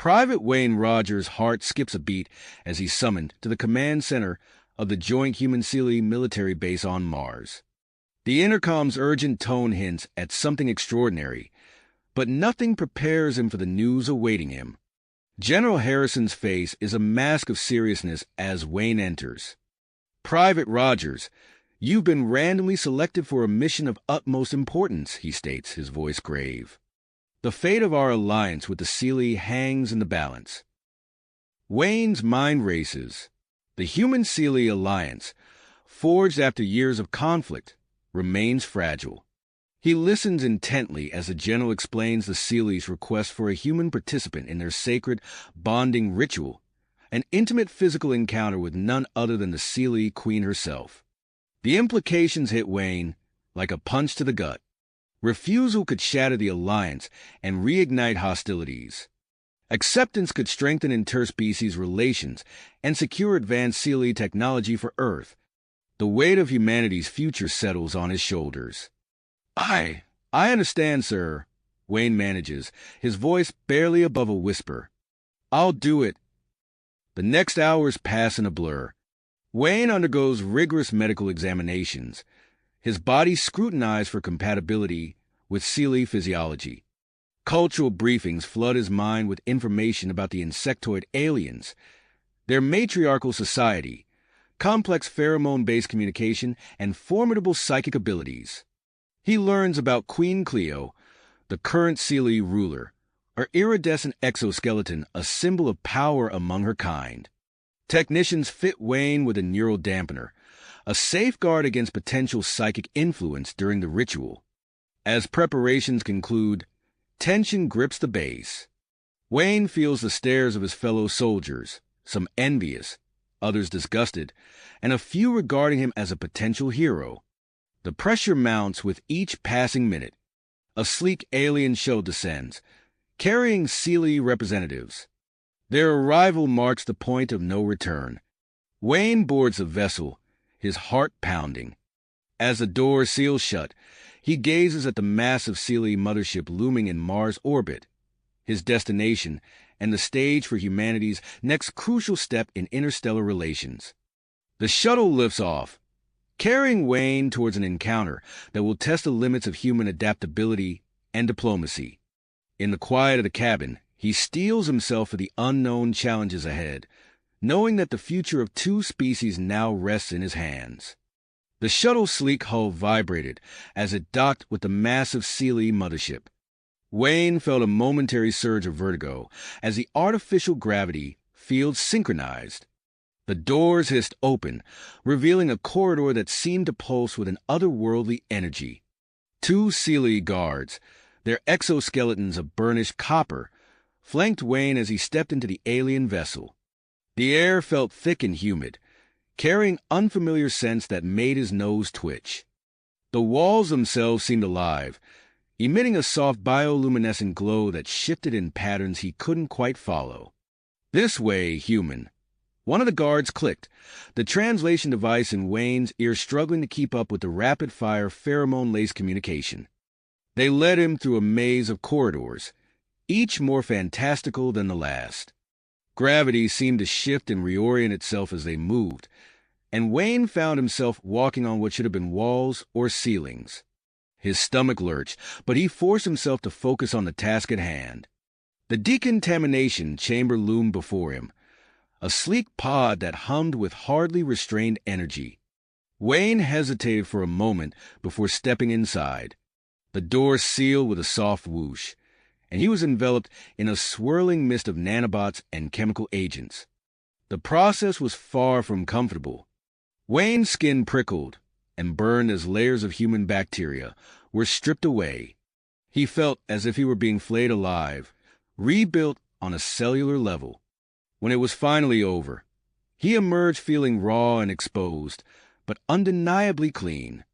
Private Wayne Rogers' heart skips a beat as he's summoned to the command center of the Joint Human-Sealy military base on Mars. The intercom's urgent tone hints at something extraordinary, but nothing prepares him for the news awaiting him. General Harrison's face is a mask of seriousness as Wayne enters. "Private Rogers, you've been randomly selected for a mission of utmost importance," he states, his voice grave. "The fate of our alliance with the Sealy hangs in the balance." Wayne's mind races. The Human-Sealy alliance, forged after years of conflict, remains fragile. He listens intently as the general explains the Sealy's request for a human participant in their sacred bonding ritual, an intimate physical encounter with none other than the Sealy Queen herself. The implications hit Wayne like a punch to the gut. Refusal could shatter the alliance and reignite hostilities. Acceptance could strengthen interspecies relations and secure advanced Sealy technology for Earth. The weight of humanity's future settles on his shoulders. I understand, sir," Wayne manages, his voice barely above a whisper. "I'll do it." The next hours pass in a blur. Wayne undergoes rigorous medical examinations, his body scrutinized for compatibility with Sealy physiology. Cultural briefings flood his mind with information about the insectoid aliens, their matriarchal society, complex pheromone-based communication, and formidable psychic abilities. He learns about Queen Cleo, the current Sealy ruler, her iridescent exoskeleton, a symbol of power among her kind. Technicians fit Wayne with a neural dampener, a safeguard against potential psychic influence during the ritual. As preparations conclude, tension grips the base. Wayne feels the stares of his fellow soldiers, some envious, others disgusted, and a few regarding him as a potential hero. The pressure mounts with each passing minute. A sleek alien shuttle descends, carrying Sealy representatives. Their arrival marks the point of no return. Wayne boards the vessel, his heart pounding. As the door seals shut, he gazes at the massive Sealy mothership looming in Mars orbit, his destination and the stage for humanity's next crucial step in interstellar relations. The shuttle lifts off, carrying Wayne towards an encounter that will test the limits of human adaptability and diplomacy. In the quiet of the cabin, he steels himself for the unknown challenges ahead, knowing that the future of two species now rests in his hands. The shuttle's sleek hull vibrated as it docked with the massive Sealy mothership. Wayne felt a momentary surge of vertigo as the artificial gravity field synchronized. The doors hissed open, revealing a corridor that seemed to pulse with an otherworldly energy. Two Sealy guards, their exoskeletons of burnished copper, flanked Wayne as he stepped into the alien vessel. The air felt thick and humid, carrying unfamiliar scents that made his nose twitch. The walls themselves seemed alive, emitting a soft bioluminescent glow that shifted in patterns he couldn't quite follow. "This way, human." One of the guards clicked, the translation device in Wayne's ear struggling to keep up with the rapid-fire pheromone-laced communication. They led him through a maze of corridors, each more fantastical than the last. Gravity seemed to shift and reorient itself as they moved, and Wayne found himself walking on what should have been walls or ceilings. His stomach lurched, but he forced himself to focus on the task at hand. The decontamination chamber loomed before him, a sleek pod that hummed with hardly restrained energy. Wayne hesitated for a moment before stepping inside. The door sealed with a soft whoosh, and he was enveloped in a swirling mist of nanobots and chemical agents. The process was far from comfortable. Wayne's skin prickled and burned as layers of human bacteria were stripped away. He felt as if he were being flayed alive, rebuilt on a cellular level. When it was finally over, he emerged feeling raw and exposed, but undeniably clean.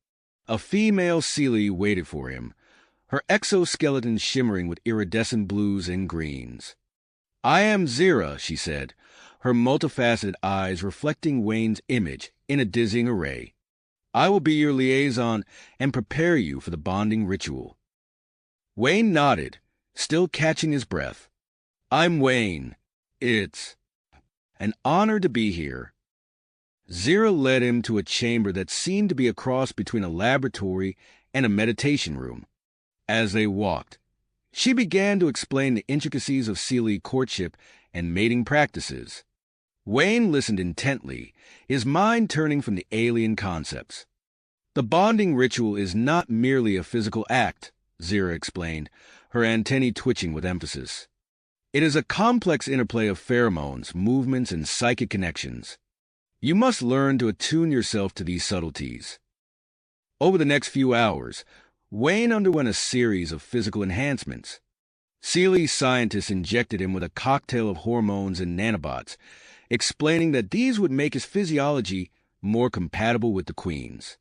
A female Sealy waited for him, her exoskeleton shimmering with iridescent blues and greens. "I am Zira," she said, her multifaceted eyes reflecting Wayne's image in a dizzying array. "I will be your liaison and prepare you for the bonding ritual." Wayne nodded, still catching his breath. I'm Wayne. It's an honor to be here. Zira led him to a chamber that seemed to be a cross between a laboratory and a meditation room. As they walked, she began to explain the intricacies of Seelie courtship and mating practices. Wayne listened intently, his mind turning from the alien concepts. The bonding ritual is not merely a physical act, Zira explained, her antennae twitching with emphasis. It is a complex interplay of pheromones, movements, and psychic connections. You must learn to attune yourself to these subtleties. Over the next few hours, Wayne underwent a series of physical enhancements. Seelie scientists injected him with a cocktail of hormones and nanobots, explaining that these would make his physiology more compatible with the Queen's.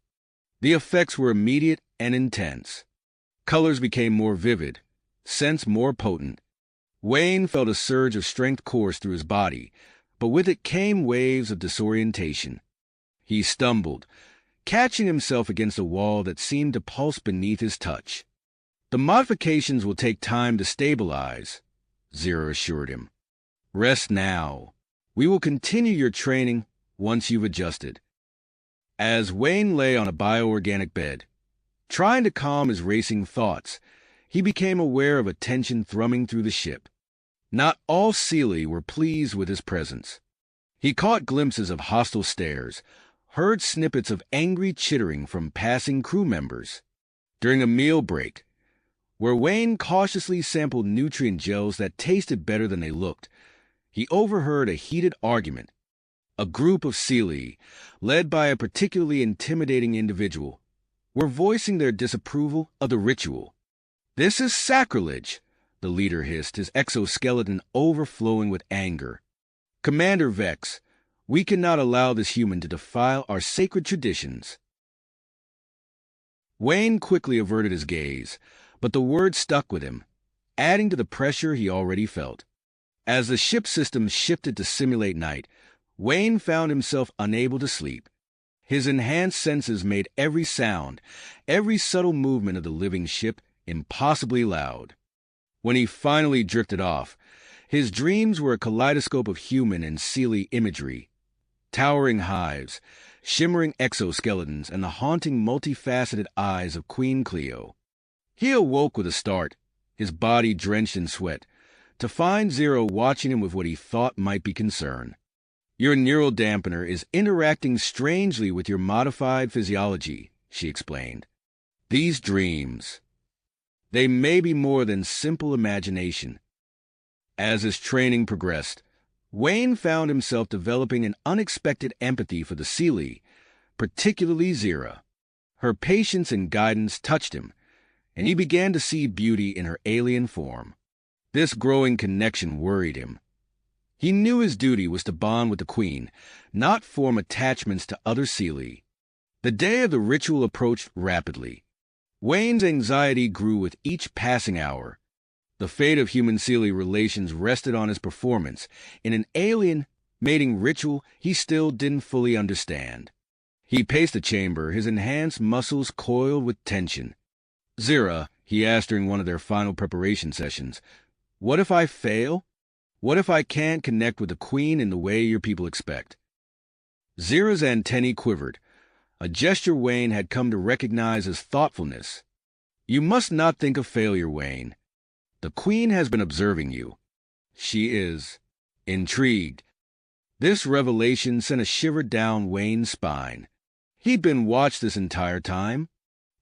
The effects were immediate and intense. Colors became more vivid, scents more potent. Wayne felt a surge of strength course through his body, but with it came waves of disorientation. He stumbled, catching himself against a wall that seemed to pulse beneath his touch. The modifications will take time to stabilize, Zira assured him. Rest now. We will continue your training once you've adjusted. As Wayne lay on a bioorganic bed, trying to calm his racing thoughts, he became aware of a tension thrumming through the ship. Not all Seelie were pleased with his presence. He caught glimpses of hostile stares, heard snippets of angry chittering from passing crew members. During a meal break, where Wayne cautiously sampled nutrient gels that tasted better than they looked, he overheard a heated argument. A group of Seelie, led by a particularly intimidating individual, were voicing their disapproval of the ritual. "This is sacrilege," the leader hissed, his exoskeleton overflowing with anger. "Commander Vex, we cannot allow this human to defile our sacred traditions." Wayne quickly averted his gaze, but the word stuck with him, adding to the pressure he already felt. As the ship system shifted to simulate night, Wayne found himself unable to sleep. His enhanced senses made every sound, every subtle movement of the living ship impossibly loud. When he finally drifted off, his dreams were a kaleidoscope of human and Seelie imagery. Towering hives, shimmering exoskeletons, and the haunting multifaceted eyes of Queen Cleo. He awoke with a start, his body drenched in sweat, to find Zero watching him with what he thought might be concern. "Your neural dampener is interacting strangely with your modified physiology," she explained. "These dreams, they may be more than simple imagination." As his training progressed, Wayne found himself developing an unexpected empathy for the Seelie, particularly Zira. Her patience and guidance touched him, and he began to see beauty in her alien form. This growing connection worried him. He knew his duty was to bond with the Queen, not form attachments to other Seelie. The day of the ritual approached rapidly. Wayne's anxiety grew with each passing hour. The fate of human-Seelie relations rested on his performance in an alien mating ritual he still didn't fully understand. He paced the chamber, his enhanced muscles coiled with tension. "Zira," he asked during one of their final preparation sessions, "what if I fail? What if I can't connect with the Queen in the way your people expect?" Zira's antennae quivered, a gesture Wayne had come to recognize as thoughtfulness. "You must not think of failure, Wayne. The Queen has been observing you. She is intrigued." This revelation sent a shiver down Wayne's spine. He'd been watched this entire time.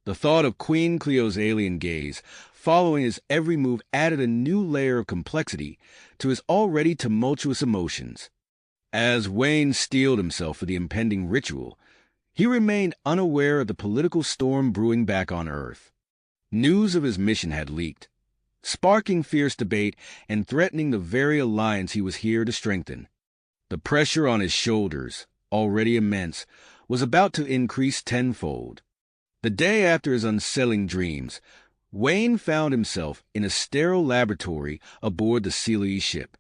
The thought of Queen Cleo's alien gaze, following his every move, added a new layer of complexity to his already tumultuous emotions. As Wayne steeled himself for the impending ritual, he remained unaware of the political storm brewing back on Earth. News of his mission had leaked, sparking fierce debate and threatening the very alliance he was here to strengthen. The pressure on his shoulders, already immense, was about to increase tenfold. The day after his unsettling dreams, Wayne found himself in a sterile laboratory aboard the Seelie ship.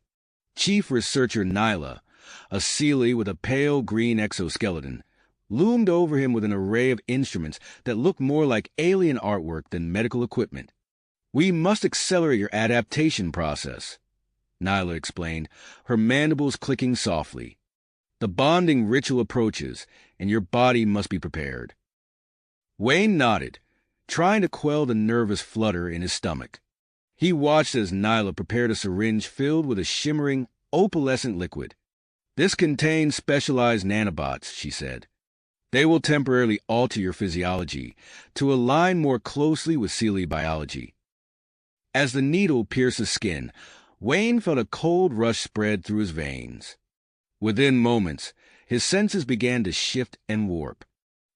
Chief Researcher Nyla, a Seelie with a pale green exoskeleton, loomed over him with an array of instruments that looked more like alien artwork than medical equipment. "We must accelerate your adaptation process." Nyla explained, her mandibles clicking softly. The bonding ritual approaches, and your body must be prepared. Wayne nodded, trying to quell the nervous flutter in his stomach. He watched as Nyla prepared a syringe filled with a shimmering, opalescent liquid. This contains specialized nanobots, she said. They will temporarily alter your physiology to align more closely with Seelie biology. As the needle pierced his skin, Wayne felt a cold rush spread through his veins. Within moments, his senses began to shift and warp.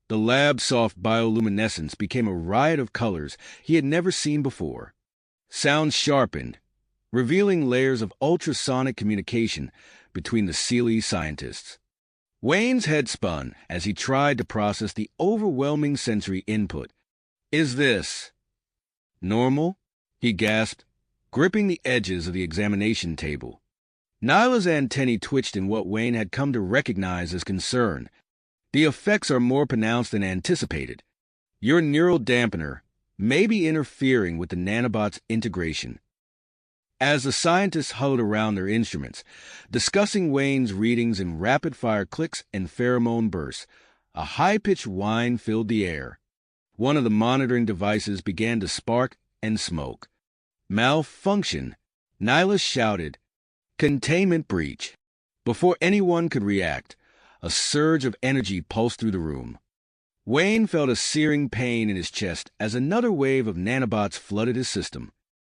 The lab's soft bioluminescence became a riot of colors he had never seen before. Sounds sharpened, revealing layers of ultrasonic communication between the Seelie scientists. Wayne's head spun as he tried to process the overwhelming sensory input. Is this normal? He gasped, gripping the edges of the examination table. Nyla's antennae twitched in what Wayne had come to recognize as concern. The effects are more pronounced than anticipated. Your neural dampener may be interfering with the nanobot's integration. As the scientists huddled around their instruments, discussing Wayne's readings in rapid-fire clicks and pheromone bursts, a high-pitched whine filled the air. One of the monitoring devices began to spark and smoke. Malfunction, Nyla shouted. Containment breach. Before anyone could react, a surge of energy pulsed through the room. Wayne felt a searing pain in his chest as another wave of nanobots flooded his system.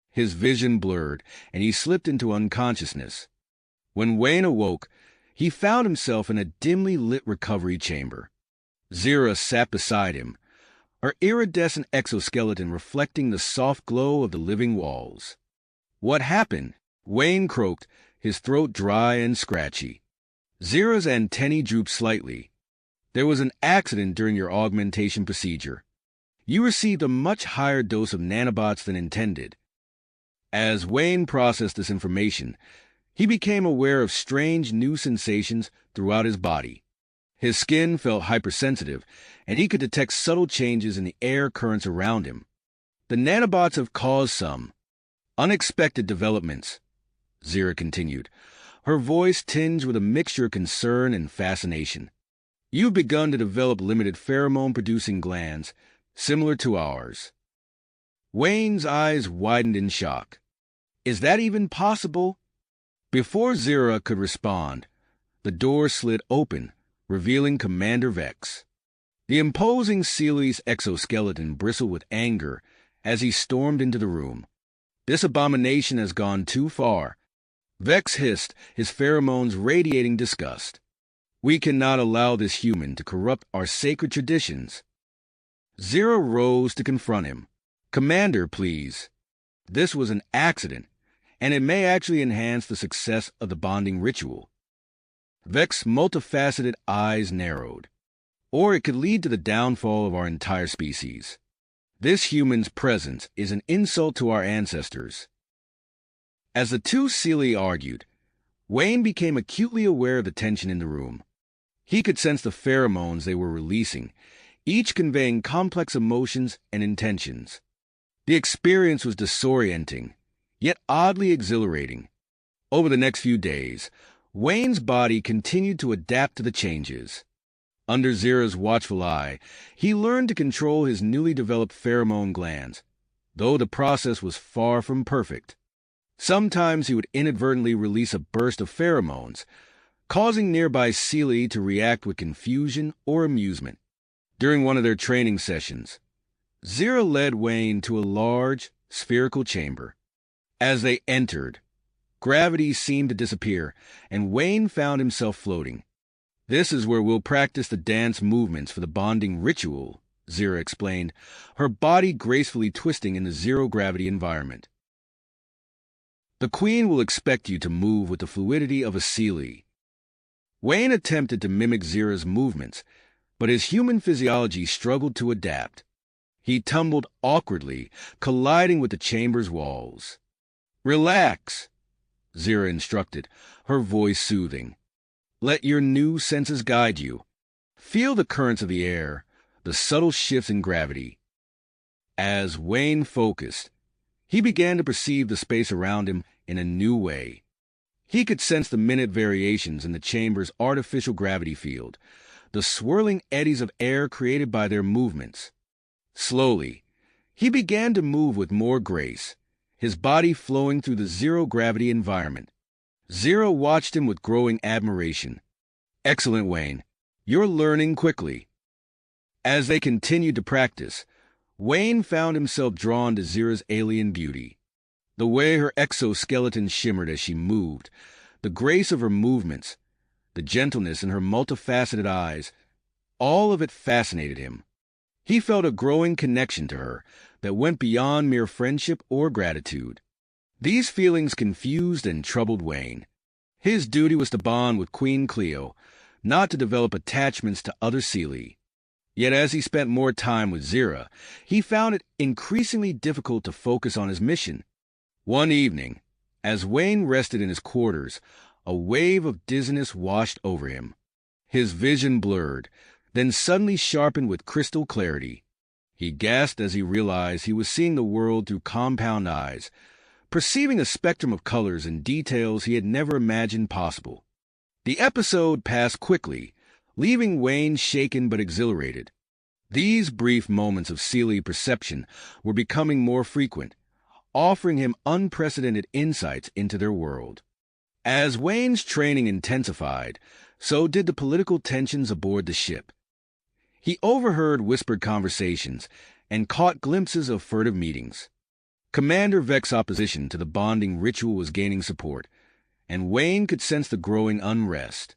His vision blurred, and he slipped into unconsciousness. When Wayne awoke, he found himself in a dimly lit recovery chamber. Zira sat beside him, her iridescent exoskeleton reflecting the soft glow of the living walls. What happened? Wayne croaked, his throat dry and scratchy. Zira's antennae drooped slightly. There was an accident during your augmentation procedure. You received a much higher dose of nanobots than intended. As Wayne processed this information, he became aware of strange new sensations throughout his body. His skin felt hypersensitive, and he could detect subtle changes in the air currents around him. The nanobots have caused some unexpected developments, Zira continued, her voice tinged with a mixture of concern and fascination. You've begun to develop limited pheromone-producing glands, similar to ours. Wayne's eyes widened in shock. Is that even possible? Before Zira could respond, the door slid open, revealing Commander Vex. The imposing Seelie's exoskeleton bristled with anger as he stormed into the room. This abomination has gone too far. Vex hissed, his pheromones radiating disgust. We cannot allow this human to corrupt our sacred traditions. Zira rose to confront him. Commander, please. This was an accident, and it may actually enhance the success of the bonding ritual. Vex's multifaceted eyes narrowed. Or it could lead to the downfall of our entire species. This human's presence is an insult to our ancestors. As the two Seelie argued, Wayne became acutely aware of the tension in the room. He could sense the pheromones they were releasing, each conveying complex emotions and intentions. The experience was disorienting, yet oddly exhilarating. Over the next few days, Wayne's body continued to adapt to the changes. Under Zira's watchful eye, he learned to control his newly developed pheromone glands, though the process was far from perfect. Sometimes he would inadvertently release a burst of pheromones, causing nearby Seelie to react with confusion or amusement. During one of their training sessions, Zira led Wayne to a large, spherical chamber. As they entered, gravity seemed to disappear, and Wayne found himself floating. This is where we'll practice the dance movements for the bonding ritual, Zira explained, her body gracefully twisting in the zero-gravity environment. The Queen will expect you to move with the fluidity of a Seelie. Wayne attempted to mimic Zira's movements, but his human physiology struggled to adapt. He tumbled awkwardly, colliding with the chamber's walls. Relax, Zira instructed, her voice soothing. Let your new senses guide you. Feel the currents of the air, the subtle shifts in gravity. As Wayne focused, he began to perceive the space around him in a new way. He could sense the minute variations in the chamber's artificial gravity field, the swirling eddies of air created by their movements. Slowly, he began to move with more grace, his body flowing through the zero-gravity environment. Zero watched him with growing admiration. "Excellent, Wayne. You're learning quickly." As they continued to practice, Wayne found himself drawn to Zira's alien beauty. The way her exoskeleton shimmered as she moved, the grace of her movements, the gentleness in her multifaceted eyes, all of it fascinated him. He felt a growing connection to her that went beyond mere friendship or gratitude. These feelings confused and troubled Wayne. His duty was to bond with Queen Cleo, not to develop attachments to other Seelie. Yet as he spent more time with Zira, he found it increasingly difficult to focus on his mission. One evening, as Wayne rested in his quarters, a wave of dizziness washed over him. His vision blurred, then suddenly sharpened with crystal clarity. He gasped as he realized he was seeing the world through compound eyes, perceiving a spectrum of colors and details he had never imagined possible. The episode passed quickly, leaving Wayne shaken but exhilarated. These brief moments of Seelie perception were becoming more frequent, offering him unprecedented insights into their world. As Wayne's training intensified, so did the political tensions aboard the ship. He overheard whispered conversations and caught glimpses of furtive meetings. Commander Vex's opposition to the bonding ritual was gaining support, and Wayne could sense the growing unrest.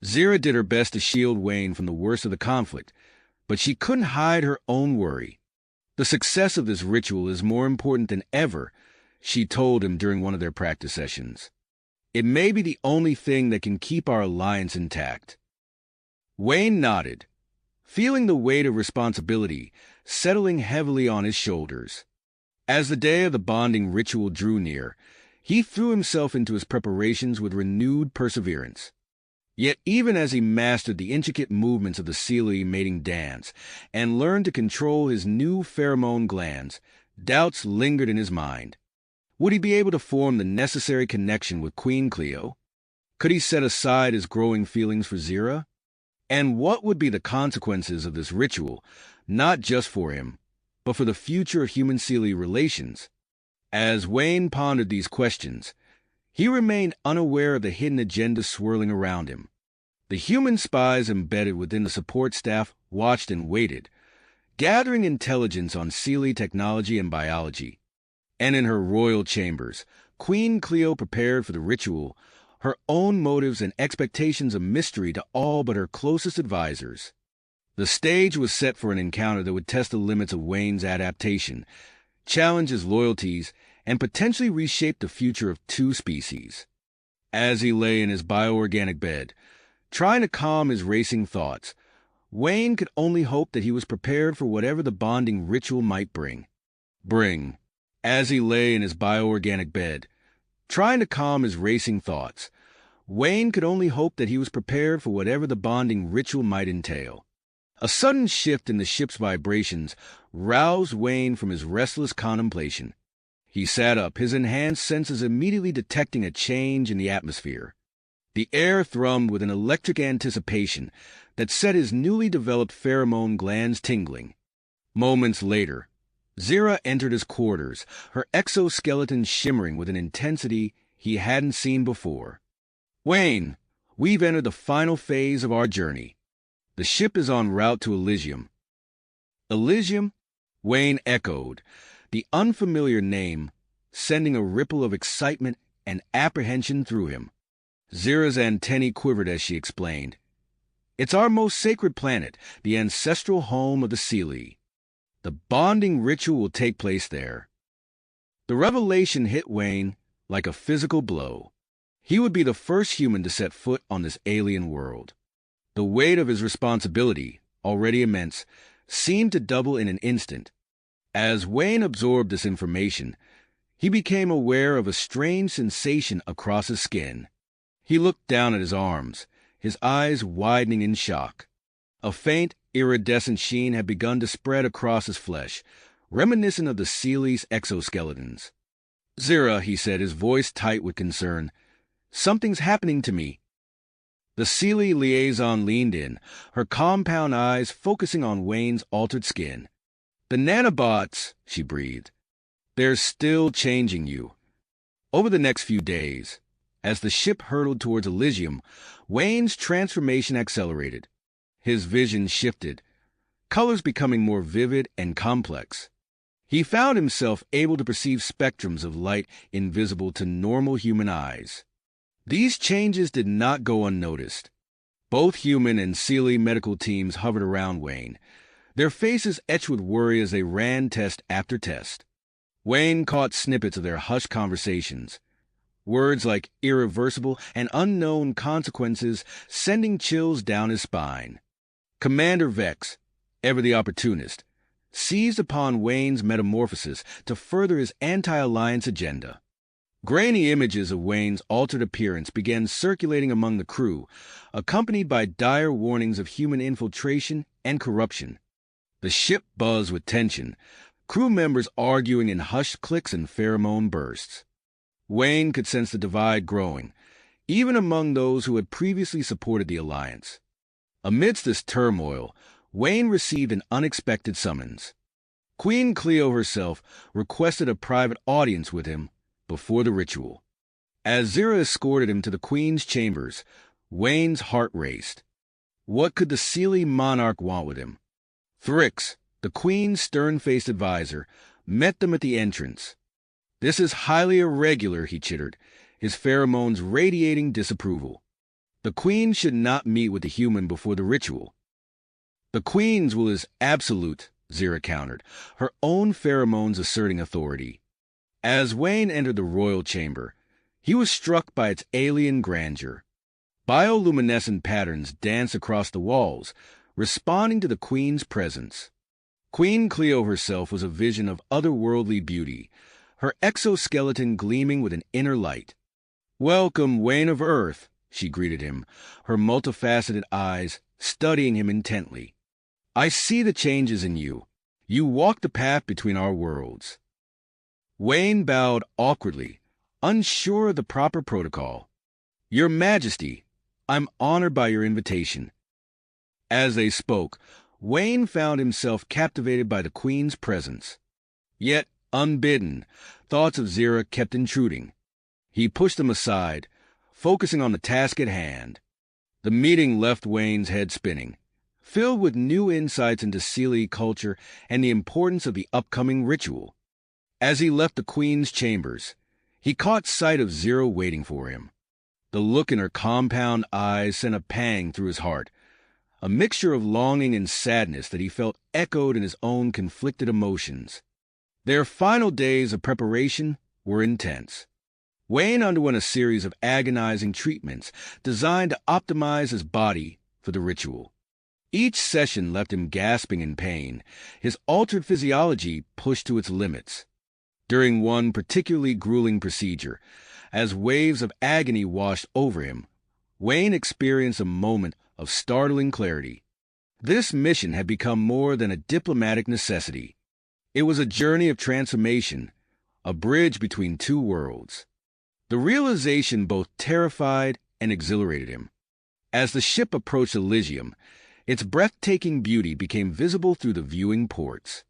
Zira did her best to shield Wayne from the worst of the conflict, but she couldn't hide her own worry. "The success of this ritual is more important than ever," she told him during one of their practice sessions. "It may be the only thing that can keep our alliance intact." Wayne nodded, feeling the weight of responsibility settling heavily on his shoulders. As the day of the bonding ritual drew near, he threw himself into his preparations with renewed perseverance. Yet even as he mastered the intricate movements of the Seelie mating dance and learned to control his new pheromone glands, doubts lingered in his mind. Would he be able to form the necessary connection with Queen Cleo? Could he set aside his growing feelings for Zira? And what would be the consequences of this ritual, not just for him, but for the future of human-Seelie relations? As Wayne pondered these questions, he remained unaware of the hidden agenda swirling around him. The human spies embedded within the support staff watched and waited, gathering intelligence on Seelie technology and biology. And in her royal chambers, Queen Cleo prepared for the ritual, her own motives and expectations a mystery to all but her closest advisors. The stage was set for an encounter that would test the limits of Wayne's adaptation, challenge his loyalties, and potentially reshape the future of two species. As he lay in his bioorganic bed, trying to calm his racing thoughts, Wayne could only hope that he was prepared for whatever the bonding ritual might bring. As he lay in his bioorganic bed, trying to calm his racing thoughts, Wayne could only hope that he was prepared for whatever the bonding ritual might entail. A sudden shift in the ship's vibrations roused Wayne from his restless contemplation. He sat up, his enhanced senses immediately detecting a change in the atmosphere. The air thrummed with an electric anticipation that set his newly developed pheromone glands tingling. Moments later, Zira entered his quarters, her exoskeleton shimmering with an intensity he hadn't seen before. "Wayne, we've entered the final phase of our journey. The ship is en route to Elysium." "Elysium?" Wayne echoed, the unfamiliar name sending a ripple of excitement and apprehension through him. Zira's antennae quivered as she explained. "It's our most sacred planet, the ancestral home of the Seelie. The bonding ritual will take place there." The revelation hit Wayne like a physical blow. He would be the first human to set foot on this alien world. The weight of his responsibility, already immense, seemed to double in an instant. As Wayne absorbed this information, he became aware of a strange sensation across his skin. He looked down at his arms, his eyes widening in shock. A faint, iridescent sheen had begun to spread across his flesh, reminiscent of the Seelie's exoskeletons. "Zira," he said, his voice tight with concern, Something's happening to me. The Sealy liaison leaned in, her compound eyes focusing on Wayne's altered skin. The nanobots, she breathed. They're still changing you. Over the next few days, as the ship hurtled towards Elysium, Wayne's transformation accelerated. His vision shifted, colors becoming more vivid and complex. He found himself able to perceive spectrums of light invisible to normal human eyes. These changes did not go unnoticed. Both human and Sealy medical teams hovered around Wayne, their faces etched with worry as they ran test after test. Wayne caught snippets of their hushed conversations, words like irreversible and unknown consequences sending chills down his spine. Commander Vex, ever the opportunist, seized upon Wayne's metamorphosis to further his anti-alliance agenda. Grainy images of Wayne's altered appearance began circulating among the crew, accompanied by dire warnings of human infiltration and corruption. The ship buzzed with tension, crew members arguing in hushed clicks and pheromone bursts. Wayne could sense the divide growing, even among those who had previously supported the alliance. Amidst this turmoil, Wayne received an unexpected summons. Queen Cleo herself requested a private audience with him before the ritual. As Zira escorted him to the Queen's chambers, Wayne's heart raced. What could the Sealy monarch want with him? Thrix, the Queen's stern-faced advisor, met them at the entrance. "This is highly irregular," he chittered, his pheromones radiating disapproval. "The Queen should not meet with the human before the ritual." "The Queen's will is absolute," Zira countered, her own pheromones asserting authority. As Wayne entered the royal chamber, he was struck by its alien grandeur. Bioluminescent patterns danced across the walls, responding to the Queen's presence. Queen Cleo herself was a vision of otherworldly beauty, her exoskeleton gleaming with an inner light. "Welcome, Wayne of Earth," she greeted him, her multifaceted eyes studying him intently. "I see the changes in you. You walk the path between our worlds." Wayne bowed awkwardly, unsure of the proper protocol. "Your Majesty, I'm honored by your invitation." As they spoke, Wayne found himself captivated by the Queen's presence. Yet, unbidden, thoughts of Zira kept intruding. He pushed them aside, focusing on the task at hand. The meeting left Wayne's head spinning, filled with new insights into Sealy culture and the importance of the upcoming ritual. As he left the Queen's chambers, he caught sight of Zira waiting for him. The look in her compound eyes sent a pang through his heart, a mixture of longing and sadness that he felt echoed in his own conflicted emotions. Their final days of preparation were intense. Wayne underwent a series of agonizing treatments designed to optimize his body for the ritual. Each session left him gasping in pain, his altered physiology pushed to its limits. During one particularly grueling procedure, as waves of agony washed over him, Wayne experienced a moment of startling clarity. This mission had become more than a diplomatic necessity. It was a journey of transformation, a bridge between two worlds. The realization both terrified and exhilarated him. As the ship approached Elysium, its breathtaking beauty became visible through the viewing ports.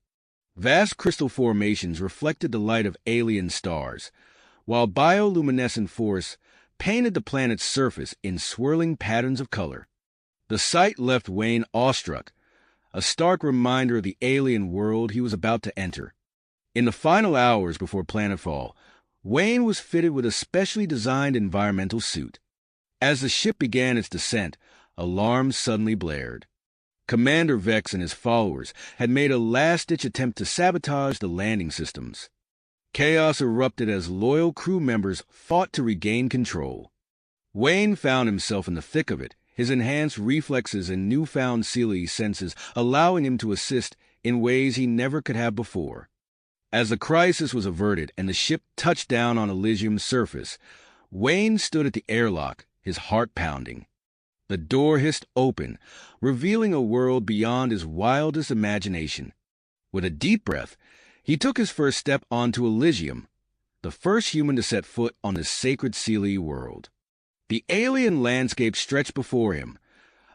Vast crystal formations reflected the light of alien stars, while bioluminescent force painted the planet's surface in swirling patterns of color. The sight left Wayne awestruck, a stark reminder of the alien world he was about to enter. In the final hours before planetfall, Wayne was fitted with a specially designed environmental suit. As the ship began its descent, alarms suddenly blared. Commander Vex and his followers had made a last-ditch attempt to sabotage the landing systems. Chaos erupted as loyal crew members fought to regain control. Wayne found himself in the thick of it, his enhanced reflexes and newfound Sealy senses allowing him to assist in ways he never could have before. As the crisis was averted and the ship touched down on Elysium's surface, Wayne stood at the airlock, his heart pounding. The door hissed open, revealing a world beyond his wildest imagination. With a deep breath, he took his first step onto Elysium, the first human to set foot on this sacred Sealy world. The alien landscape stretched before him,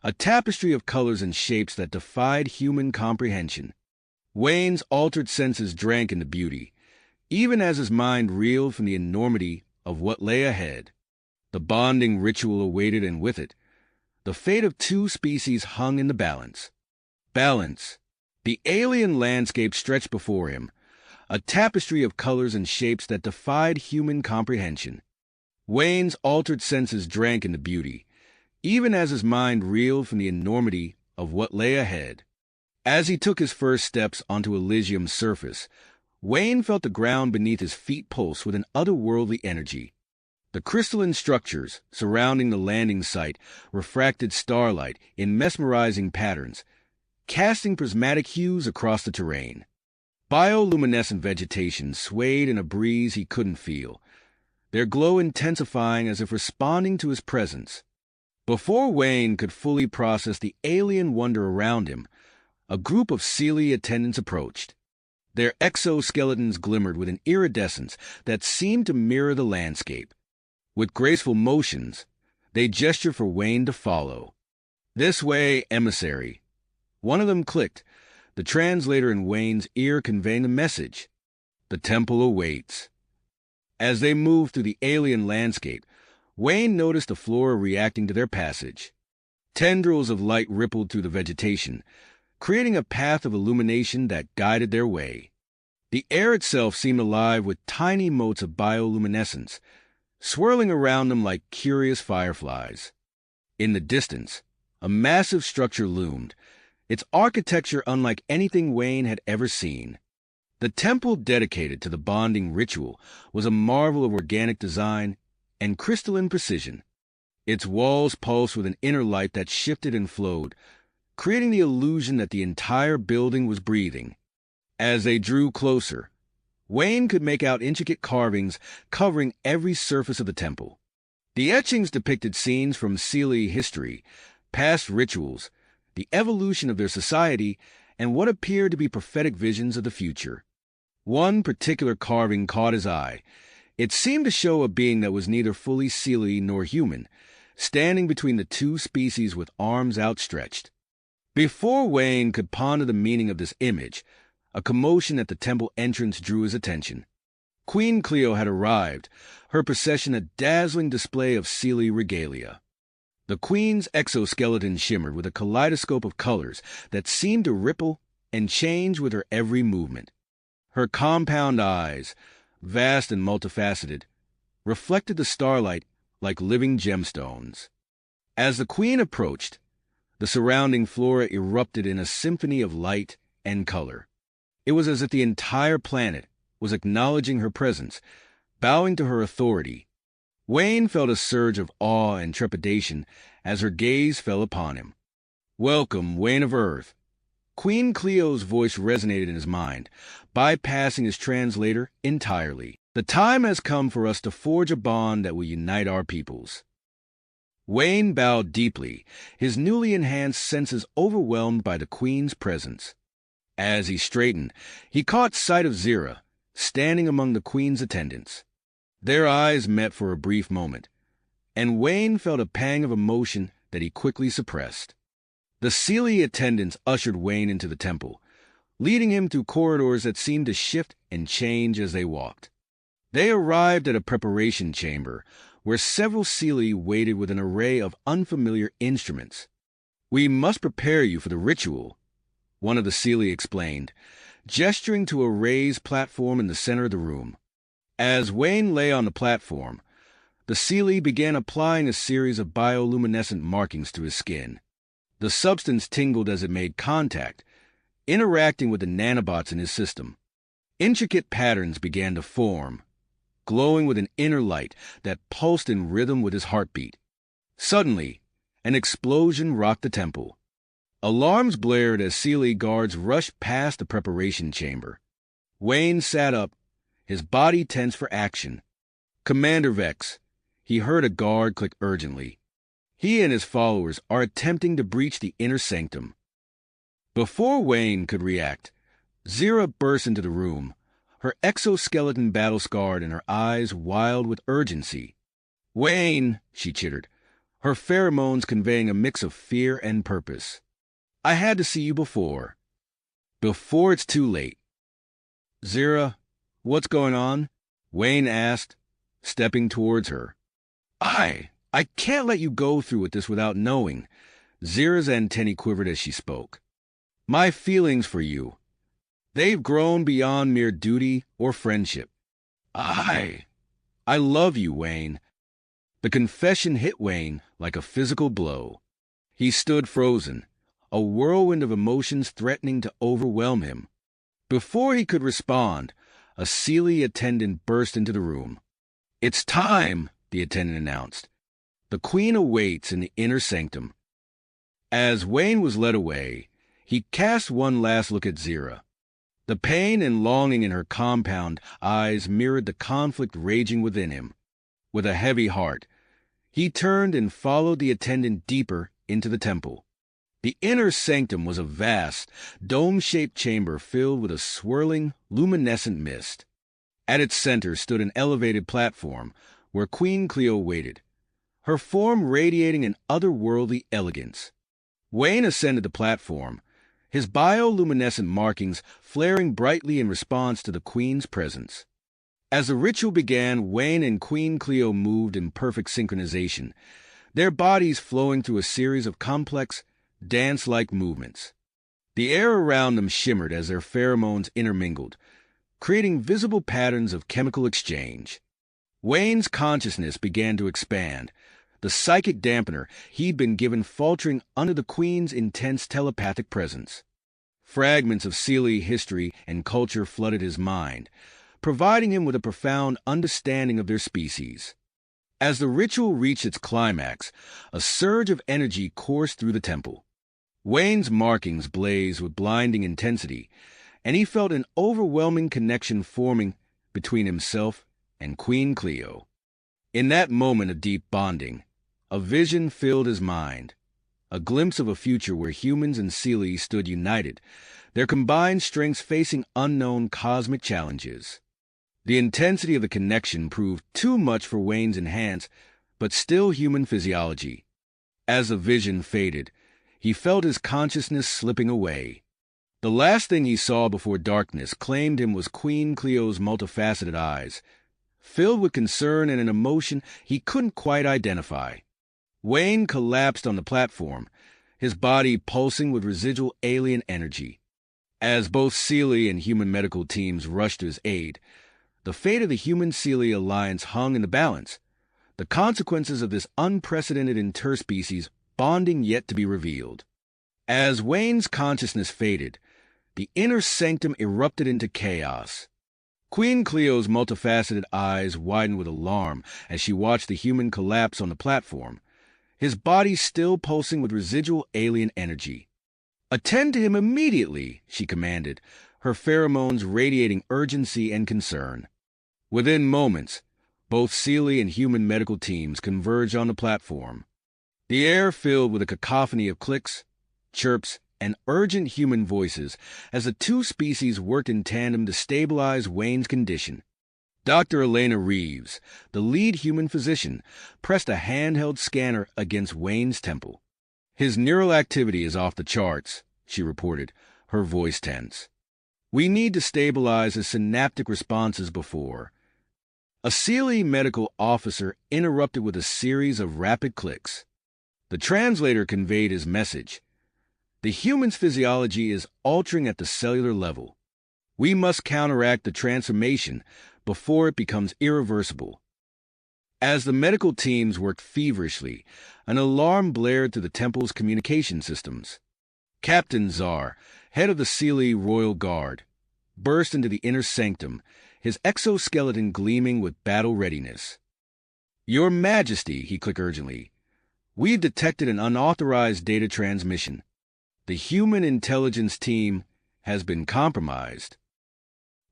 a tapestry of colors and shapes that defied human comprehension. Wayne's altered senses drank in the beauty, even as his mind reeled from the enormity of what lay ahead. The bonding ritual awaited, and with it, the fate of two species hung in the balance. Balance. The alien landscape stretched before him, a tapestry of colors and shapes that defied human comprehension. Wayne's altered senses drank in the beauty, even as his mind reeled from the enormity of what lay ahead. As he took his first steps onto Elysium's surface, Wayne felt the ground beneath his feet pulse with an otherworldly energy. The crystalline structures surrounding the landing site refracted starlight in mesmerizing patterns, casting prismatic hues across the terrain. Bioluminescent vegetation swayed in a breeze he couldn't feel, their glow intensifying as if responding to his presence. Before Wayne could fully process the alien wonder around him, a group of Sealy attendants approached. Their exoskeletons glimmered with an iridescence that seemed to mirror the landscape. With graceful motions, they gestured for Wayne to follow. "This way, emissary." One of them clicked, the translator in Wayne's ear conveying the message. "The temple awaits." As they moved through the alien landscape, Wayne noticed the flora reacting to their passage. Tendrils of light rippled through the vegetation, creating a path of illumination that guided their way. The air itself seemed alive with tiny motes of bioluminescence, swirling around them like curious fireflies. In the distance, a massive structure loomed, its architecture unlike anything Wayne had ever seen. The temple dedicated to the bonding ritual was a marvel of organic design and crystalline precision. Its walls pulsed with an inner light that shifted and flowed, creating the illusion that the entire building was breathing. As they drew closer, Wayne could make out intricate carvings covering every surface of the temple. The etchings depicted scenes from Sealy history, past rituals, the evolution of their society, and what appeared to be prophetic visions of the future. One particular carving caught his eye. It seemed to show a being that was neither fully Sealy nor human, standing between the two species with arms outstretched. Before Wayne could ponder the meaning of this image, a commotion at the temple entrance drew his attention. Queen Cleo had arrived, her procession a dazzling display of Sealy regalia. The queen's exoskeleton shimmered with a kaleidoscope of colors that seemed to ripple and change with her every movement. Her compound eyes, vast and multifaceted, reflected the starlight like living gemstones. As the queen approached, the surrounding flora erupted in a symphony of light and color. It was as if the entire planet was acknowledging her presence, bowing to her authority. Wayne felt a surge of awe and trepidation as her gaze fell upon him. "Welcome, Wayne of Earth." Queen Cleo's voice resonated in his mind, bypassing his translator entirely. "The time has come for us to forge a bond that will unite our peoples." Wayne bowed deeply, his newly enhanced senses overwhelmed by the Queen's presence. As he straightened, he caught sight of Zira, standing among the Queen's attendants. Their eyes met for a brief moment, and Wayne felt a pang of emotion that he quickly suppressed. The Sealy attendants ushered Wayne into the temple, leading him through corridors that seemed to shift and change as they walked. They arrived at a preparation chamber, where several Sealy waited with an array of unfamiliar instruments. "We must prepare you for the ritual," one of the Sealy explained, gesturing to a raised platform in the center of the room. As Wayne lay on the platform, the Sealy began applying a series of bioluminescent markings to his skin. The substance tingled as it made contact, interacting with the nanobots in his system. Intricate patterns began to form, glowing with an inner light that pulsed in rhythm with his heartbeat. Suddenly, an explosion rocked the temple. Alarms blared as Sealy guards rushed past the preparation chamber. Wayne sat up, his body tense for action. "Commander Vex," he heard a guard click urgently. "He and his followers are attempting to breach the inner sanctum." Before Wayne could react, Zira burst into the room, her exoskeleton battle-scarred and her eyes wild with urgency. "Wayne," she chittered, her pheromones conveying a mix of fear and purpose. "I had to see you before it's too late." "Zira, what's going on?" Wayne asked, stepping towards her. I can't let you go through with this without knowing." Zira's antennae quivered as she spoke. "My feelings for you, they've grown beyond mere duty or friendship. I love you, Wayne." The confession hit Wayne like a physical blow. He stood frozen, a whirlwind of emotions threatening to overwhelm him. Before he could respond, a Seelie attendant burst into the room. "It's time," the attendant announced. "The Queen awaits in the inner sanctum." As Wayne was led away, he cast one last look at Zira. The pain and longing in her compound eyes mirrored the conflict raging within him. With a heavy heart, he turned and followed the attendant deeper into the temple. The inner sanctum was a vast, dome-shaped chamber filled with a swirling, luminescent mist. At its center stood an elevated platform where Queen Cleo waited, her form radiating an otherworldly elegance. Wayne ascended the platform, his bioluminescent markings flaring brightly in response to the Queen's presence. As the ritual began, Wayne and Queen Cleo moved in perfect synchronization, their bodies flowing through a series of complex, dance-like movements. The air around them shimmered as their pheromones intermingled, creating visible patterns of chemical exchange. Wayne's consciousness began to expand, the psychic dampener he'd been given faltering under the Queen's intense telepathic presence. Fragments of Seelie history and culture flooded his mind, providing him with a profound understanding of their species. As the ritual reached its climax, a surge of energy coursed through the temple. Wayne's markings blazed with blinding intensity, and he felt an overwhelming connection forming between himself and Queen Cleo. In that moment of deep bonding, a vision filled his mind, a glimpse of a future where humans and Seelie stood united, their combined strengths facing unknown cosmic challenges. The intensity of the connection proved too much for Wayne's enhanced, but still human physiology. As the vision faded, he felt his consciousness slipping away. The last thing he saw before darkness claimed him was Queen Cleo's multifaceted eyes, filled with concern and an emotion he couldn't quite identify. Wayne collapsed on the platform, his body pulsing with residual alien energy. As both Seelie and human medical teams rushed to his aid, the fate of the human-Seelie alliance hung in the balance, the consequences of this unprecedented interspecies bonding yet to be revealed. As Wayne's consciousness faded, the inner sanctum erupted into chaos. Queen Cleo's multifaceted eyes widened with alarm as she watched the human collapse on the platform, his body still pulsing with residual alien energy. "Attend to him immediately," she commanded, her pheromones radiating urgency and concern. Within moments, both Seelie and human medical teams converged on the platform, the air filled with a cacophony of clicks, chirps, and urgent human voices as the two species worked in tandem to stabilize Wayne's condition. Dr. Elena Reeves, the lead human physician, pressed a handheld scanner against Wayne's temple. "His neural activity is off the charts," she reported, her voice tense. "We need to stabilize his synaptic responses before." A Seelie medical officer interrupted with a series of rapid clicks. The translator conveyed his message. "The human's physiology is altering at the cellular level. We must counteract the transformation before it becomes irreversible." As the medical teams worked feverishly, an alarm blared through the temple's communication systems. Captain Czar, head of the Seelie Royal Guard, burst into the inner sanctum, his exoskeleton gleaming with battle readiness. "Your Majesty," he clicked urgently, "we've detected an unauthorized data transmission. The human intelligence team has been compromised."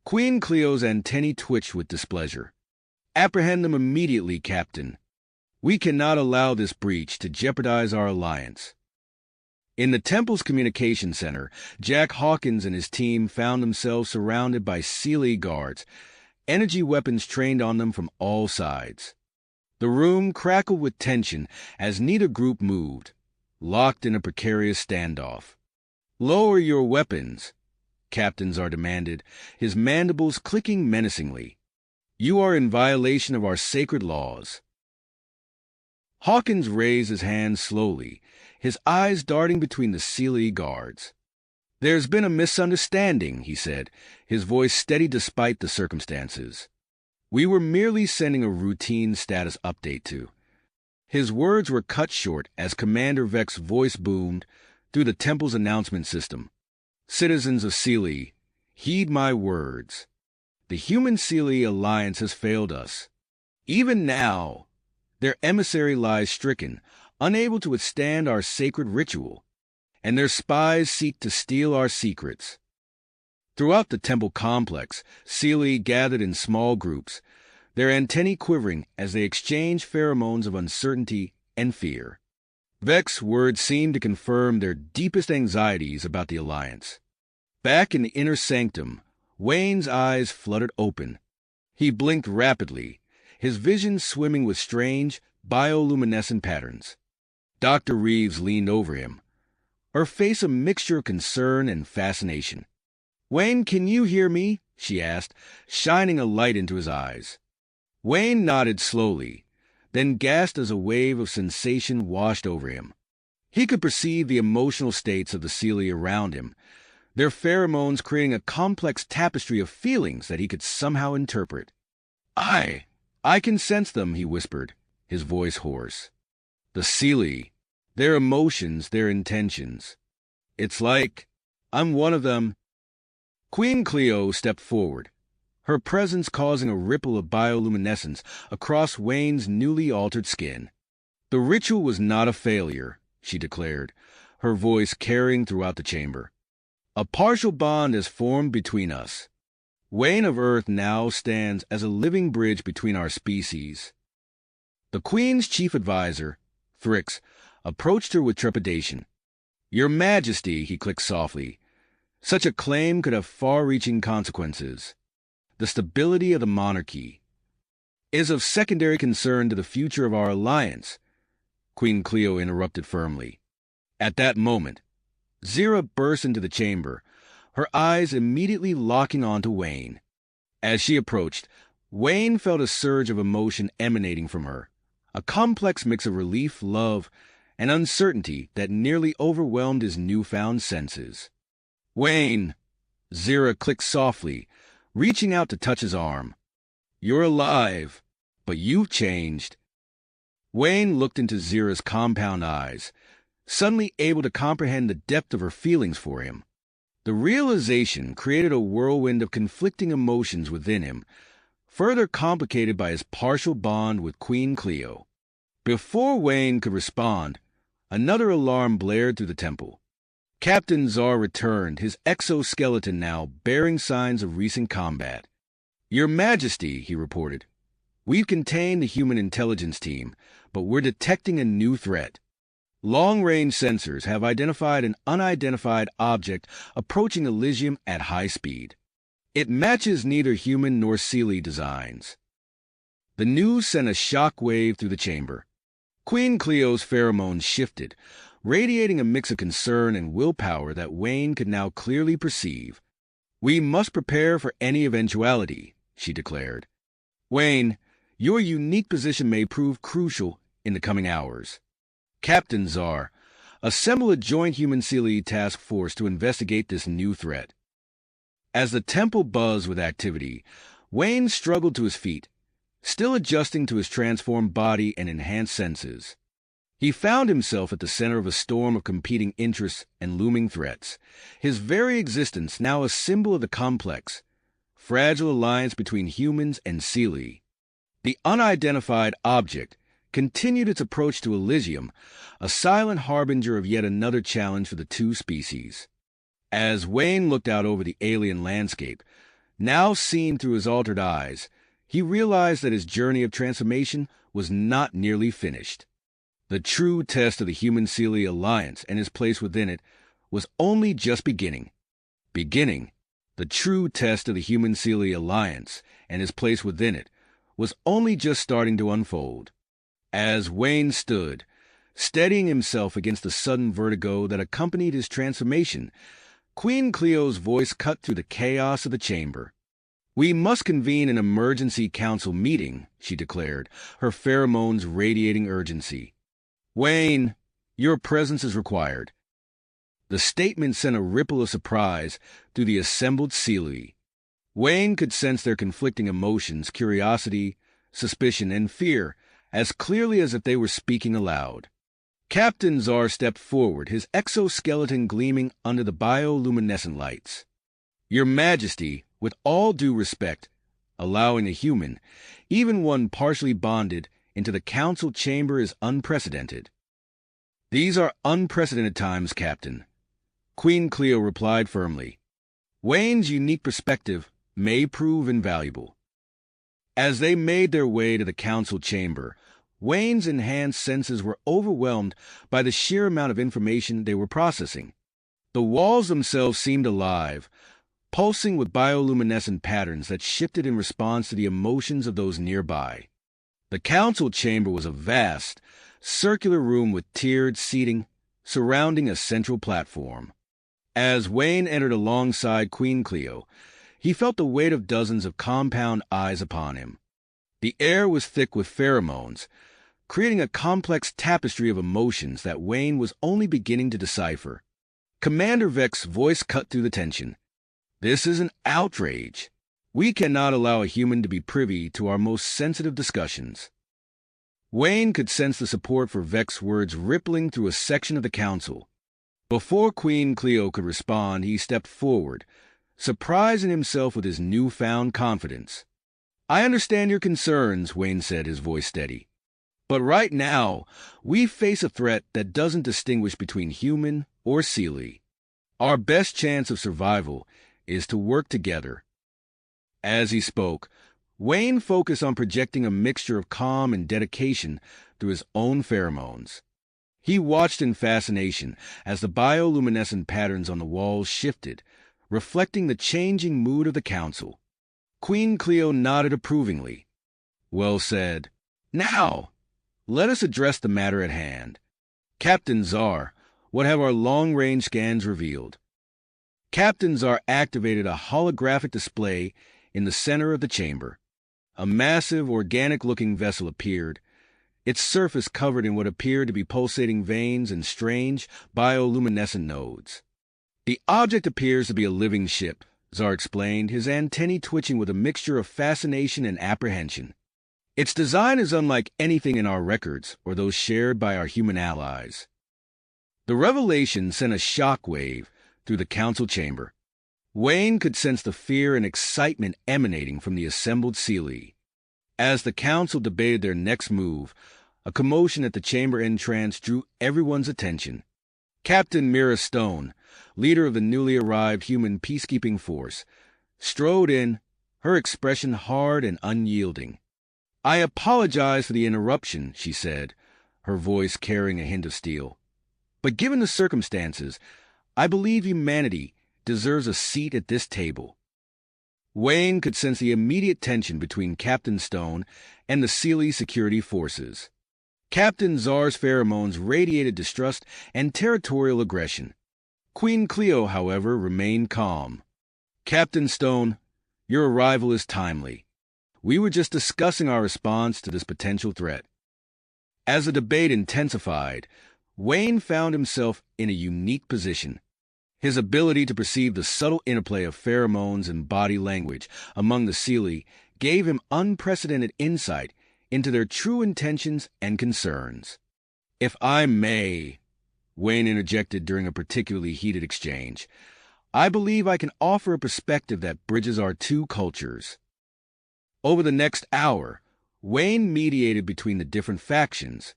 Queen Cleo's antennae twitched with displeasure. "Apprehend them immediately, Captain. We cannot allow this breach to jeopardize our alliance." In the temple's communication center, Jack Hawkins and his team found themselves surrounded by Seelie guards, energy weapons trained on them from all sides. The room crackled with tension as neither group moved, locked in a precarious standoff. "Lower your weapons," Captain Czar demanded, his mandibles clicking menacingly. "You are in violation of our sacred laws." Hawkins raised his hand slowly, his eyes darting between the Sealy guards. "There's been a misunderstanding," he said, his voice steady despite the circumstances. "We were merely sending a routine status update to." His words were cut short as Commander Vex's voice boomed through the temple's announcement system. "Citizens of Sealy, heed my words. The Human-Sealy alliance has failed us. Even now, their emissary lies stricken, unable to withstand our sacred ritual, and their spies seek to steal our secrets." Throughout the temple complex, Sealy gathered in small groups, their antennae quivering as they exchanged pheromones of uncertainty and fear. Vex's words seemed to confirm their deepest anxieties about the alliance. Back in the inner sanctum, Wayne's eyes fluttered open. He blinked rapidly, his vision swimming with strange, bioluminescent patterns. Dr. Reeves leaned over him, her face a mixture of concern and fascination. "Wayne, can you hear me?" she asked, shining a light into his eyes. Wayne nodded slowly, then gasped as a wave of sensation washed over him. He could perceive the emotional states of the Sealy around him, their pheromones creating a complex tapestry of feelings that he could somehow interpret. I can sense them," he whispered, his voice hoarse. "The Sealy, their emotions, their intentions. It's like I'm one of them." Queen Cleo stepped forward, her presence causing a ripple of bioluminescence across Wayne's newly altered skin. "The ritual was not a failure," she declared, her voice carrying throughout the chamber. "A partial bond has formed between us. Wayne of Earth now stands as a living bridge between our species." The Queen's chief advisor, Thrix, approached her with trepidation. "Your Majesty," he clicked softly, "such a claim could have far-reaching consequences. The stability of the monarchy is of secondary concern to the future of our alliance," Queen Cleo interrupted firmly. At that moment, Zira burst into the chamber, her eyes immediately locking onto Wayne. As she approached, Wayne felt a surge of emotion emanating from her, a complex mix of relief, love, and uncertainty that nearly overwhelmed his newfound senses. "Wayne," Zira clicked softly, reaching out to touch his arm. "You're alive, but you've changed." Wayne looked into Zira's compound eyes, suddenly able to comprehend the depth of her feelings for him. The realization created a whirlwind of conflicting emotions within him, further complicated by his partial bond with Queen Cleo. Before Wayne could respond, another alarm blared through the temple. Captain Czar returned, his exoskeleton now bearing signs of recent combat. "Your Majesty," he reported, "we've contained the human intelligence team, but we're detecting a new threat. Long-range sensors have identified an unidentified object approaching Elysium at high speed. It matches neither human nor Sealy designs." The news sent a shock wave through the chamber. Queen Cleo's pheromones shifted, radiating a mix of concern and willpower that Wayne could now clearly perceive. "We must prepare for any eventuality," she declared. "Wayne, your unique position may prove crucial in the coming hours. Captain Czar, assemble a joint human-Sealy task force to investigate this new threat." As the temple buzzed with activity, Wayne struggled to his feet, still adjusting to his transformed body and enhanced senses. He found himself at the center of a storm of competing interests and looming threats, his very existence now a symbol of the complex, fragile alliance between humans and Sealy. The unidentified object continued its approach to Elysium, a silent harbinger of yet another challenge for the two species. As Wayne looked out over the alien landscape, now seen through his altered eyes, he realized that his journey of transformation was not nearly finished. The true test of the Human-Sealy alliance and his place within it was only just beginning. The true test of the Human-Sealy alliance and his place within it was only just starting to unfold. As Wayne stood, steadying himself against the sudden vertigo that accompanied his transformation, Queen Cleo's voice cut through the chaos of the chamber. "We must convene an emergency council meeting," she declared, her pheromones radiating urgency. "Wayne, your presence is required." The statement sent a ripple of surprise through the assembled Seelie. Wayne could sense their conflicting emotions, curiosity, suspicion, and fear, as clearly as if they were speaking aloud. Captain Czar stepped forward, his exoskeleton gleaming under the bioluminescent lights. "Your Majesty, with all due respect, allowing a human, even one partially bonded, into the council chamber is unprecedented." "These are unprecedented times, Captain," Queen Cleo replied firmly. "Wayne's unique perspective may prove invaluable." As they made their way to the council chamber, Wayne's enhanced senses were overwhelmed by the sheer amount of information they were processing. The walls themselves seemed alive, pulsing with bioluminescent patterns that shifted in response to the emotions of those nearby. The council chamber was a vast, circular room with tiered seating surrounding a central platform. As Wayne entered alongside Queen Cleo, he felt the weight of dozens of compound eyes upon him. The air was thick with pheromones, creating a complex tapestry of emotions that Wayne was only beginning to decipher. Commander Vex's voice cut through the tension. "This is an outrage. We cannot allow a human to be privy to our most sensitive discussions." Wayne could sense the support for Vex's words rippling through a section of the council. Before Queen Cleo could respond, he stepped forward, surprising himself with his newfound confidence. "I understand your concerns," Wayne said, his voice steady. "But right now, we face a threat that doesn't distinguish between human or Seelie. Our best chance of survival is to work together." As he spoke, Wayne focused on projecting a mixture of calm and dedication through his own pheromones. He watched in fascination as the bioluminescent patterns on the walls shifted, reflecting the changing mood of the council. Queen Cleo nodded approvingly. "Well said. Now, let us address the matter at hand. Captain Czar, what have our long-range scans revealed?" Captain Czar activated a holographic display in the center of the chamber. A massive, organic-looking vessel appeared, its surface covered in what appeared to be pulsating veins and strange, bioluminescent nodes. "The object appears to be a living ship," Czar explained, his antennae twitching with a mixture of fascination and apprehension. "Its design is unlike anything in our records or those shared by our human allies." The revelation sent a shockwave through the council chamber. Wayne could sense the fear and excitement emanating from the assembled Seelie. As the council debated their next move, a commotion at the chamber entrance drew everyone's attention. Captain Mira Stone, leader of the newly arrived human peacekeeping force, strode in, her expression hard and unyielding. "I apologize for the interruption," she said, her voice carrying a hint of steel. "But given the circumstances, I believe humanity deserves a seat at this table." Wayne could sense the immediate tension between Captain Stone and the Seelie security forces. Captain Czar's pheromones radiated distrust and territorial aggression. Queen Cleo, however, remained calm. "Captain Stone, your arrival is timely. We were just discussing our response to this potential threat." As the debate intensified, Wayne found himself in a unique position. His ability to perceive the subtle interplay of pheromones and body language among the Seelie gave him unprecedented insight into their true intentions and concerns. "If I may," Wayne interjected during a particularly heated exchange, "I believe I can offer a perspective that bridges our two cultures." Over the next hour, Wayne mediated between the different factions,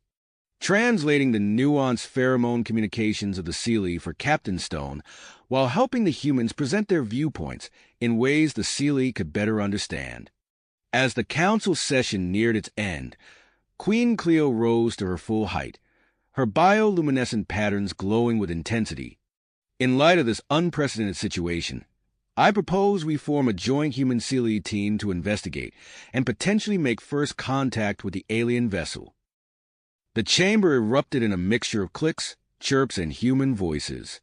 translating the nuanced pheromone communications of the Seelie for Captain Stone, while helping the humans present their viewpoints in ways the Seelie could better understand. As the council session neared its end, Queen Cleo rose to her full height, her bioluminescent patterns glowing with intensity. "In light of this unprecedented situation, I propose we form a joint human Seelie team to investigate and potentially make first contact with the alien vessel." The chamber erupted in a mixture of clicks, chirps, and human voices.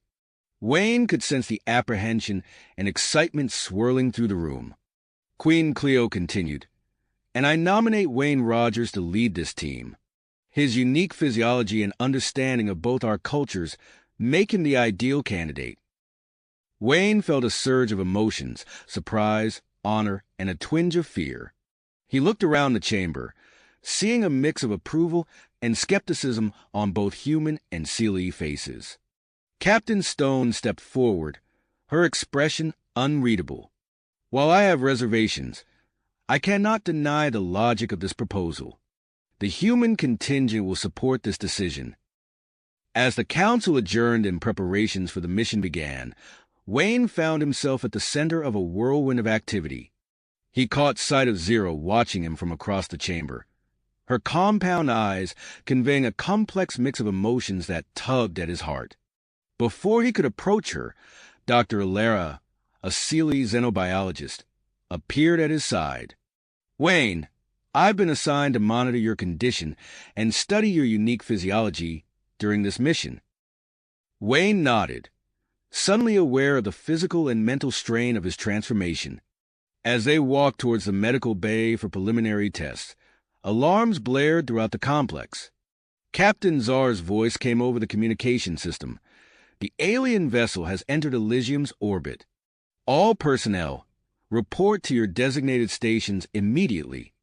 Wayne could sense the apprehension and excitement swirling through the room. Queen Cleo continued, "And I nominate Wayne Rogers to lead this team. His unique physiology and understanding of both our cultures make him the ideal candidate." Wayne felt a surge of emotions, surprise, honor, and a twinge of fear. He looked around the chamber, seeing a mix of approval and skepticism on both human and Seelie faces. Captain Stone stepped forward, her expression unreadable. "While I have reservations, I cannot deny the logic of this proposal. The human contingent will support this decision." As the council adjourned and preparations for the mission began, Wayne found himself at the center of a whirlwind of activity. He caught sight of Zero watching him from across the chamber, her compound eyes conveying a complex mix of emotions that tugged at his heart. Before he could approach her, Dr. Alara, a Seelie xenobiologist, appeared at his side. "Wayne, I've been assigned to monitor your condition and study your unique physiology during this mission." Wayne nodded, suddenly aware of the physical and mental strain of his transformation. As they walked towards the medical bay for preliminary tests, alarms blared throughout the complex. Captain Czar's voice came over the communication system. "The alien vessel has entered Elysium's orbit. All personnel, report to your designated stations immediately."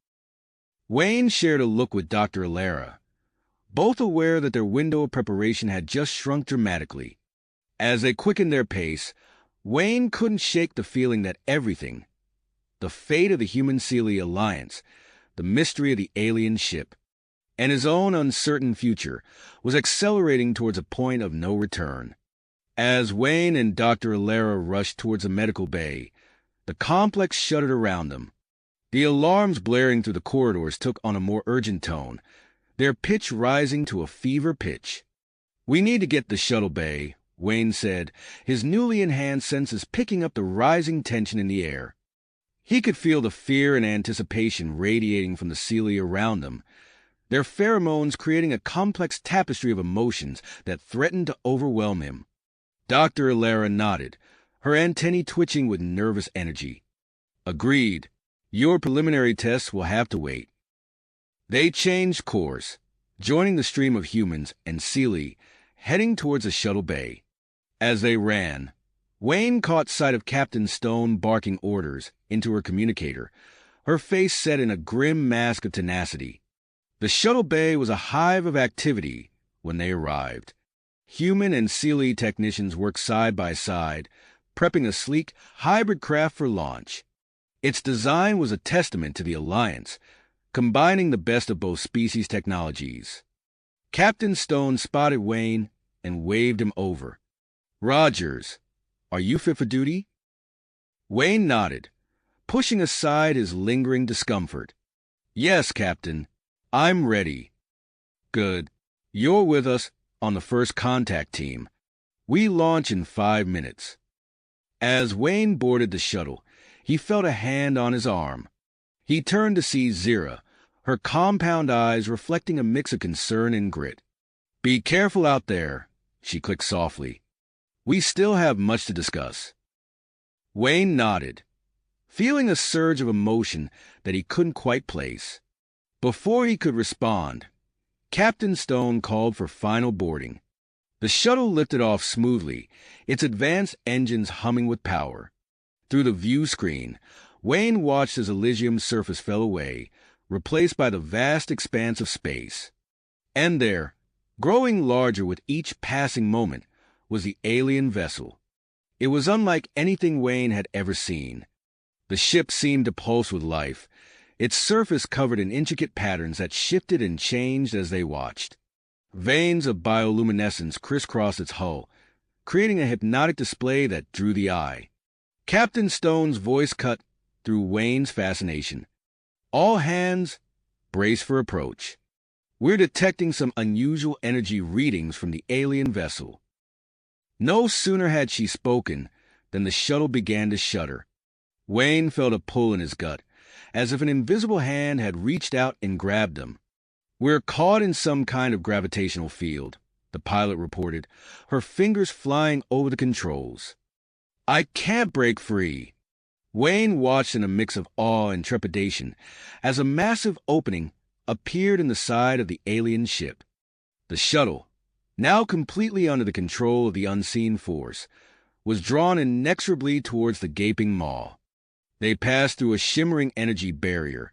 Wayne shared a look with Dr. Alara, both aware that their window of preparation had just shrunk dramatically. As they quickened their pace, Wayne couldn't shake the feeling that everything, the fate of the Human-Seelie alliance, the mystery of the alien ship, and his own uncertain future, was accelerating towards a point of no return. As Wayne and Dr. Alara rushed towards the medical bay, the complex shuddered around them. The alarms blaring through the corridors took on a more urgent tone, their pitch rising to a fever pitch. "We need to get the shuttle bay," Wayne said, his newly enhanced senses picking up the rising tension in the air. He could feel the fear and anticipation radiating from the Seelie around them, their pheromones creating a complex tapestry of emotions that threatened to overwhelm him. Dr. Alara nodded, her antennae twitching with nervous energy. "Agreed. Your preliminary tests will have to wait." They changed course, joining the stream of humans and Seelie, heading towards the shuttle bay. As they ran, Wayne caught sight of Captain Stone barking orders into her communicator, her face set in a grim mask of tenacity. The shuttle bay was a hive of activity when they arrived. Human and Seelie technicians worked side by side, prepping a sleek, hybrid craft for launch. Its design was a testament to the Alliance, combining the best of both species' technologies. Captain Stone spotted Wayne and waved him over. "Rogers, are you fit for duty?" Wayne nodded, pushing aside his lingering discomfort. "Yes, Captain. I'm ready." "Good. You're with us on the first contact team. We launch in 5 minutes." As Wayne boarded the shuttle, he felt a hand on his arm. He turned to see Zira, her compound eyes reflecting a mix of concern and grit. "Be careful out there," she clicked softly. "We still have much to discuss." Wayne nodded, feeling a surge of emotion that he couldn't quite place. Before he could respond, Captain Stone called for final boarding. The shuttle lifted off smoothly, its advanced engines humming with power. Through the view screen, Wayne watched as Elysium's surface fell away, replaced by the vast expanse of space. And there, growing larger with each passing moment, was the alien vessel. It was unlike anything Wayne had ever seen. The ship seemed to pulse with life, its surface covered in intricate patterns that shifted and changed as they watched. Veins of bioluminescence crisscrossed its hull, creating a hypnotic display that drew the eye. Captain Stone's voice cut through Wayne's fascination. "All hands, brace for approach. We're detecting some unusual energy readings from the alien vessel." No sooner had she spoken than the shuttle began to shudder. Wayne felt a pull in his gut, as if an invisible hand had reached out and grabbed him. "We're caught in some kind of gravitational field," the pilot reported, her fingers flying over the controls. "I can't break free." Wayne watched in a mix of awe and trepidation as a massive opening appeared in the side of the alien ship. The shuttle, now completely under the control of the unseen force, was drawn inexorably towards the gaping maw. They passed through a shimmering energy barrier,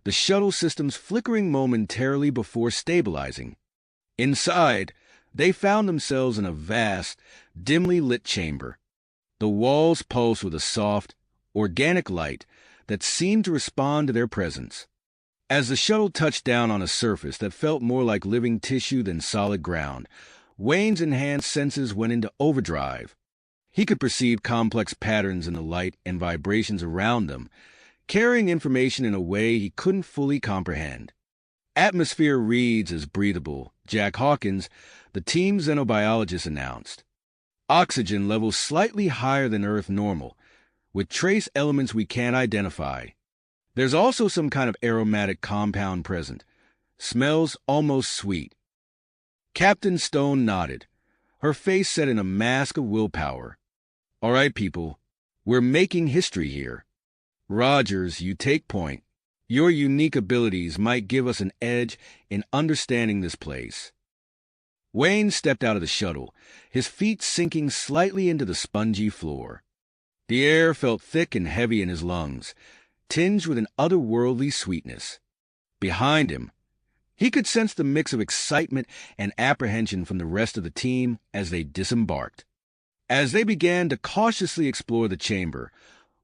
the shuttle systems flickering momentarily before stabilizing. Inside, they found themselves in a vast, dimly lit chamber. The walls pulsed with a soft, organic light that seemed to respond to their presence. As the shuttle touched down on a surface that felt more like living tissue than solid ground, Wayne's enhanced senses went into overdrive. He could perceive complex patterns in the light and vibrations around them, carrying information in a way he couldn't fully comprehend. "Atmosphere reads as breathable," Jack Hawkins, the team's xenobiologist, announced. "Oxygen levels slightly higher than Earth normal, with trace elements we can't identify. There's also some kind of aromatic compound present. Smells almost sweet." Captain Stone nodded, her face set in a mask of willpower. "All right, people, we're making history here. Rogers, you take point. Your unique abilities might give us an edge in understanding this place." Wayne stepped out of the shuttle, his feet sinking slightly into the spongy floor. The air felt thick and heavy in his lungs, tinged with an otherworldly sweetness. Behind him, he could sense the mix of excitement and apprehension from the rest of the team as they disembarked. As they began to cautiously explore the chamber,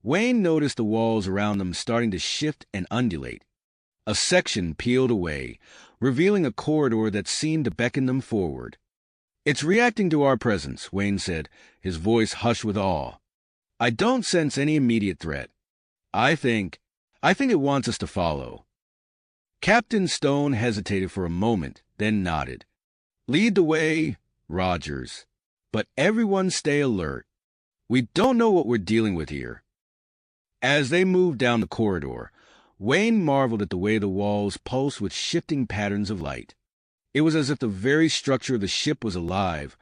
Wayne noticed the walls around them starting to shift and undulate. A section peeled away, revealing a corridor that seemed to beckon them forward. "It's reacting to our presence," Wayne said, his voice hushed with awe. "I don't sense any immediate threat. I think it wants us to follow." Captain Stone hesitated for a moment, then nodded. "Lead the way, Rogers. But everyone stay alert. We don't know what we're dealing with here." As they moved down the corridor, Wayne marveled at the way the walls pulsed with shifting patterns of light. It was as if the very structure of the ship was alive,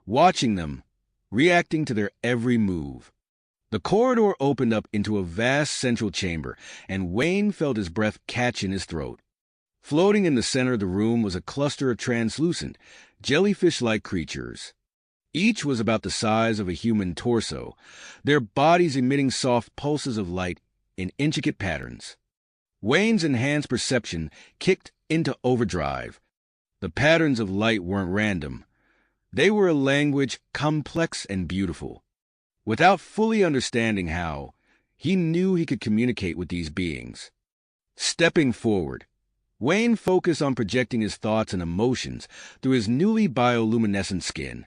watching them, reacting to their every move. The corridor opened up into a vast central chamber, and Wayne felt his breath catch in his throat. Floating in the center of the room was a cluster of translucent, jellyfish-like creatures. Each was about the size of a human torso, their bodies emitting soft pulses of light in intricate patterns. Wayne's enhanced perception kicked into overdrive. The patterns of light weren't random. They were a language complex and beautiful. Without fully understanding how, he knew he could communicate with these beings. Stepping forward, Wayne focused on projecting his thoughts and emotions through his newly bioluminescent skin.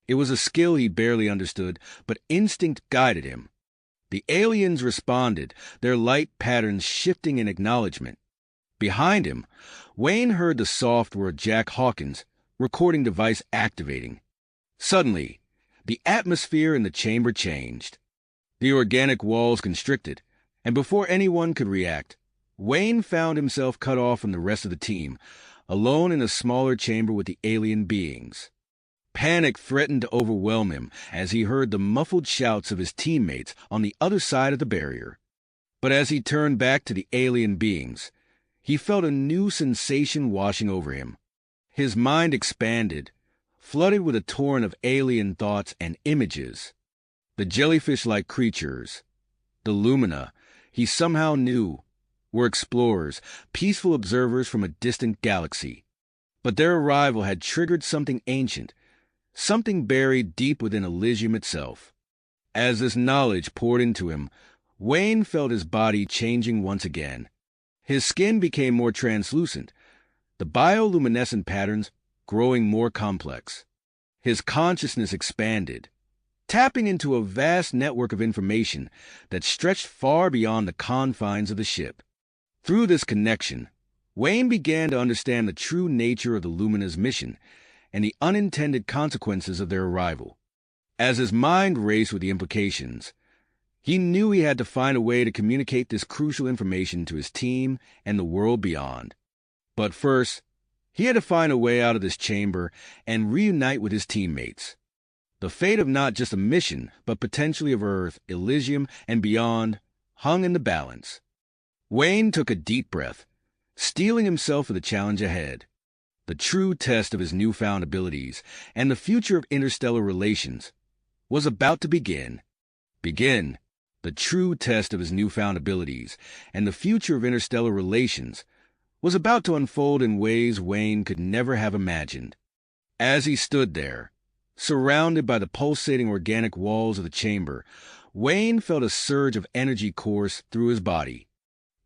It was a skill he barely understood, but instinct guided him. The aliens responded, their light patterns shifting in acknowledgement. Behind him, Wayne heard the software of Jack Hawkins' recording device activating. Suddenly, the atmosphere in the chamber changed. The organic walls constricted, and before anyone could react, Wayne found himself cut off from the rest of the team, alone in a smaller chamber with the alien beings. Panic threatened to overwhelm him as he heard the muffled shouts of his teammates on the other side of the barrier. But as he turned back to the alien beings, he felt a new sensation washing over him. His mind expanded, flooded with a torrent of alien thoughts and images. The jellyfish-like creatures, the Lumina, he somehow knew, were explorers, peaceful observers from a distant galaxy. But their arrival had triggered something ancient, something buried deep within Elysium itself. As this knowledge poured into him, Wayne felt his body changing once again. His skin became more translucent, the bioluminescent patterns growing more complex. His consciousness expanded, tapping into a vast network of information that stretched far beyond the confines of the ship. Through this connection, Wayne began to understand the true nature of the Lumina's mission and the unintended consequences of their arrival. As his mind raced with the implications, he knew he had to find a way to communicate this crucial information to his team and the world beyond. But first, He had to find a way out of this chamber and reunite with his teammates. The fate of not just a mission, but potentially of Earth, Elysium, and beyond, hung in the balance. Wayne took a deep breath, steeling himself for the challenge ahead. The true test of his newfound abilities and the future of interstellar relations was about to begin. The true test of his newfound abilities and the future of interstellar relations was about to unfold in ways Wayne could never have imagined. As he stood there, surrounded by the pulsating organic walls of the chamber, Wayne felt a surge of energy course through his body.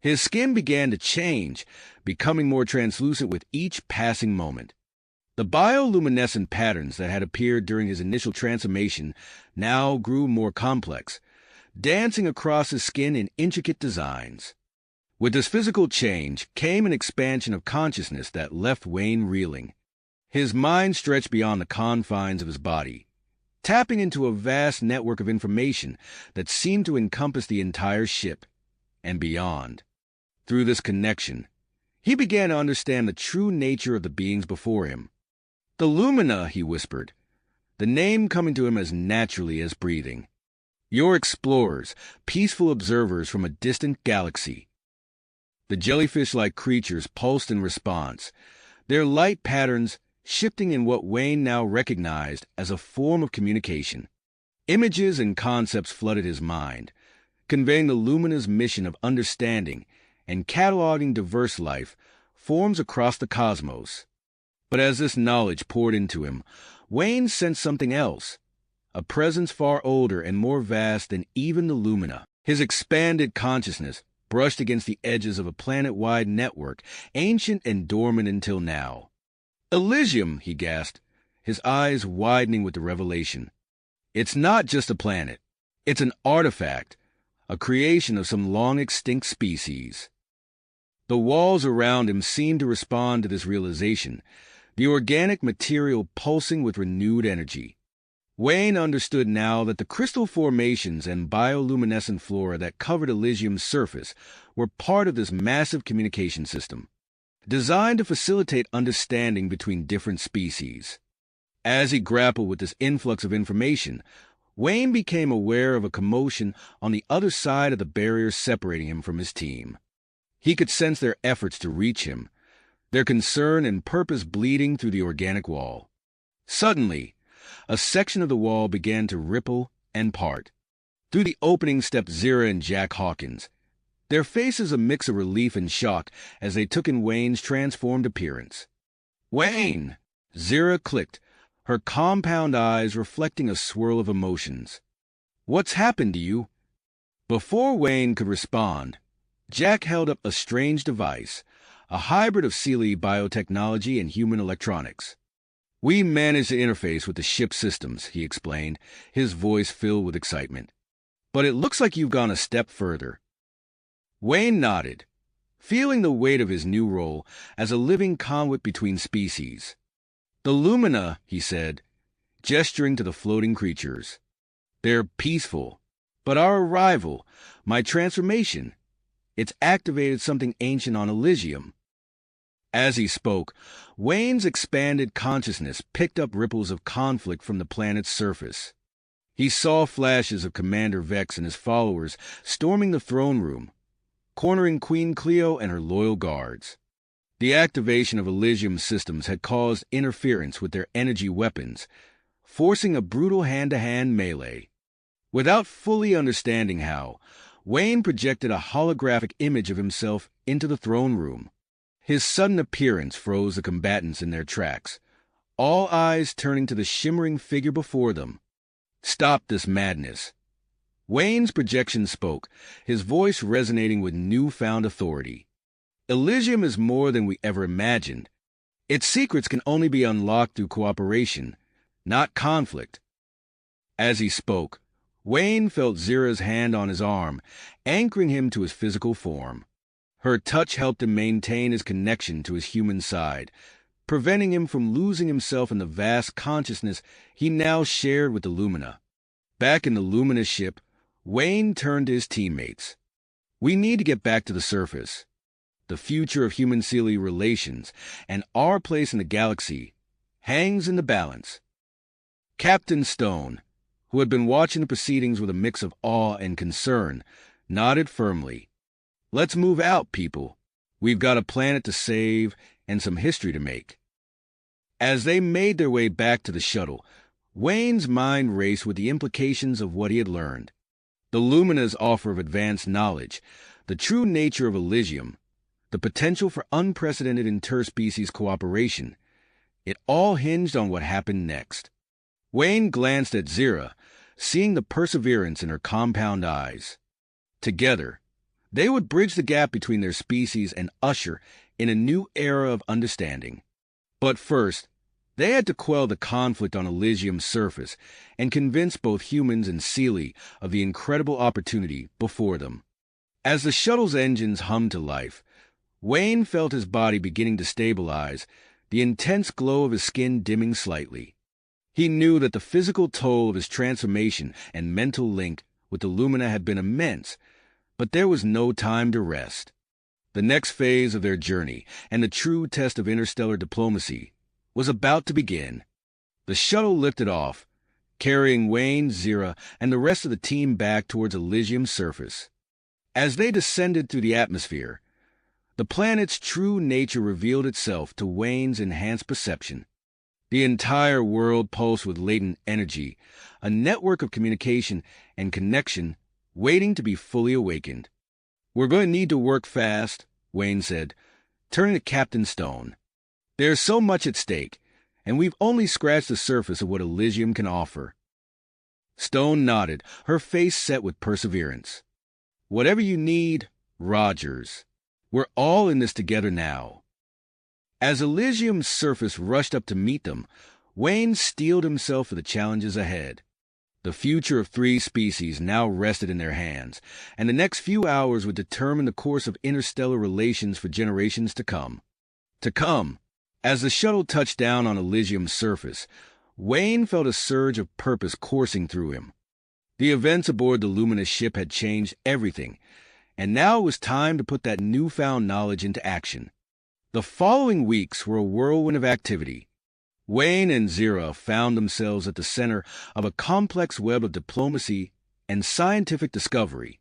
His skin began to change, becoming more translucent with each passing moment. The bioluminescent patterns that had appeared during his initial transformation now grew more complex, dancing across his skin in intricate designs. With this physical change came an expansion of consciousness that left Wayne reeling. His mind stretched beyond the confines of his body, tapping into a vast network of information that seemed to encompass the entire ship and beyond. Through this connection, he began to understand the true nature of the beings before him. The Lumina, he whispered, the name coming to him as naturally as breathing. You're explorers, peaceful observers from a distant galaxy. The jellyfish-like creatures pulsed in response, their light patterns shifting in what Wayne now recognized as a form of communication. Images and concepts flooded his mind, conveying the Lumina's mission of understanding and cataloging diverse life forms across the cosmos. But as this knowledge poured into him, Wayne sensed something else, a presence far older and more vast than even the Lumina. His expanded consciousness brushed against the edges of a planet-wide network, ancient and dormant until now. Elysium, he gasped, his eyes widening with the revelation. It's not just a planet. It's an artifact, a creation of some long-extinct species. The walls around him seemed to respond to this realization, the organic material pulsing with renewed energy. Wayne understood now that the crystal formations and bioluminescent flora that covered Elysium's surface were part of this massive communication system, designed to facilitate understanding between different species. As he grappled with this influx of information, Wayne became aware of a commotion on the other side of the barrier separating him from his team. He could sense their efforts to reach him, their concern and purpose bleeding through the organic wall. Suddenly, a section of the wall began to ripple and part. Through the opening stepped Zira and Jack Hawkins, their faces a mix of relief and shock as they took in Wayne's transformed appearance. "Wayne!" Zira clicked, her compound eyes reflecting a swirl of emotions. "What's happened to you?" Before Wayne could respond, Jack held up a strange device, a hybrid of Sealy biotechnology and human electronics. "We managed to interface with the ship's systems," he explained, his voice filled with excitement. "But it looks like you've gone a step further." Wayne nodded, feeling the weight of his new role as a living conduit between species. "The Lumina," he said, gesturing to the floating creatures. "They're peaceful. But our arrival, my transformation, it's activated something ancient on Elysium." As he spoke, Wayne's expanded consciousness picked up ripples of conflict from the planet's surface. He saw flashes of Commander Vex and his followers storming the throne room, cornering Queen Cleo and her loyal guards. The activation of Elysium's systems had caused interference with their energy weapons, forcing a brutal hand-to-hand melee. Without fully understanding how, Wayne projected a holographic image of himself into the throne room. His sudden appearance froze the combatants in their tracks, all eyes turning to the shimmering figure before them. "Stop this madness." Wayne's projection spoke, his voice resonating with newfound authority. "Elysium is more than we ever imagined. Its secrets can only be unlocked through cooperation, not conflict." As he spoke, Wayne felt Zira's hand on his arm, anchoring him to his physical form. Her touch helped him maintain his connection to his human side, preventing him from losing himself in the vast consciousness he now shared with the Lumina. Back in the Lumina ship, Wayne turned to his teammates. "We need to get back to the surface." the future of human-Seelie relations, and our place in the galaxy hangs in the balance. Captain Stone, who had been watching the proceedings with a mix of awe and concern, nodded firmly. Let's move out, people. We've got a planet to save and some history to make. As they made their way back to the shuttle, Wayne's mind raced with the implications of what he had learned. The Lumina's offer of advanced knowledge, the true nature of Elysium, the potential for unprecedented interspecies cooperation. It all hinged on what happened next. Wayne glanced at Zira, seeing the perseverance in her compound eyes. Together, they would bridge the gap between their species and usher in a new era of understanding. But first, they had to quell the conflict on Elysium's surface and convince both humans and Seelie of the incredible opportunity before them. As the shuttle's engines hummed to life, Wayne felt his body beginning to stabilize, the intense glow of his skin dimming slightly. He knew that the physical toll of his transformation and mental link with the Lumina had been immense, but there was no time to rest. The next phase of their journey, and the true test of interstellar diplomacy, was about to begin. The shuttle lifted off, carrying Wayne, Zira, and the rest of the team back towards Elysium's surface. As they descended through the atmosphere, the planet's true nature revealed itself to Wayne's enhanced perception. The entire world pulsed with latent energy, a network of communication and connection waiting to be fully awakened. We're going to need to work fast, Wayne said, turning to Captain Stone. There's so much at stake, and we've only scratched the surface of what Elysium can offer. Stone nodded, her face set with perseverance. Whatever you need, Rogers. We're all in this together now. As Elysium's surface rushed up to meet them, Wayne steeled himself for the challenges ahead. The future of 3 species now rested in their hands, and the next few hours would determine the course of interstellar relations for generations to come. As the shuttle touched down on Elysium's surface, Wayne felt a surge of purpose coursing through him. The events aboard the luminous ship had changed everything, and now it was time to put that newfound knowledge into action. The following weeks were a whirlwind of activity. Wayne and Zira found themselves at the center of a complex web of diplomacy and scientific discovery.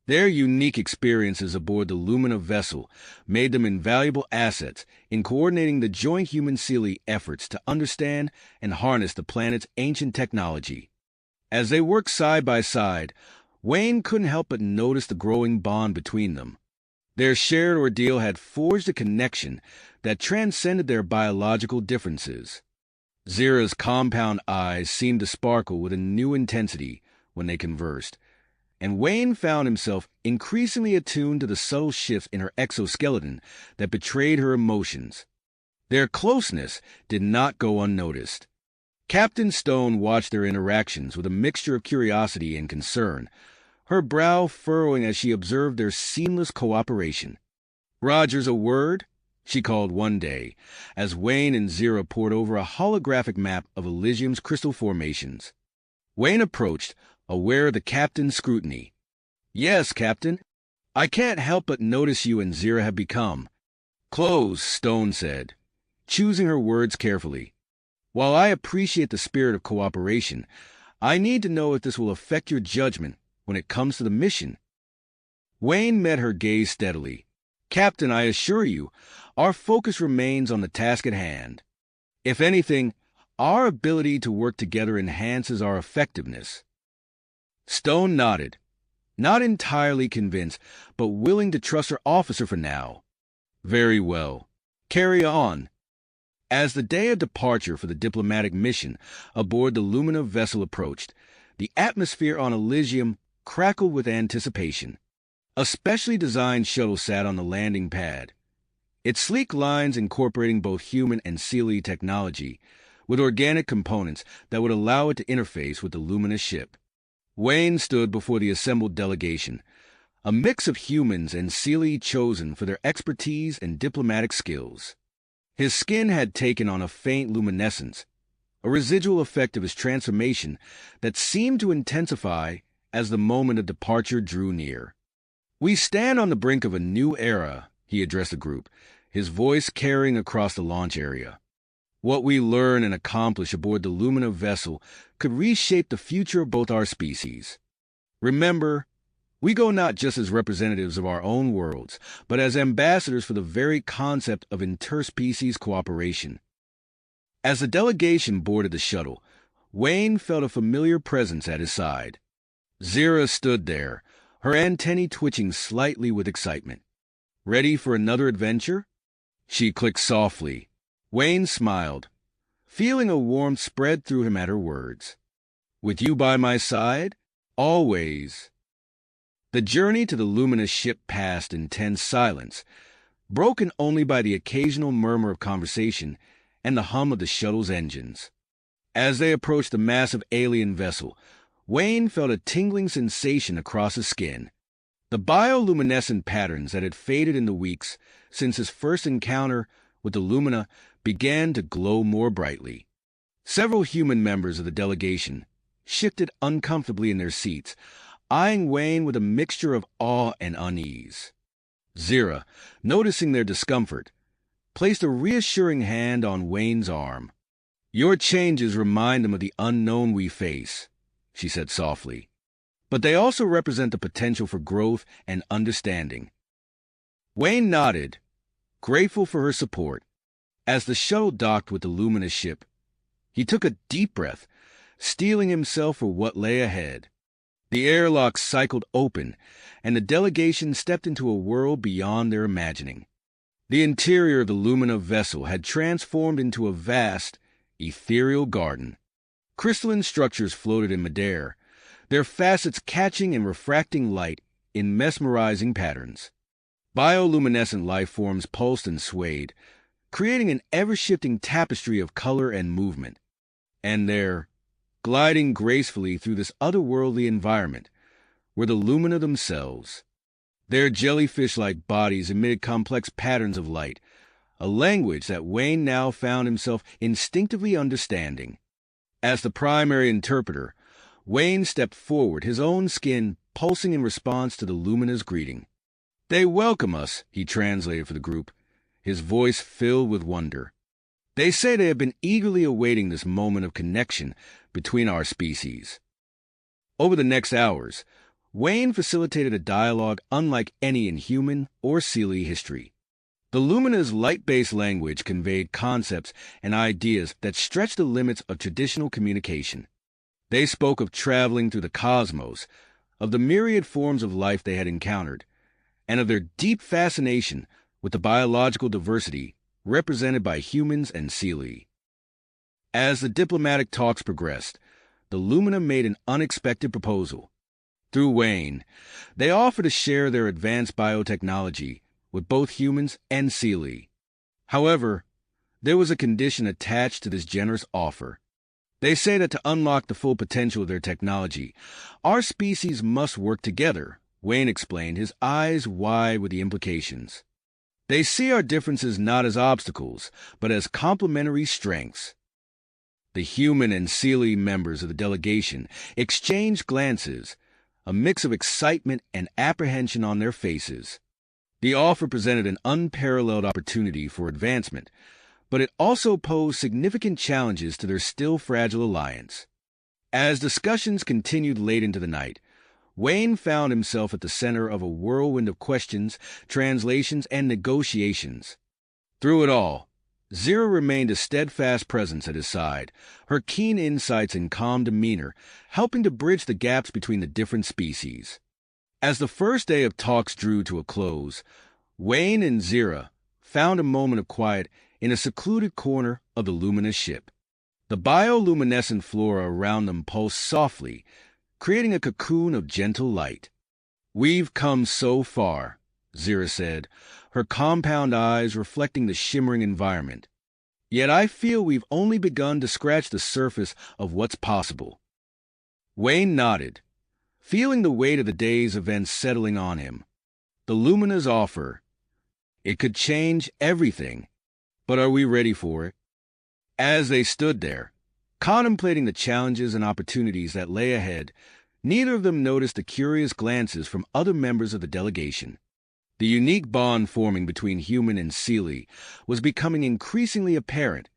Their unique experiences aboard the Lumina vessel made them invaluable assets in coordinating the joint human-Seelie efforts to understand and harness the planet's ancient technology. As they worked side by side, Wayne couldn't help but notice the growing bond between them. Their shared ordeal had forged a connection that transcended their biological differences. Zira's compound eyes seemed to sparkle with a new intensity when they conversed, and Wayne found himself increasingly attuned to the subtle shifts in her exoskeleton that betrayed her emotions. Their closeness did not go unnoticed. Captain Stone watched their interactions with a mixture of curiosity and concern, her brow furrowing as she observed their seamless cooperation. "Rogers, a word?" she called one day, as Wayne and Zira pored over a holographic map of Elysium's crystal formations. Wayne approached, aware of the captain's scrutiny. "Yes, Captain. I can't help but notice you and Zira have become close," Stone said, choosing her words carefully. "While I appreciate the spirit of cooperation, I need to know if this will affect your judgment when it comes to the mission." Wayne met her gaze steadily. "Captain, I assure you, our focus remains on the task at hand. If anything, our ability to work together enhances our effectiveness." Stone nodded, not entirely convinced, but willing to trust her officer for now. "Very well. Carry on." As the day of departure for the diplomatic mission aboard the Lumina vessel approached, the atmosphere on Elysium crackled with anticipation. A specially designed shuttle sat on the landing pad, its sleek lines incorporating both human and Seelie technology, with organic components that would allow it to interface with the luminous ship. Wayne stood before the assembled delegation, a mix of humans and Seelie chosen for their expertise and diplomatic skills. His skin had taken on a faint luminescence, a residual effect of his transformation that seemed to intensify as the moment of departure drew near. "We stand on the brink of a new era," he addressed the group, his voice carrying across the launch area. What we learn and accomplish aboard the Lumina vessel could reshape the future of both our species. Remember, we go not just as representatives of our own worlds, but as ambassadors for the very concept of interspecies cooperation. As the delegation boarded the shuttle, Wayne felt a familiar presence at his side. Zira stood there, her antennae twitching slightly with excitement. Ready for another adventure? She clicked softly. Wayne smiled, feeling a warmth spread through him at her words. With you by my side? Always. The journey to the luminous ship passed in tense silence, broken only by the occasional murmur of conversation and the hum of the shuttle's engines. As they approached the massive alien vessel, Wayne felt a tingling sensation across his skin. The bioluminescent patterns that had faded in the weeks since his first encounter with the Lumina began to glow more brightly. Several human members of the delegation shifted uncomfortably in their seats, eyeing Wayne with a mixture of awe and unease. Zira, noticing their discomfort, placed a reassuring hand on Wayne's arm. Your changes remind them of the unknown we face, she said softly. But they also represent the potential for growth and understanding. Wayne nodded, grateful for her support. As the shuttle docked with the luminous ship, he took a deep breath, steeling himself for what lay ahead. The airlock cycled open, and the delegation stepped into a world beyond their imagining. The interior of the Lumina vessel had transformed into a vast, ethereal garden. Crystalline structures floated in midair, their facets catching and refracting light in mesmerizing patterns. Bioluminescent life forms pulsed and swayed, creating an ever-shifting tapestry of color and movement. And there, gliding gracefully through this otherworldly environment, were the Lumina themselves. Their jellyfish-like bodies emitted complex patterns of light, a language that Wayne now found himself instinctively understanding. As the primary interpreter, Wayne stepped forward, his own skin pulsing in response to the Lumina's greeting. They welcome us, he translated for the group, his voice filled with wonder. They say they have been eagerly awaiting this moment of connection between our species. Over the next hours, Wayne facilitated a dialogue unlike any in human or Seelie history. The Lumina's light-based language conveyed concepts and ideas that stretched the limits of traditional communication. They spoke of traveling through the cosmos, of the myriad forms of life they had encountered, and of their deep fascination with the biological diversity represented by humans and Seelie. As the diplomatic talks progressed, the Lumina made an unexpected proposal. Through Wayne, they offered to share their advanced biotechnology with both humans and Seelie. However, there was a condition attached to this generous offer. They say that to unlock the full potential of their technology, our species must work together, Wayne explained, his eyes wide with the implications. They see our differences not as obstacles, but as complementary strengths. The human and Seelie members of the delegation exchanged glances, a mix of excitement and apprehension on their faces. The offer presented an unparalleled opportunity for advancement, but it also posed significant challenges to their still fragile alliance. As discussions continued late into the night, Wayne found himself at the center of a whirlwind of questions, translations, and negotiations. Through it all, Zira remained a steadfast presence at his side, her keen insights and calm demeanor helping to bridge the gaps between the different species. As the first day of talks drew to a close, Wayne and Zira found a moment of quiet in a secluded corner of the luminous ship. The bioluminescent flora around them pulsed softly, creating a cocoon of gentle light. We've come so far, Zira said, her compound eyes reflecting the shimmering environment. Yet I feel we've only begun to scratch the surface of what's possible. Wayne nodded, feeling the weight of the day's events settling on him. The Lumina's offer. It could change everything, but are we ready for it? As they stood there, contemplating the challenges and opportunities that lay ahead, neither of them noticed the curious glances from other members of the delegation. The unique bond forming between human and Seelie was becoming increasingly apparent,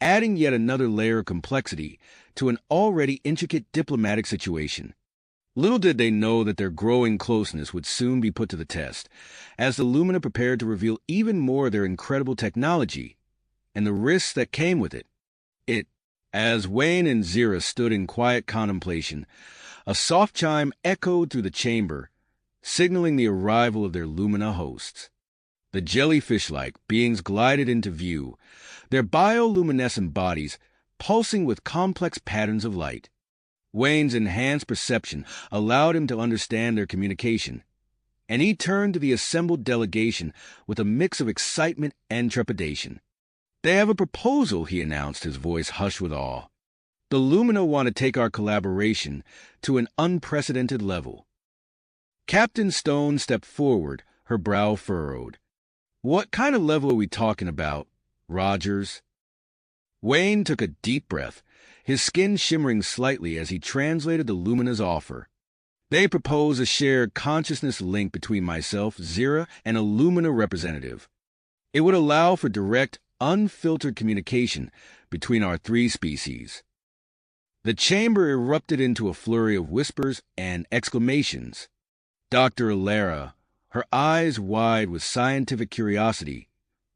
adding yet another layer of complexity to an already intricate diplomatic situation. Little did they know that their growing closeness would soon be put to the test, as the Lumina prepared to reveal even more of their incredible technology and the risks that came with it. As Wayne and Zira stood in quiet contemplation, a soft chime echoed through the chamber, signaling the arrival of their Lumina hosts. The jellyfish-like beings glided into view, their bioluminescent bodies pulsing with complex patterns of light. Wayne's enhanced perception allowed him to understand their communication, and he turned to the assembled delegation with a mix of excitement and trepidation. "They have a proposal," he announced, his voice hushed with awe. "The Lumina want to take our collaboration to an unprecedented level." Captain Stone stepped forward, her brow furrowed. "What kind of level are we talking about, Rogers?" Wayne took a deep breath, his skin shimmering slightly as he translated the Lumina's offer. "They propose a shared consciousness link between myself, Zira, and a Lumina representative. It would allow for direct, unfiltered communication between our three species." The chamber erupted into a flurry of whispers and exclamations. Dr. Alara, her eyes wide with scientific curiosity,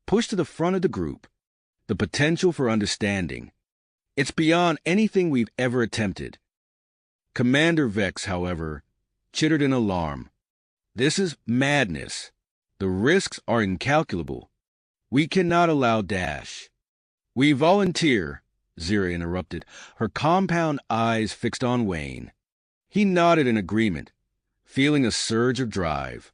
pushed to the front of the group. "The potential for understanding. It's beyond anything we've ever attempted." Commander Vex, however, chittered in alarm. "This is madness. The risks are incalculable. We cannot allow Dash." "We volunteer," Zira interrupted, her compound eyes fixed on Wayne. He nodded in agreement, feeling a surge of drive.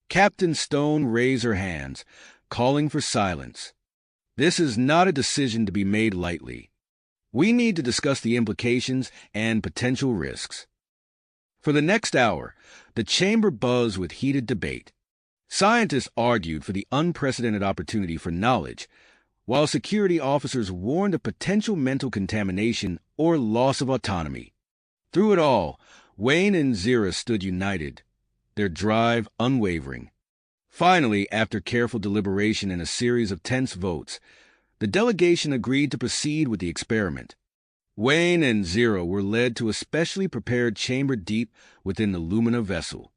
Captain Stone raised her hands, calling for silence. "This is not a decision to be made lightly. We need to discuss the implications and potential risks." For the next hour, the chamber buzzed with heated debate. Scientists argued for the unprecedented opportunity for knowledge, while security officers warned of potential mental contamination or loss of autonomy. Through it all, Wayne and Zira stood united, their drive unwavering. Finally, after careful deliberation and a series of tense votes, the delegation agreed to proceed with the experiment. Wayne and Zira were led to a specially prepared chamber deep within the Lumina vessel.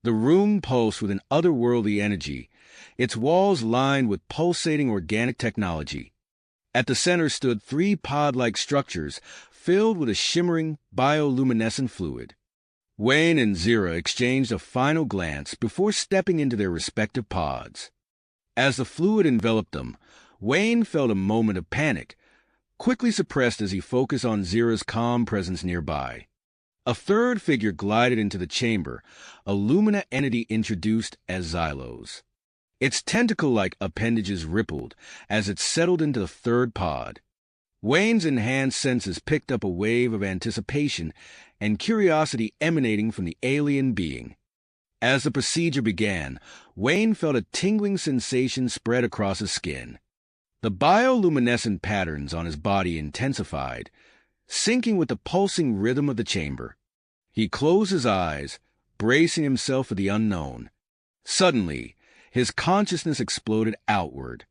The room pulsed with an otherworldly energy, its walls lined with pulsating organic technology. At the center stood three pod-like structures filled with a shimmering bioluminescent fluid. Wayne and Zira exchanged a final glance before stepping into their respective pods. As the fluid enveloped them, Wayne felt a moment of panic, quickly suppressed as he focused on Zira's calm presence nearby. A third figure glided into the chamber, a Lumina entity introduced as Xylos. Its tentacle-like appendages rippled as it settled into the third pod. Wayne's enhanced senses picked up a wave of anticipation and curiosity emanating from the alien being. As the procedure began, Wayne felt a tingling sensation spread across his skin. The bioluminescent patterns on his body intensified, syncing with the pulsing rhythm of the chamber. He closed his eyes, bracing himself for the unknown. Suddenly, his consciousness exploded outward.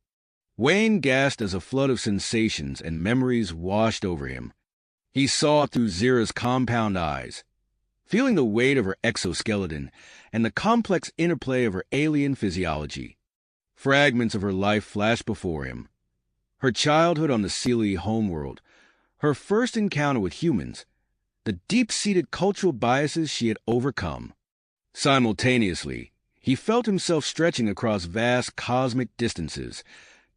Wayne gasped as a flood of sensations and memories washed over him. He saw through Zira's compound eyes, feeling the weight of her exoskeleton and the complex interplay of her alien physiology. Fragments of her life flashed before him. Her childhood on the Seelie homeworld, her first encounter with humans, the deep-seated cultural biases she had overcome. Simultaneously, he felt himself stretching across vast cosmic distances,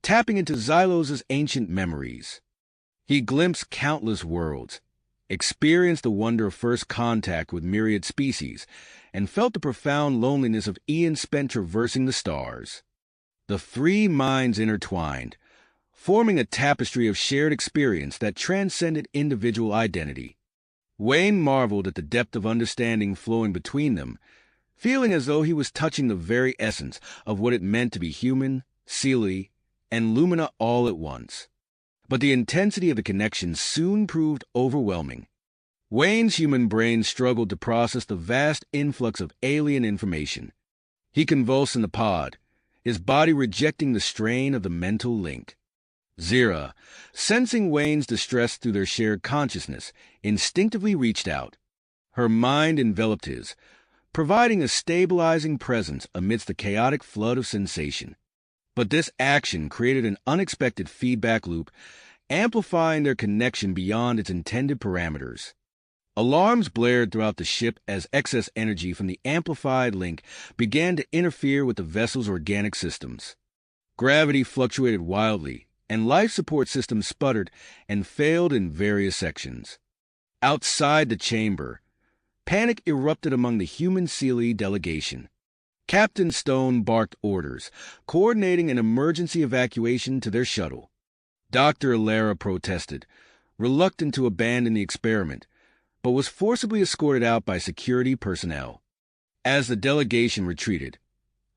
tapping into Xylos' ancient memories. He glimpsed countless worlds, experienced the wonder of first contact with myriad species, and felt the profound loneliness of eons spent traversing the stars. The three minds intertwined, forming a tapestry of shared experience that transcended individual identity. Wayne marveled at the depth of understanding flowing between them, feeling as though he was touching the very essence of what it meant to be human, Seelie, and Lumina all at once. But the intensity of the connection soon proved overwhelming. Wayne's human brain struggled to process the vast influx of alien information. He convulsed in the pod, his body rejecting the strain of the mental link. Zira, sensing Wayne's distress through their shared consciousness, instinctively reached out. Her mind enveloped his, providing a stabilizing presence amidst the chaotic flood of sensation. But this action created an unexpected feedback loop, amplifying their connection beyond its intended parameters. Alarms blared throughout the ship as excess energy from the amplified link began to interfere with the vessel's organic systems. Gravity fluctuated wildly, and life support systems sputtered and failed in various sections. Outside the chamber, panic erupted among the human Sealy delegation. Captain Stone barked orders, coordinating an emergency evacuation to their shuttle. Dr. Lara protested, reluctant to abandon the experiment, but was forcibly escorted out by security personnel. As the delegation retreated,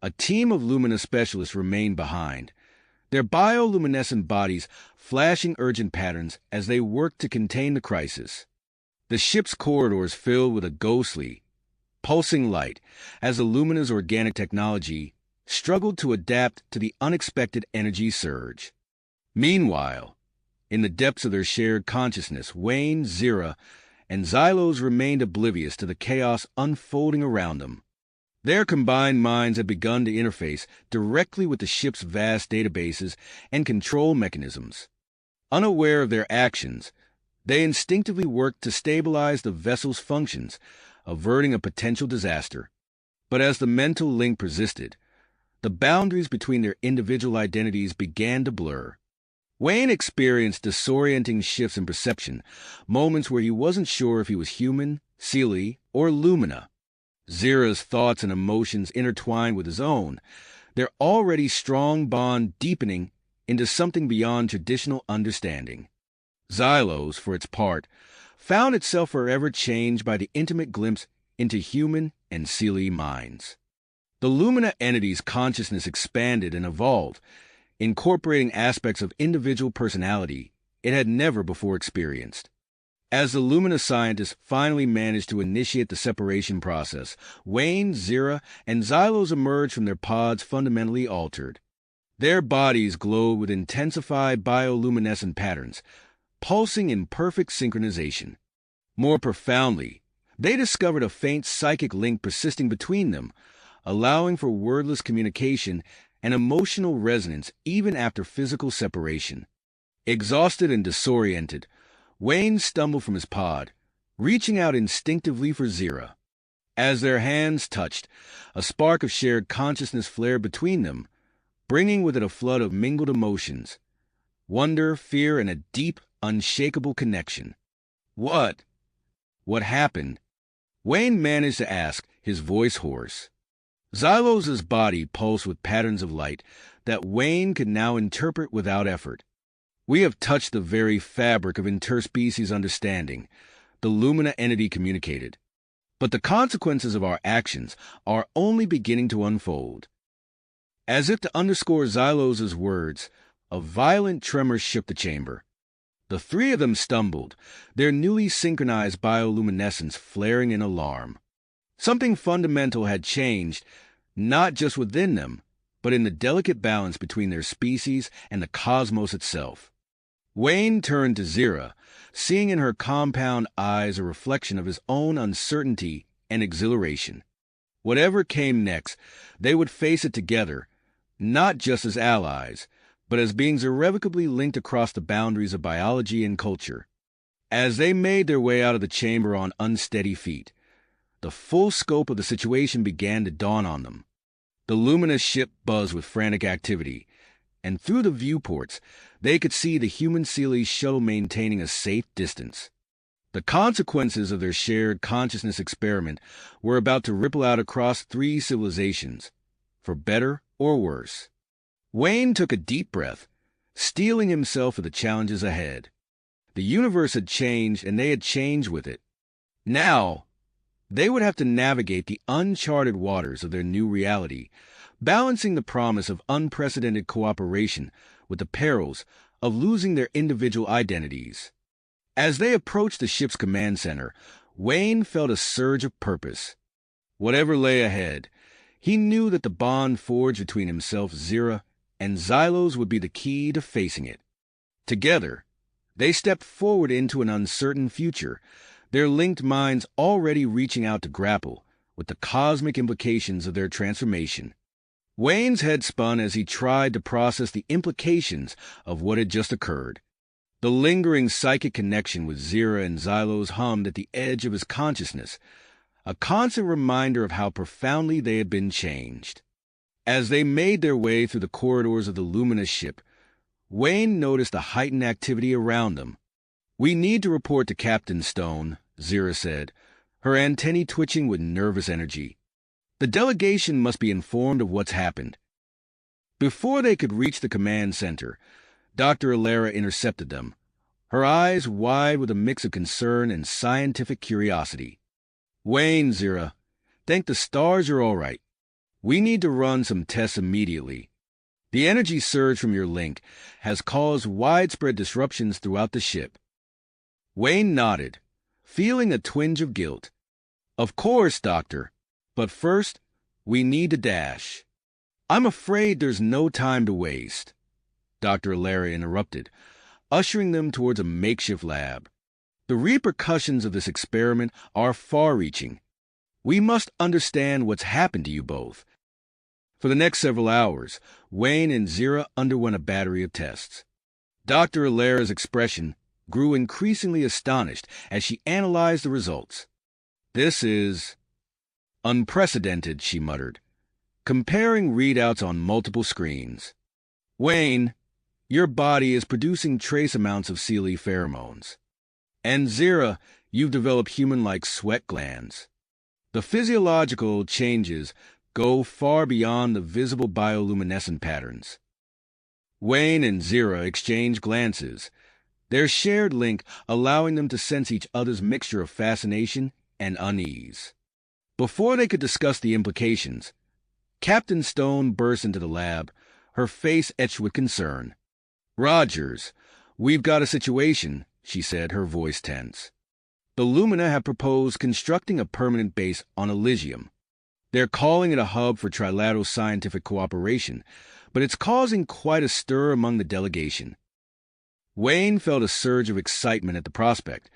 a team of Lumina specialists remained behind, their bioluminescent bodies flashing urgent patterns as they worked to contain the crisis. The ship's corridors filled with a ghostly, pulsing light as the Lumina's organic technology struggled to adapt to the unexpected energy surge. Meanwhile, in the depths of their shared consciousness, Wayne, Zira, and Xylos remained oblivious to the chaos unfolding around them. Their combined minds had begun to interface directly with the ship's vast databases and control mechanisms. Unaware of their actions, they instinctively worked to stabilize the vessel's functions, averting a potential disaster. But as the mental link persisted, the boundaries between their individual identities began to blur. Wayne experienced disorienting shifts in perception, moments where he wasn't sure if he was human, Sealy, or Lumina. Zira's thoughts and emotions intertwined with his own, their already strong bond deepening into something beyond traditional understanding. Xylos, for its part, found itself forever changed by the intimate glimpse into human and Sealy minds. The Lumina entity's consciousness expanded and evolved, incorporating aspects of individual personality it had never before experienced. As the Lumina scientists finally managed to initiate the separation process, Wayne, Zira, and Xylos emerged from their pods fundamentally altered. Their bodies glowed with intensified bioluminescent patterns, pulsing in perfect synchronization. More profoundly, they discovered a faint psychic link persisting between them, allowing for wordless communication and emotional resonance even after physical separation. Exhausted and disoriented, Wayne stumbled from his pod, reaching out instinctively for Zira. As their hands touched, a spark of shared consciousness flared between them, bringing with it a flood of mingled emotions, wonder, fear, and a deep, unshakable connection. What happened? Wayne managed to ask, his voice hoarse. Xylos' body pulsed with patterns of light that Wayne could now interpret without effort. We have touched the very fabric of interspecies understanding, the Lumina entity communicated. But the consequences of our actions are only beginning to unfold. As if to underscore Xylos' words, a violent tremor shook the chamber. The three of them stumbled, their newly synchronized bioluminescence flaring in alarm. Something fundamental had changed, not just within them, but in the delicate balance between their species and the cosmos itself. Wayne turned to Zira, seeing in her compound eyes a reflection of his own uncertainty and exhilaration. Whatever came next, they would face it together, not just as allies, but as beings irrevocably linked across the boundaries of biology and culture. As they made their way out of the chamber on unsteady feet, the full scope of the situation began to dawn on them. The luminous ship buzzed with frantic activity, and through the viewports, they could see the human Sealy shuttle maintaining a safe distance. The consequences of their shared consciousness experiment were about to ripple out across three civilizations, for better or worse. Wayne took a deep breath, steeling himself for the challenges ahead. The universe had changed, and they had changed with it. Now, they would have to navigate the uncharted waters of their new reality, balancing the promise of unprecedented cooperation with the perils of losing their individual identities. As they approached the ship's command center, Wayne felt a surge of purpose. Whatever lay ahead, He knew that the bond forged between himself, Zira, and Xylos would be the key to facing it. Together, they stepped forward into an uncertain future, their linked minds already reaching out to grapple with the cosmic implications of their transformation. Wayne's head spun as he tried to process the implications of what had just occurred. The lingering psychic connection with Zira and Xylos hummed at the edge of his consciousness, a constant reminder of how profoundly they had been changed. As they made their way through the corridors of the luminous ship, Wayne noticed a heightened activity around them. "We need to report to Captain Stone," Zira said, her antennae twitching with nervous energy. "The delegation must be informed of what's happened." Before they could reach the command center, Dr. Alara intercepted them, her eyes wide with a mix of concern and scientific curiosity. "Wayne, Zira, thank the stars you're all right. We need to run some tests immediately. The energy surge from your link has caused widespread disruptions throughout the ship." Wayne nodded, feeling a twinge of guilt. "Of course, Doctor. But first, we need to dash." "I'm afraid there's no time to waste," Dr. Alara interrupted, ushering them towards a makeshift lab. "The repercussions of this experiment are far-reaching. We must understand what's happened to you both." For the next several hours, Wayne and Zira underwent a battery of tests. Dr. Alara's expression grew increasingly astonished as she analyzed the results. "This is unprecedented," she muttered, comparing readouts on multiple screens. "Wayne, your body is producing trace amounts of Seelie pheromones. And Zira, you've developed human-like sweat glands. The physiological changes go far beyond the visible bioluminescent patterns." Wayne and Zira exchanged glances, their shared link allowing them to sense each other's mixture of fascination and unease. Before they could discuss the implications, Captain Stone burst into the lab, her face etched with concern. "Rogers, we've got a situation," she said, her voice tense. "The Lumina have proposed constructing a permanent base on Elysium. They're calling it a hub for trilateral scientific cooperation, but it's causing quite a stir among the delegation." Wayne felt a surge of excitement at the prospect,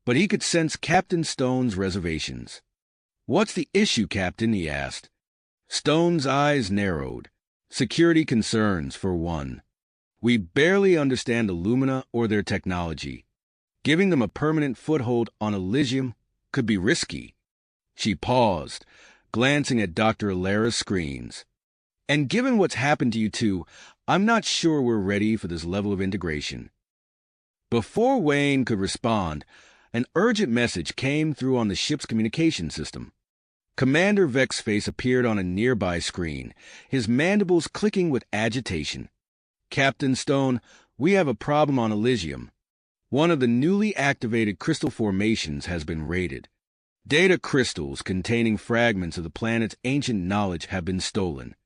but he could sense Captain Stone's reservations. "What's the issue, Captain?" he asked. Stone's eyes narrowed. "Security concerns, for one. We barely understand the Lumina or their technology. Giving them a permanent foothold on Elysium could be risky." She paused, glancing at Dr. Alara's screens. "And given what's happened to you two, I'm not sure we're ready for this level of integration." Before Wayne could respond, an urgent message came through on the ship's communication system. Commander Vex's face appeared on a nearby screen, his mandibles clicking with agitation. "Captain Stone, we have a problem on Elysium. One of the newly activated crystal formations has been raided. Data crystals containing fragments of the planet's ancient knowledge have been stolen."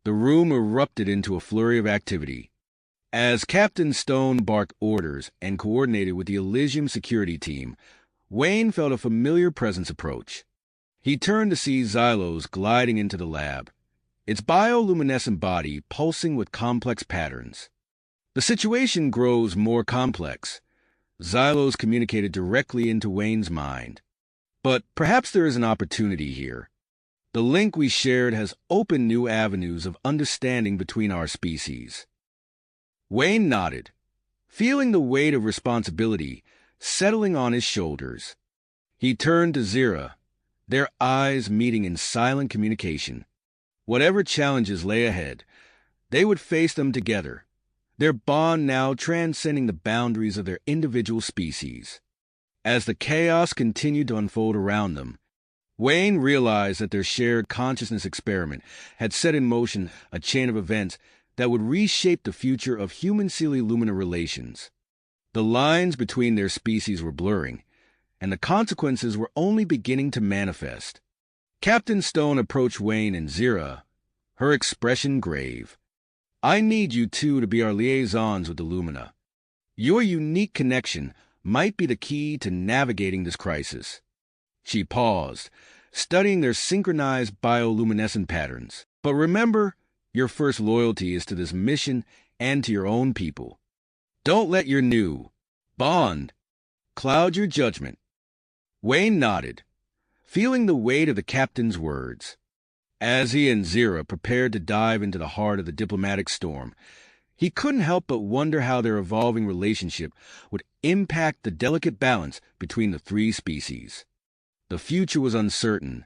The room erupted into a flurry of activity. As Captain Stone barked orders and coordinated with the Elysium security team, Wayne felt a familiar presence approach. He turned to see Xylos gliding into the lab, its bioluminescent body pulsing with complex patterns. "The situation grows more complex," Xylos communicated directly into Wayne's mind. "But perhaps there is an opportunity here. The link we shared has opened new avenues of understanding between our species." Wayne nodded, feeling the weight of responsibility settling on his shoulders. He turned to Zira, their eyes meeting in silent communication. Whatever challenges lay ahead, they would face them together, their bond now transcending the boundaries of their individual species. As the chaos continued to unfold around them, Wayne realized that their shared consciousness experiment had set in motion a chain of events that would reshape the future of human-Seelie-Lumina relations. The lines between their species were blurring, and the consequences were only beginning to manifest. Captain Stone approached Wayne and Zira, her expression grave. "I need you two to be our liaisons with the Lumina. Your unique connection might be the key to navigating this crisis." She paused, studying their synchronized bioluminescent patterns. But remember, your first loyalty is to this mission and to your own people. Don't let your new bond cloud your judgment. Wayne nodded, feeling the weight of the captain's words. As he and Zira prepared to dive into the heart of the diplomatic storm, he couldn't help but wonder how their evolving relationship would impact the delicate balance between the three species. The future was uncertain,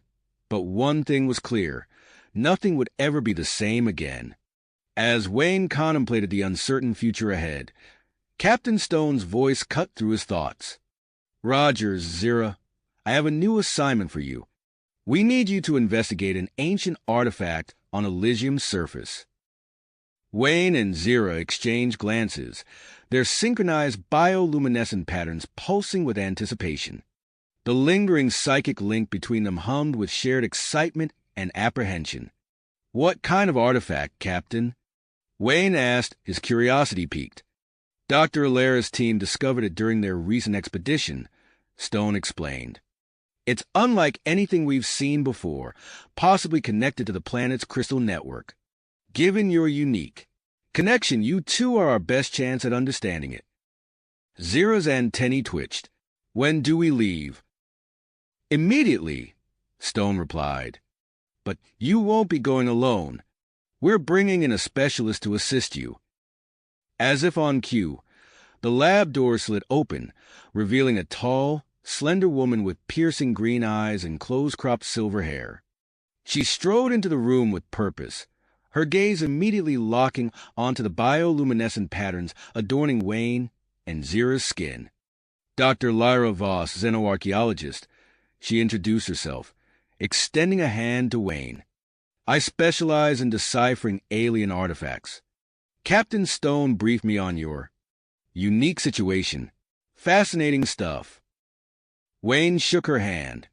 but one thing was clear: nothing would ever be the same again. As Wayne contemplated the uncertain future ahead, Captain Stone's voice cut through his thoughts. "Rogers, Zira, I have a new assignment for you. We need you to investigate an ancient artifact on Elysium's surface." Wayne and Zira exchanged glances, their synchronized bioluminescent patterns pulsing with anticipation. The lingering psychic link between them hummed with shared excitement and apprehension. "What kind of artifact, Captain?" Wayne asked, his curiosity piqued. "Dr. Alera's team discovered it during their recent expedition," Stone explained. "It's unlike anything we've seen before, possibly connected to the planet's crystal network. Given your unique connection, you two are our best chance at understanding it." Zira's antennae twitched. "When do we leave?" "Immediately," Stone replied. "But you won't be going alone. We're bringing in a specialist to assist you." As if on cue, the lab door slid open, revealing a tall, slender woman with piercing green eyes and close-cropped silver hair. She strode into the room with purpose, her gaze immediately locking onto the bioluminescent patterns adorning Wayne and Zira's skin. "Dr. Lyra Voss, xenoarchaeologist," she introduced herself, extending a hand to Wayne. "I specialize in deciphering alien artifacts. Captain Stone briefed me on your unique situation. Fascinating stuff." Wayne shook her hand,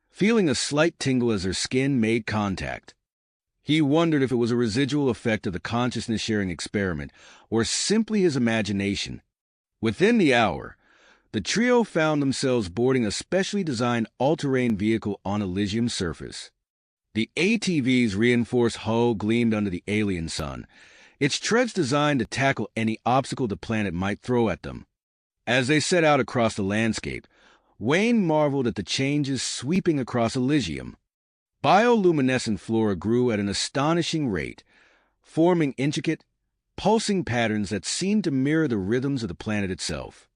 feeling a slight tingle as her skin made contact. He wondered if it was a residual effect of the consciousness-sharing experiment or simply his imagination. Within the hour, the trio found themselves boarding a specially designed all-terrain vehicle on Elysium's surface. The ATV's reinforced hull gleamed under the alien sun, its treads designed to tackle any obstacle the planet might throw at them. As they set out across the landscape, Wayne marveled at the changes sweeping across Elysium. Bioluminescent flora grew at an astonishing rate, forming intricate, pulsing patterns that seemed to mirror the rhythms of the planet itself.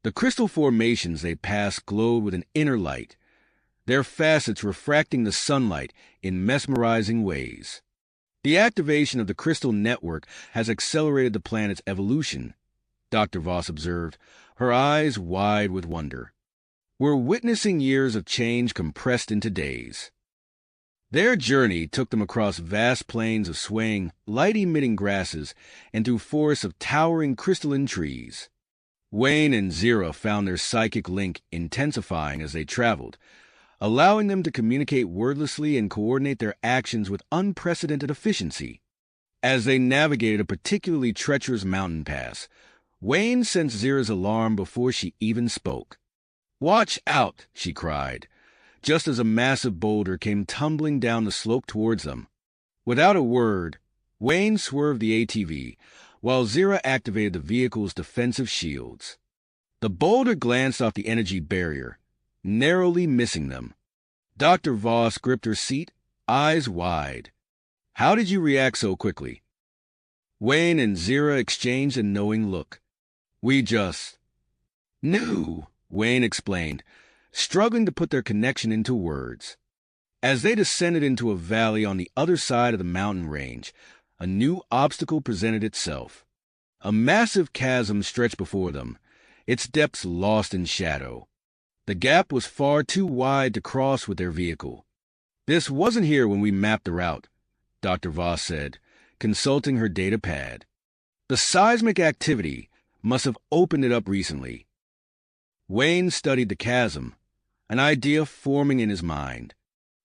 The crystal formations they passed glowed with an inner light, their facets refracting the sunlight in mesmerizing ways. "The activation of the crystal network has accelerated the planet's evolution," Dr. Voss observed, her eyes wide with wonder. "We're witnessing years of change compressed into days." Their journey took them across vast plains of swaying, light-emitting grasses and through forests of towering crystalline trees. Wayne and Zira found their psychic link intensifying as they traveled, allowing them to communicate wordlessly and coordinate their actions with unprecedented efficiency. As they navigated a particularly treacherous mountain pass, Wayne sensed Zira's alarm before she even spoke. "Watch out!" she cried, just as a massive boulder came tumbling down the slope towards them. Without a word, Wayne swerved the ATV, while Zira activated the vehicle's defensive shields. The boulder glanced off the energy barrier, narrowly missing them. Dr. Voss gripped her seat, eyes wide. "How did you react so quickly?" Wayne and Zira exchanged a knowing look. "We just knew," Wayne explained, struggling to put their connection into words. As they descended into a valley on the other side of the mountain range, a new obstacle presented itself. A massive chasm stretched before them, its depths lost in shadow. The gap was far too wide to cross with their vehicle. "This wasn't here when we mapped the route," Dr. Voss said, consulting her data pad. "The seismic activity must have opened it up recently." Wayne studied the chasm, an idea forming in his mind.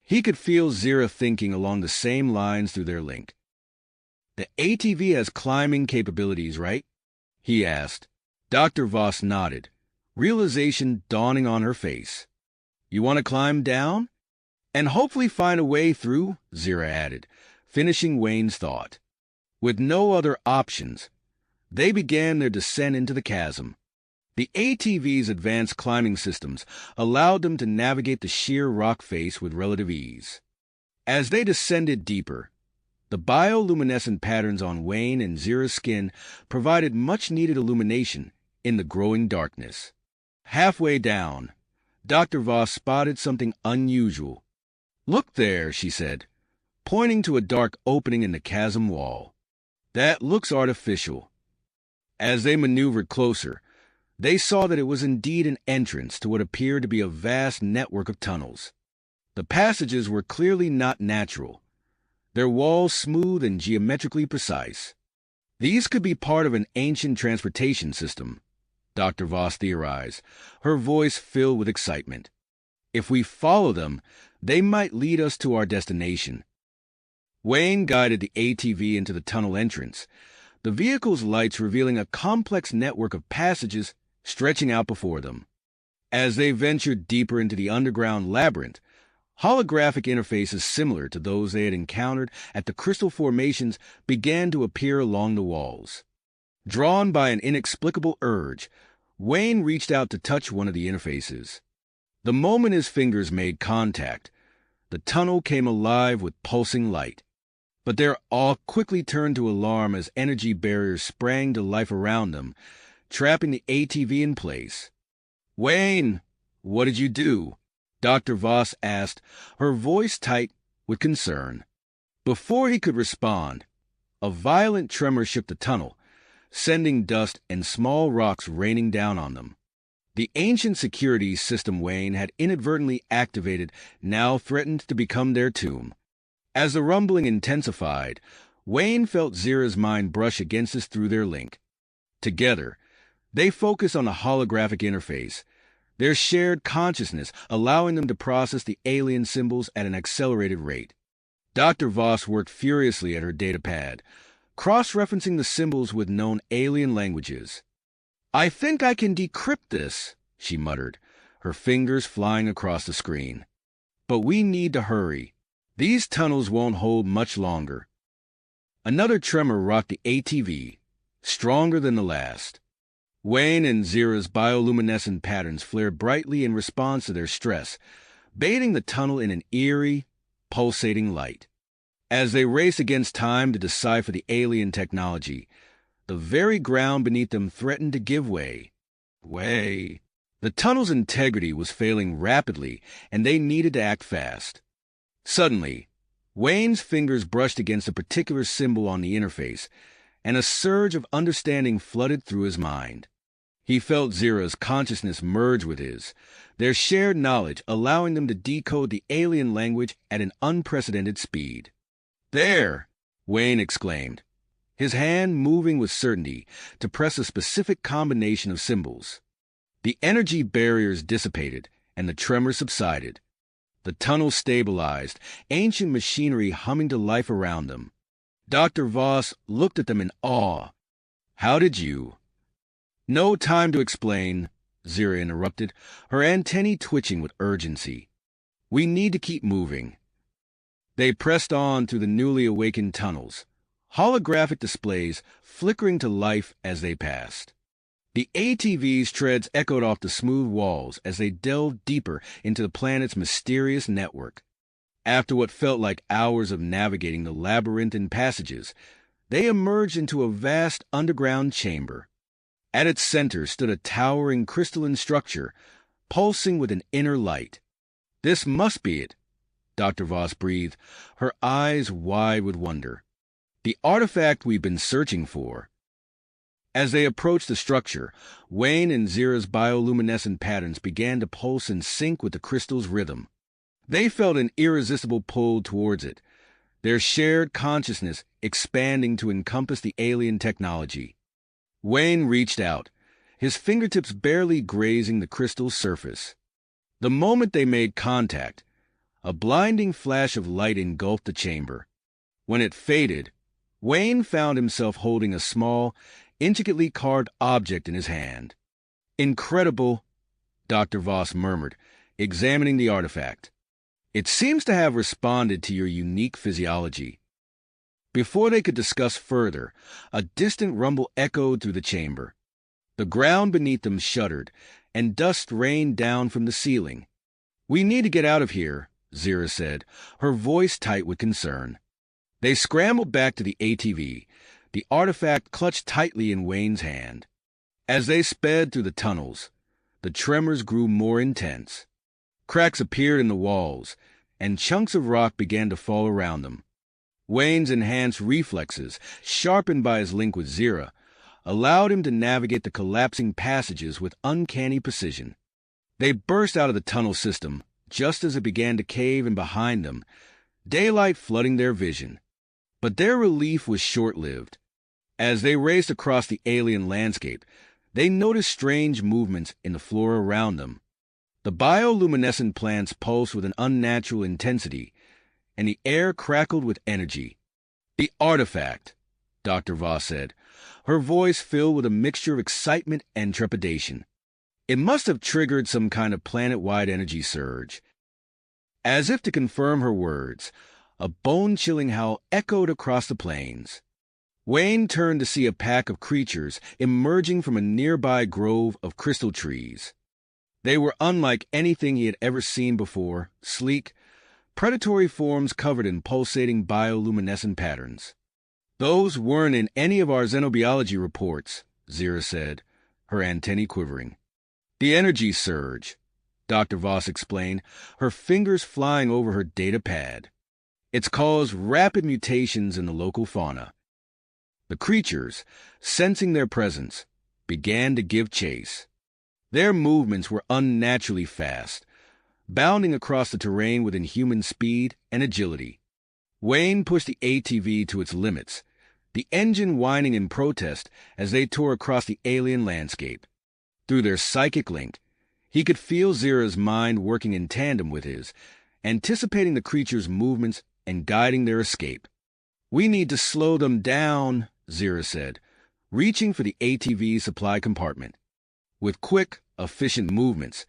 He could feel Zira thinking along the same lines through their link. "The ATV has climbing capabilities, right?" he asked. Dr. Voss nodded, realization dawning on her face. "You want to climb down?" And hopefully find a way through, Zira added, finishing Wayne's thought. With no other options, they began their descent into the chasm. The ATV's advanced climbing systems allowed them to navigate the sheer rock face with relative ease. As they descended deeper, the bioluminescent patterns on Wayne and Zira's skin provided much-needed illumination in the growing darkness. Halfway down, Dr. Voss spotted something unusual. "Look there," she said, pointing to a dark opening in the chasm wall. "That looks artificial." As they maneuvered closer, they saw that it was indeed an entrance to what appeared to be a vast network of tunnels. The passages were clearly not natural, their walls smooth and geometrically precise. These could be part of an ancient transportation system, Dr. Voss theorized, her voice filled with excitement. If we follow them, they might lead us to our destination. Wayne guided the ATV into the tunnel entrance, the vehicle's lights revealing a complex network of passages stretching out before them. As they ventured deeper into the underground labyrinth, holographic interfaces similar to those they had encountered at the crystal formations began to appear along the walls. Drawn by an inexplicable urge, Wayne reached out to touch one of the interfaces. The moment his fingers made contact, the tunnel came alive with pulsing light. But their awe quickly turned to alarm as energy barriers sprang to life around them, trapping the ATV in place. "Wayne, what did you do?" Dr. Voss asked, her voice tight with concern. Before he could respond, a violent tremor shook the tunnel, sending dust and small rocks raining down on them. The ancient security system Wayne had inadvertently activated now threatened to become their tomb. As the rumbling intensified, Wayne felt Zira's mind brush against his through their link. Together, they focused on a holographic interface, their shared consciousness allowing them to process the alien symbols at an accelerated rate. Dr. Voss worked furiously at her datapad, cross-referencing the symbols with known alien languages. "I think I can decrypt this," she muttered, her fingers flying across the screen. "But we need to hurry. These tunnels won't hold much longer." Another tremor rocked the ATV, stronger than the last. Wayne and Zira's bioluminescent patterns flared brightly in response to their stress, bathing the tunnel in an eerie, pulsating light. As they raced against time to decipher the alien technology, the very ground beneath them threatened to give way. The tunnel's integrity was failing rapidly, and they needed to act fast. Suddenly, Wayne's fingers brushed against a particular symbol on the interface, and a surge of understanding flooded through his mind. He felt Zira's consciousness merge with his, their shared knowledge allowing them to decode the alien language at an unprecedented speed. "There!" Wayne exclaimed, his hand moving with certainty to press a specific combination of symbols. The energy barriers dissipated, and the tremor subsided. The tunnel stabilized, ancient machinery humming to life around them. Dr. Voss looked at them in awe. "How did you—" "No time to explain," Zira interrupted, her antennae twitching with urgency. "We need to keep moving." They pressed on through the newly awakened tunnels, holographic displays flickering to life as they passed. The ATV's treads echoed off the smooth walls as they delved deeper into the planet's mysterious network. After what felt like hours of navigating the labyrinthine passages, they emerged into a vast underground chamber. At its center stood a towering crystalline structure, pulsing with an inner light. "This must be it," Dr. Voss breathed, her eyes wide with wonder. "The artifact we've been searching for." As they approached the structure, Wayne and Zira's bioluminescent patterns began to pulse in sync with the crystal's rhythm. They felt an irresistible pull towards it, their shared consciousness expanding to encompass the alien technology. Wayne reached out, his fingertips barely grazing the crystal's surface. The moment they made contact, a blinding flash of light engulfed the chamber. When it faded, Wayne found himself holding a small, intricately carved object in his hand. "Incredible," Dr. Voss murmured, examining the artifact. It seems to have responded to your unique physiology. Before they could discuss further, a distant rumble echoed through the chamber. The ground beneath them shuddered, and dust rained down from the ceiling. "We need to get out of here," Zira said, her voice tight with concern. They scrambled back to the ATV, the artifact clutched tightly in Wayne's hand. As they sped through the tunnels, the tremors grew more intense. Cracks appeared in the walls, and chunks of rock began to fall around them. Wayne's enhanced reflexes, sharpened by his link with Zira, allowed him to navigate the collapsing passages with uncanny precision. They burst out of the tunnel system just as it began to cave in behind them, daylight flooding their vision. But their relief was short-lived. As they raced across the alien landscape, they noticed strange movements in the floor around them. The bioluminescent plants pulsed with an unnatural intensity, and the air crackled with energy. "The artifact," Dr. Voss said, her voice filled with a mixture of excitement and trepidation. "It must have triggered some kind of planet-wide energy surge." As if to confirm her words, a bone-chilling howl echoed across the plains. Wayne turned to see a pack of creatures emerging from a nearby grove of crystal trees. They were unlike anything he had ever seen before, sleek, predatory forms covered in pulsating bioluminescent patterns. "Those weren't in any of our xenobiology reports," Zira said, her antennae quivering. "The energy surge," Dr. Voss explained, her fingers flying over her data pad. "It's caused rapid mutations in the local fauna." The creatures, sensing their presence, began to give chase. Their movements were unnaturally fast, bounding across the terrain with inhuman speed and agility. Wayne pushed the ATV to its limits, the engine whining in protest as they tore across the alien landscape. Through their psychic link, he could feel Zira's mind working in tandem with his, anticipating the creatures' movements and guiding their escape. "We need to slow them down," Zira said, reaching for the ATV's supply compartment. With quick, efficient movements,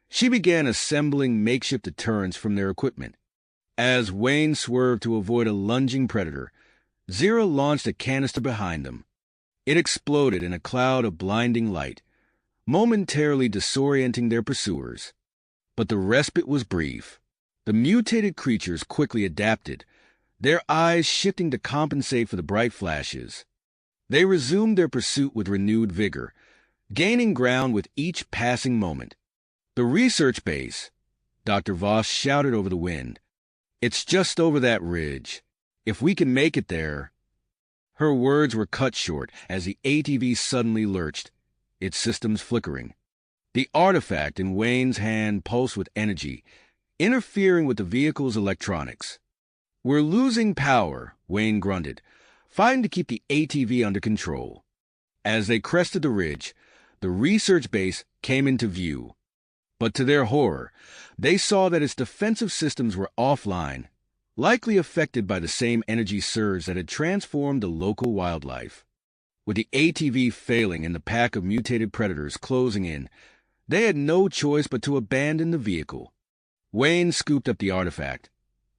she began assembling makeshift deterrents from their equipment. As Wayne swerved to avoid a lunging predator, Zira launched a canister behind them. It exploded in a cloud of blinding light, momentarily disorienting their pursuers. But the respite was brief. The mutated creatures quickly adapted, their eyes shifting to compensate for the bright flashes. They resumed their pursuit with renewed vigor, gaining ground with each passing moment. "The research base," Dr. Voss shouted over the wind. "It's just over that ridge. If we can make it there—" Her words were cut short as the ATV suddenly lurched, its systems flickering. The artifact in Wayne's hand pulsed with energy, interfering with the vehicle's electronics. "We're losing power," Wayne grunted, fighting to keep the ATV under control. As they crested the ridge, the research base came into view. But to their horror, they saw that its defensive systems were offline, likely affected by the same energy surge that had transformed the local wildlife. With the ATV failing and the pack of mutated predators closing in, they had no choice but to abandon the vehicle. Wayne scooped up the artifact,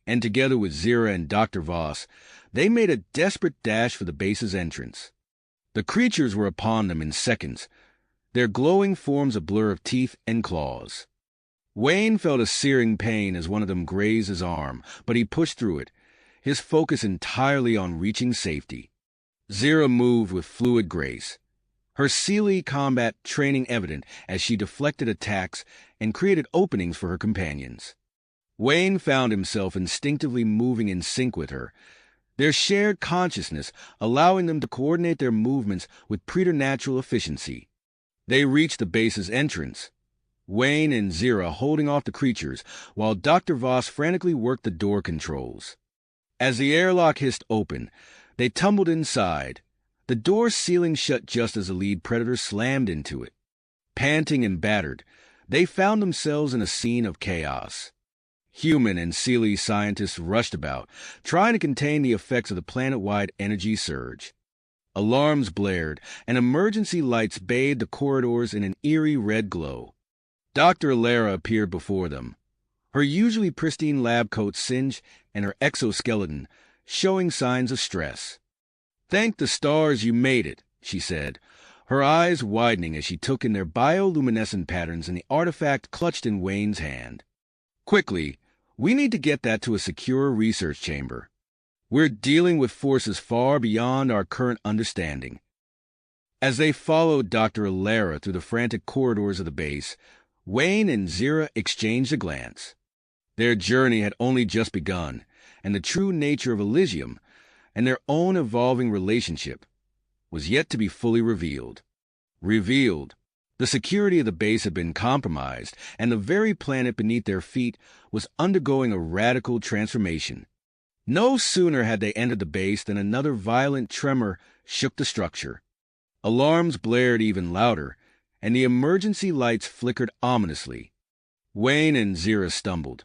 and together with Zira and Dr. Voss, they made a desperate dash for the base's entrance. The creatures were upon them in seconds, their glowing forms a blur of teeth and claws. Wayne felt a searing pain as one of them grazed his arm, but he pushed through it, his focus entirely on reaching safety. Zira moved with fluid grace, her Seelie combat training evident as she deflected attacks and created openings for her companions. Wayne found himself instinctively moving in sync with her, their shared consciousness allowing them to coordinate their movements with preternatural efficiency. They reached the base's entrance, Wayne and Zira holding off the creatures while Dr. Voss frantically worked the door controls. As the airlock hissed open, they tumbled inside, the door sealing shut just as the lead predator slammed into it. Panting and battered, they found themselves in a scene of chaos. Human and Seelie scientists rushed about, trying to contain the effects of the planet-wide energy surge. Alarms blared, and emergency lights bathed the corridors in an eerie red glow. Dr. Lara appeared before them, her usually pristine lab coat singed and her exoskeleton showing signs of stress. "Thank the stars you made it," she said, her eyes widening as she took in their bioluminescent patterns and the artifact clutched in Wayne's hand. "Quickly, we need to get that to a secure research chamber. We're dealing with forces far beyond our current understanding." As they followed Dr. Alara through the frantic corridors of the base, Wayne and Zira exchanged a glance. Their journey had only just begun, and the true nature of Elysium and their own evolving relationship was yet to be fully revealed. The security of the base had been compromised, and the very planet beneath their feet was undergoing a radical transformation. No sooner had they entered the base than another violent tremor shook the structure. Alarms blared even louder, and the emergency lights flickered ominously. Wayne and Zira stumbled,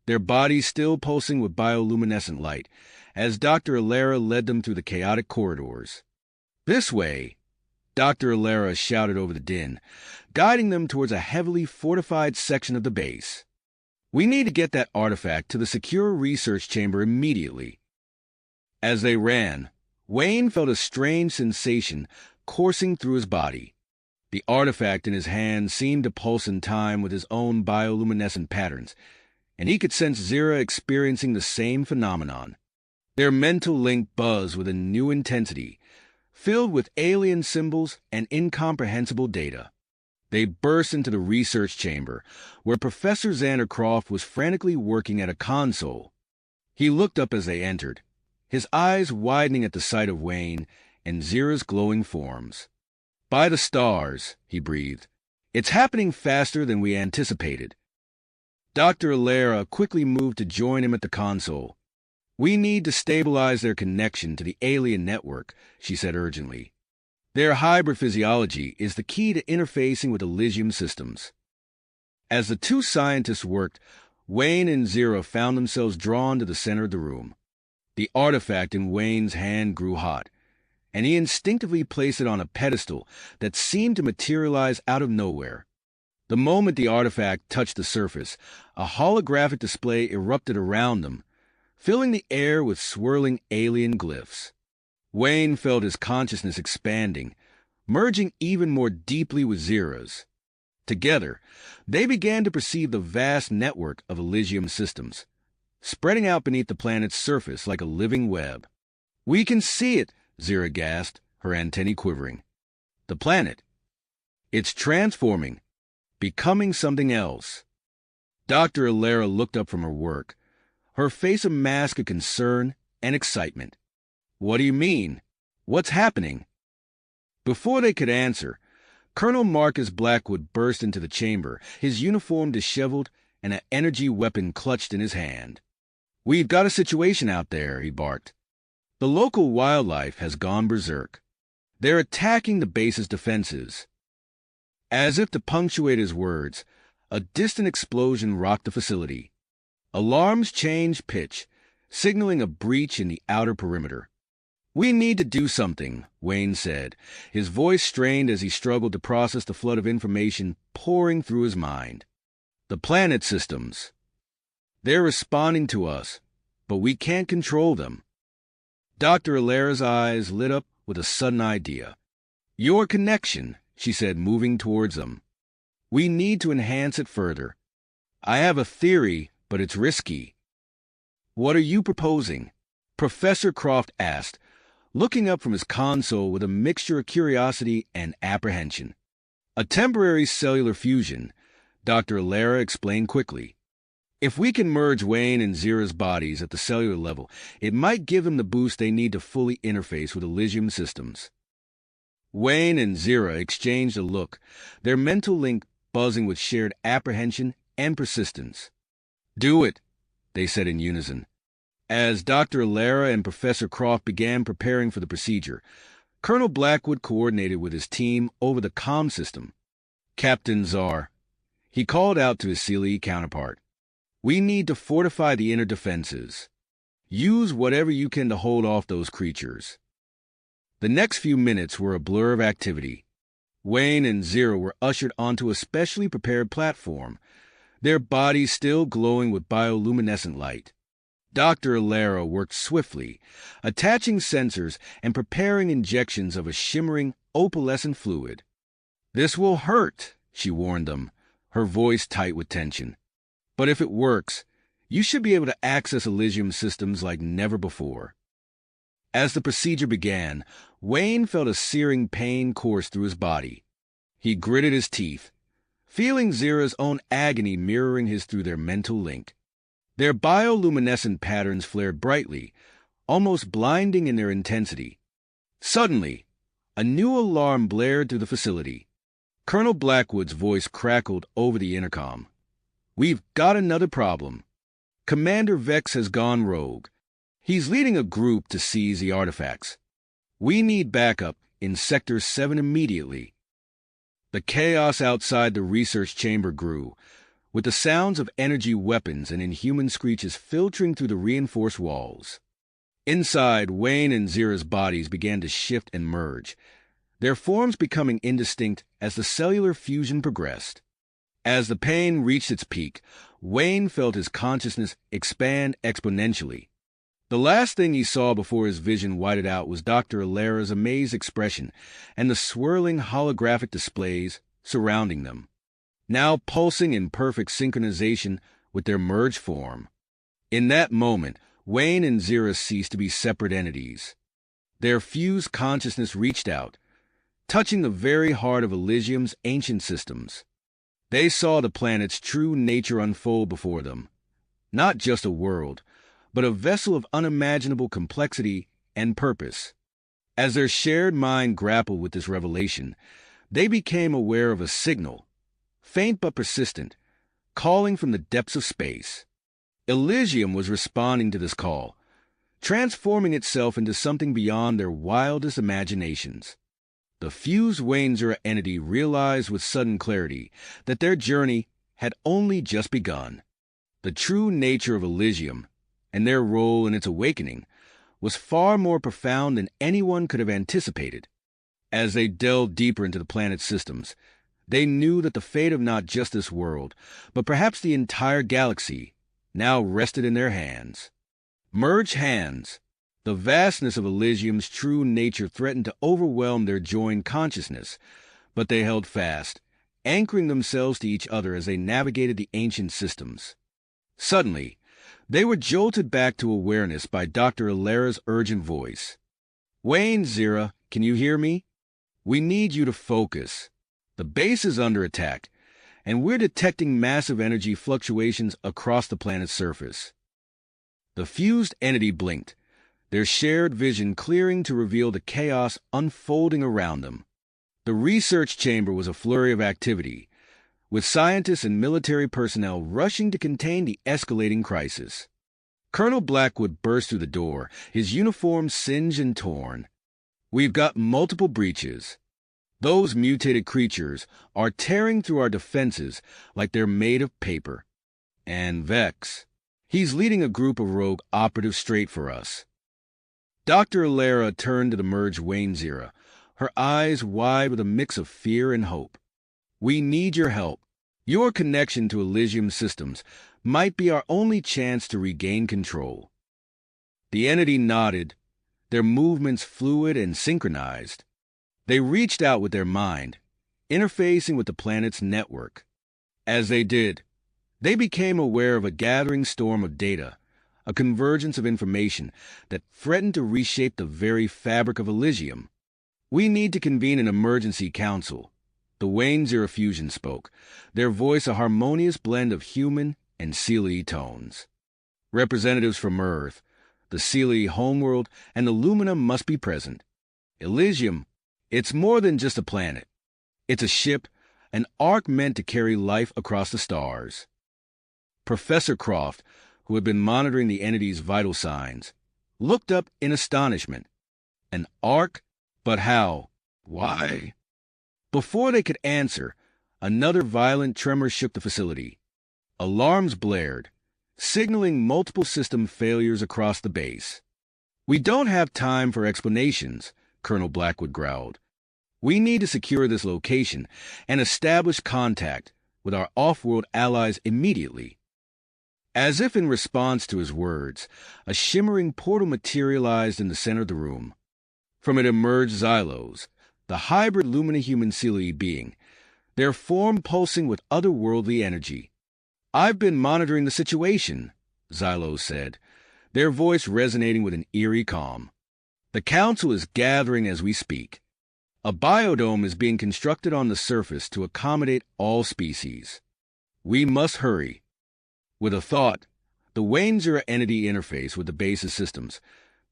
their bodies still pulsing with bioluminescent light, as Dr. Alara led them through the chaotic corridors. "This way," Dr. Alara shouted over the din, guiding them towards a heavily fortified section of the base. "We need to get that artifact to the secure research chamber immediately." As they ran, Wayne felt a strange sensation coursing through his body. The artifact in his hand seemed to pulse in time with his own bioluminescent patterns, and he could sense Zira experiencing the same phenomenon. Their mental link buzzed with a new intensity, filled with alien symbols and incomprehensible data. They burst into the research chamber, where Professor Xander Croft was frantically working at a console. He looked up as they entered, his eyes widening at the sight of Wayne and Zira's glowing forms. "By the stars," he breathed. "It's happening faster than we anticipated." Dr. Alara quickly moved to join him at the console. "We need to stabilize their connection to the alien network," she said urgently. "Their hybrid physiology is the key to interfacing with Elysium systems." As the two scientists worked, Wayne and Zira found themselves drawn to the center of the room. The artifact in Wayne's hand grew hot, and he instinctively placed it on a pedestal that seemed to materialize out of nowhere. The moment the artifact touched the surface, a holographic display erupted around them, filling the air with swirling alien glyphs. Wayne felt his consciousness expanding, merging even more deeply with Zira's. Together, they began to perceive the vast network of Elysium systems, spreading out beneath the planet's surface like a living web. "We can see it," Zira gasped, her antennae quivering. "The planet. It's transforming, becoming something else." Dr. Alara looked up from her work, her face a mask of concern and excitement. "What do you mean? What's happening?" Before they could answer, Colonel Marcus Blackwood burst into the chamber, his uniform disheveled and an energy weapon clutched in his hand. "We've got a situation out there," he barked. "The local wildlife has gone berserk. They're attacking the base's defenses." As if to punctuate his words, a distant explosion rocked the facility. Alarms changed pitch, signaling a breach in the outer perimeter. "We need to do something," Wayne said, his voice strained as he struggled to process the flood of information pouring through his mind. "The planet systems. They're responding to us, but we can't control them." Dr. Alara's eyes lit up with a sudden idea. "Your connection," she said, moving towards them. "We need to enhance it further. I have a theory, but it's risky." "What are you proposing?" Professor Croft asked, looking up from his console with a mixture of curiosity and apprehension. "A temporary cellular fusion," Dr. Alara explained quickly. "If we can merge Wayne and Zira's bodies at the cellular level, it might give them the boost they need to fully interface with Elysium systems." Wayne and Zira exchanged a look, their mental link buzzing with shared apprehension and persistence. "Do it," they said in unison. As Dr. Alara and Professor Croft began preparing for the procedure, Colonel Blackwood coordinated with his team over the comm system. "Captain Czar," he called out to his CLE counterpart, "we need to fortify the inner defenses. Use whatever you can to hold off those creatures." The next few minutes were a blur of activity. Wayne and Zira were ushered onto a specially prepared platform. their bodies still glowing with bioluminescent light. Dr. Alara worked swiftly, attaching sensors and preparing injections of a shimmering, opalescent fluid. "This will hurt," she warned them, her voice tight with tension. "But if it works, you should be able to access Elysium systems like never before." As the procedure began, Wayne felt a searing pain course through his body. He gritted his teeth, feeling Zira's own agony mirroring his through their mental link. Their bioluminescent patterns flared brightly, almost blinding in their intensity. Suddenly, a new alarm blared through the facility. Colonel Blackwood's voice crackled over the intercom. "We've got another problem. Commander Vex has gone rogue. He's leading a group to seize the artifacts. We need backup in Sector 7 immediately." The chaos outside the research chamber grew, with the sounds of energy weapons and inhuman screeches filtering through the reinforced walls. Inside, Wayne and Zira's bodies began to shift and merge, their forms becoming indistinct as the cellular fusion progressed. As the pain reached its peak, Wayne felt his consciousness expand exponentially. The last thing he saw before his vision whited out was Dr. Alara's amazed expression and the swirling holographic displays surrounding them, now pulsing in perfect synchronization with their merged form. In that moment, Wayne and Zira ceased to be separate entities. Their fused consciousness reached out, touching the very heart of Elysium's ancient systems. They saw the planet's true nature unfold before them, not just a world, but a vessel of unimaginable complexity and purpose. As their shared mind grappled with this revelation, they became aware of a signal, faint but persistent, calling from the depths of space. Elysium was responding to this call, transforming itself into something beyond their wildest imaginations. The fused Wayne-Zira entity realized with sudden clarity that their journey had only just begun. The true nature of Elysium, and their role in its awakening, was far more profound than anyone could have anticipated. As they delved deeper into the planet's systems, they knew that the fate of not just this world, but perhaps the entire galaxy, now rested in their hands. Merged hands. The vastness of Elysium's true nature threatened to overwhelm their joined consciousness, but they held fast, anchoring themselves to each other as they navigated the ancient systems. Suddenly, they were jolted back to awareness by Dr. Alara's urgent voice. "Wayne-Zira, can you hear me? We need you to focus. The base is under attack, and we're detecting massive energy fluctuations across the planet's surface." The fused entity blinked, their shared vision clearing to reveal the chaos unfolding around them. The research chamber was a flurry of activity, with scientists and military personnel rushing to contain the escalating crisis. Colonel Blackwood burst through the door, his uniform singed and torn. "We've got multiple breaches. Those mutated creatures are tearing through our defenses like they're made of paper. And Vex, he's leading a group of rogue operatives straight for us." Dr. Alara turned to the merged Wayne-Zira, her eyes wide with a mix of fear and hope. "We need your help. Your connection to Elysium systems might be our only chance to regain control." The entity nodded, their movements fluid and synchronized. They reached out with their mind, interfacing with the planet's network. As they did, they became aware of a gathering storm of data, a convergence of information that threatened to reshape the very fabric of Elysium. "We need to convene an emergency council," the Wayne-Zira fusion spoke, their voice a harmonious blend of human and Seelie tones. "Representatives from Earth, the Seelie homeworld, and the Lumina must be present. Elysium, it's more than just a planet. It's a ship, an ark meant to carry life across the stars." Professor Croft, who had been monitoring the entity's vital signs, looked up in astonishment. "An ark? But how? Why?" Before they could answer, another violent tremor shook the facility. Alarms blared, signaling multiple system failures across the base. "We don't have time for explanations," Colonel Blackwood growled. "We need to secure this location and establish contact with our off-world allies immediately. As if in response to his words, a shimmering portal materialized in the center of the room. From it emerged Xylos, the hybrid lumina-human Celie being, their form pulsing with otherworldly energy. "I've been monitoring the situation," Xylos said, their voice resonating with an eerie calm. "The Council is gathering as we speak. A biodome is being constructed on the surface to accommodate all species. We must hurry." With a thought, the Wainzura entity interfaced with the base's systems,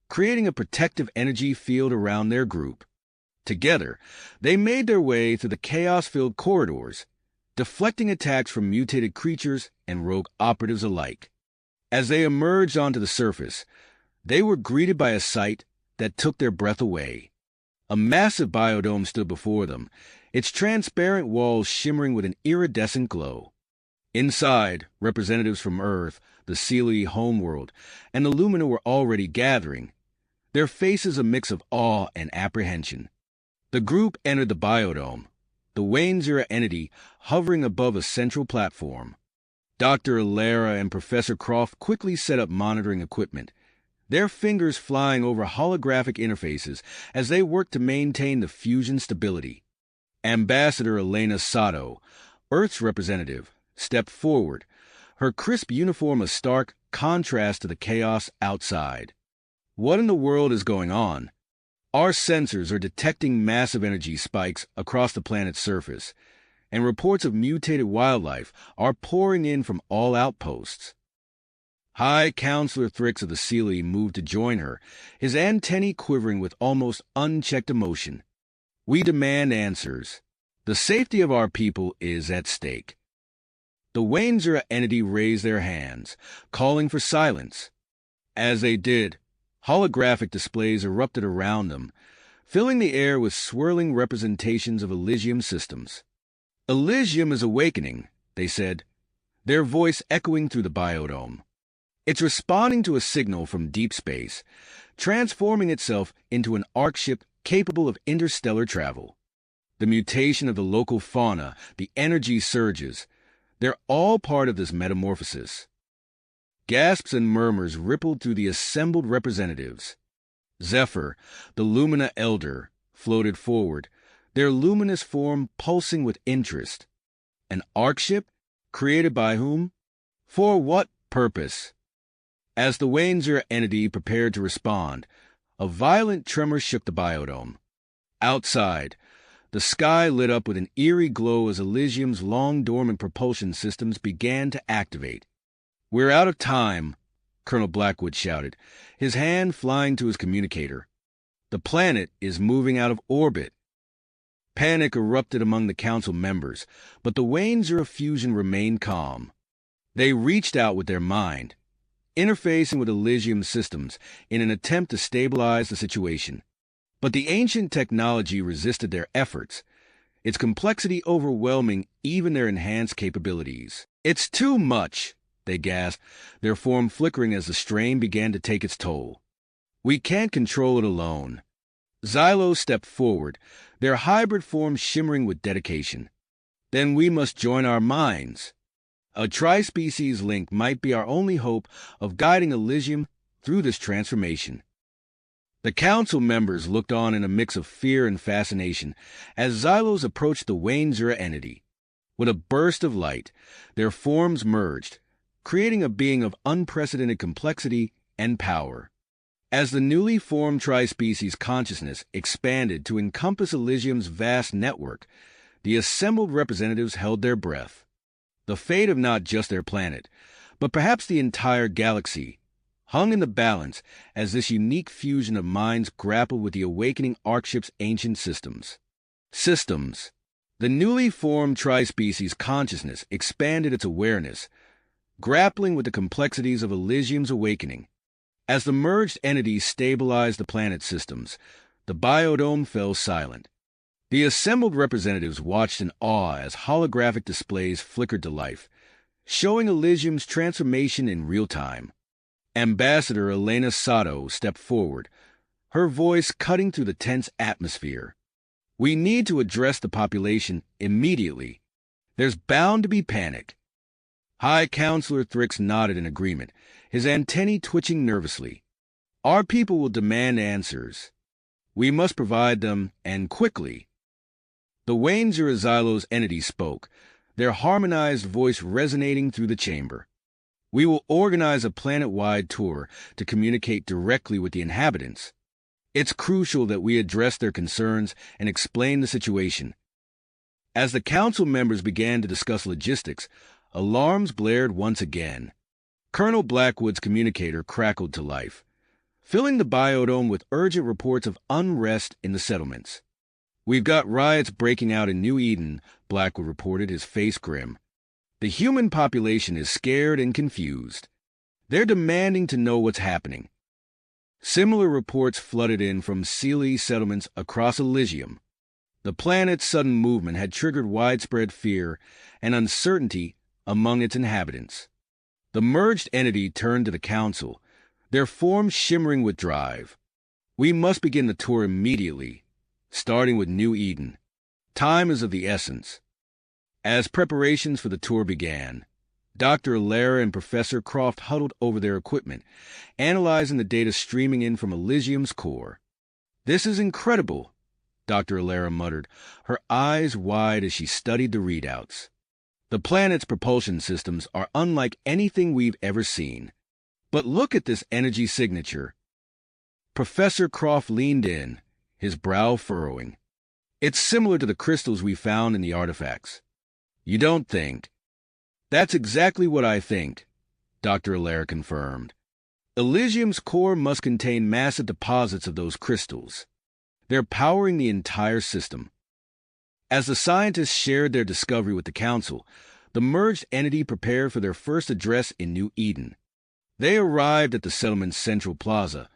creating a protective energy field around their group. Together, they made their way through the chaos-filled corridors, deflecting attacks from mutated creatures and rogue operatives alike. As they emerged onto the surface, they were greeted by a sight that took their breath away. A massive biodome stood before them, its transparent walls shimmering with an iridescent glow. Inside, representatives from Earth, the Celie homeworld, and the Lumina were already gathering, their faces a mix of awe and apprehension. The group entered the biodome, the Wainzura entity hovering above a central platform. Dr. Alara and Professor Croft quickly set up monitoring equipment, their fingers flying over holographic interfaces as they worked to maintain the fusion stability. Ambassador Elena Sato, Earth's representative, stepped forward, her crisp uniform a stark contrast to the chaos outside. "What in the world is going on? Our sensors are detecting massive energy spikes across the planet's surface, and reports of mutated wildlife are pouring in from all outposts." High Counselor Thrix of the Celie moved to join her, his antennae quivering with almost unchecked emotion. "We demand answers. The safety of our people is at stake." The Wainzura entity raised their hands, calling for silence. As they did, holographic displays erupted around them, filling the air with swirling representations of Elysium systems. "Elysium is awakening," they said, their voice echoing through the biodome. "It's responding to a signal from deep space, transforming itself into an arc ship capable of interstellar travel. The mutation of the local fauna, the energy surges, they're all part of this metamorphosis." Gasps and murmurs rippled through the assembled representatives. Zephyr, the Lumina Elder, floated forward, their luminous form pulsing with interest. An arc ship? Created by whom? For what purpose? As the Wainzura entity prepared to respond, a violent tremor shook the biodome. Outside, the sky lit up with an eerie glow as Elysium's long-dormant propulsion systems began to activate. "We're out of time," Colonel Blackwood shouted, his hand flying to his communicator. "The planet is moving out of orbit." Panic erupted among the council members, but the Wainzura fusion remained calm. They reached out with their mind, interfacing with Elysium systems in an attempt to stabilize the situation. But the ancient technology resisted their efforts, its complexity overwhelming even their enhanced capabilities. "It's too much," they gasped, their form flickering as the strain began to take its toll. "We can't control it alone." Xylos stepped forward, their hybrid form shimmering with dedication. "Then we must join our minds. A tri-species link might be our only hope of guiding Elysium through this transformation." The council members looked on in a mix of fear and fascination as Xylos approached the Wainzura entity. With a burst of light, their forms merged, creating a being of unprecedented complexity and power. As the newly formed tri-species consciousness expanded to encompass Elysium's vast network, the assembled representatives held their breath. The fate of not just their planet, but perhaps the entire galaxy, hung in the balance as this unique fusion of minds grappled with the awakening Arcship's ancient systems. The newly formed tri-species consciousness expanded its awareness, grappling with the complexities of Elysium's awakening. As the merged entities stabilized the planet's systems, the biodome fell silent. The assembled representatives watched in awe as holographic displays flickered to life, showing Elysium's transformation in real time. Ambassador Elena Sato stepped forward, her voice cutting through the tense atmosphere. "We need to address the population immediately. There's bound to be panic. High Counselor Thrix nodded in agreement, his antennae twitching nervously. Our people will demand answers. We must provide them, and quickly. The Wayne Zirazilo's entity spoke, their harmonized voice resonating through the chamber. We will organize a planet-wide tour to communicate directly with the inhabitants. It's crucial that we address their concerns and explain the situation. As the council members began to discuss logistics, alarms blared once again. Colonel Blackwood's communicator crackled to life, filling the biodome with urgent reports of unrest in the settlements. We've got riots breaking out in New Eden, Blackwood reported, his face grim. The human population is scared and confused. They're demanding to know what's happening. Similar reports flooded in from Sealy settlements across Elysium. The planet's sudden movement had triggered widespread fear and uncertainty among its inhabitants. The merged entity turned to the council, their forms shimmering with drive. We must begin the tour immediately, starting with New Eden. Time is of the essence. As preparations for the tour began, Dr. Alara and Professor Croft huddled over their equipment, analyzing the data streaming in from Elysium's core. This is incredible, Dr. Alara muttered, her eyes wide as she studied the readouts. The planet's propulsion systems are unlike anything we've ever seen. But look at this energy signature. Professor Croft leaned in, his brow furrowing. It's similar to the crystals we found in the artifacts. You don't think? That's exactly what I think, Dr. Alara confirmed. Elysium's core must contain massive deposits of those crystals. They're powering the entire system. As the scientists shared their discovery with the council, the merged entity prepared for their first address in New Eden. They arrived at the settlement's central plaza,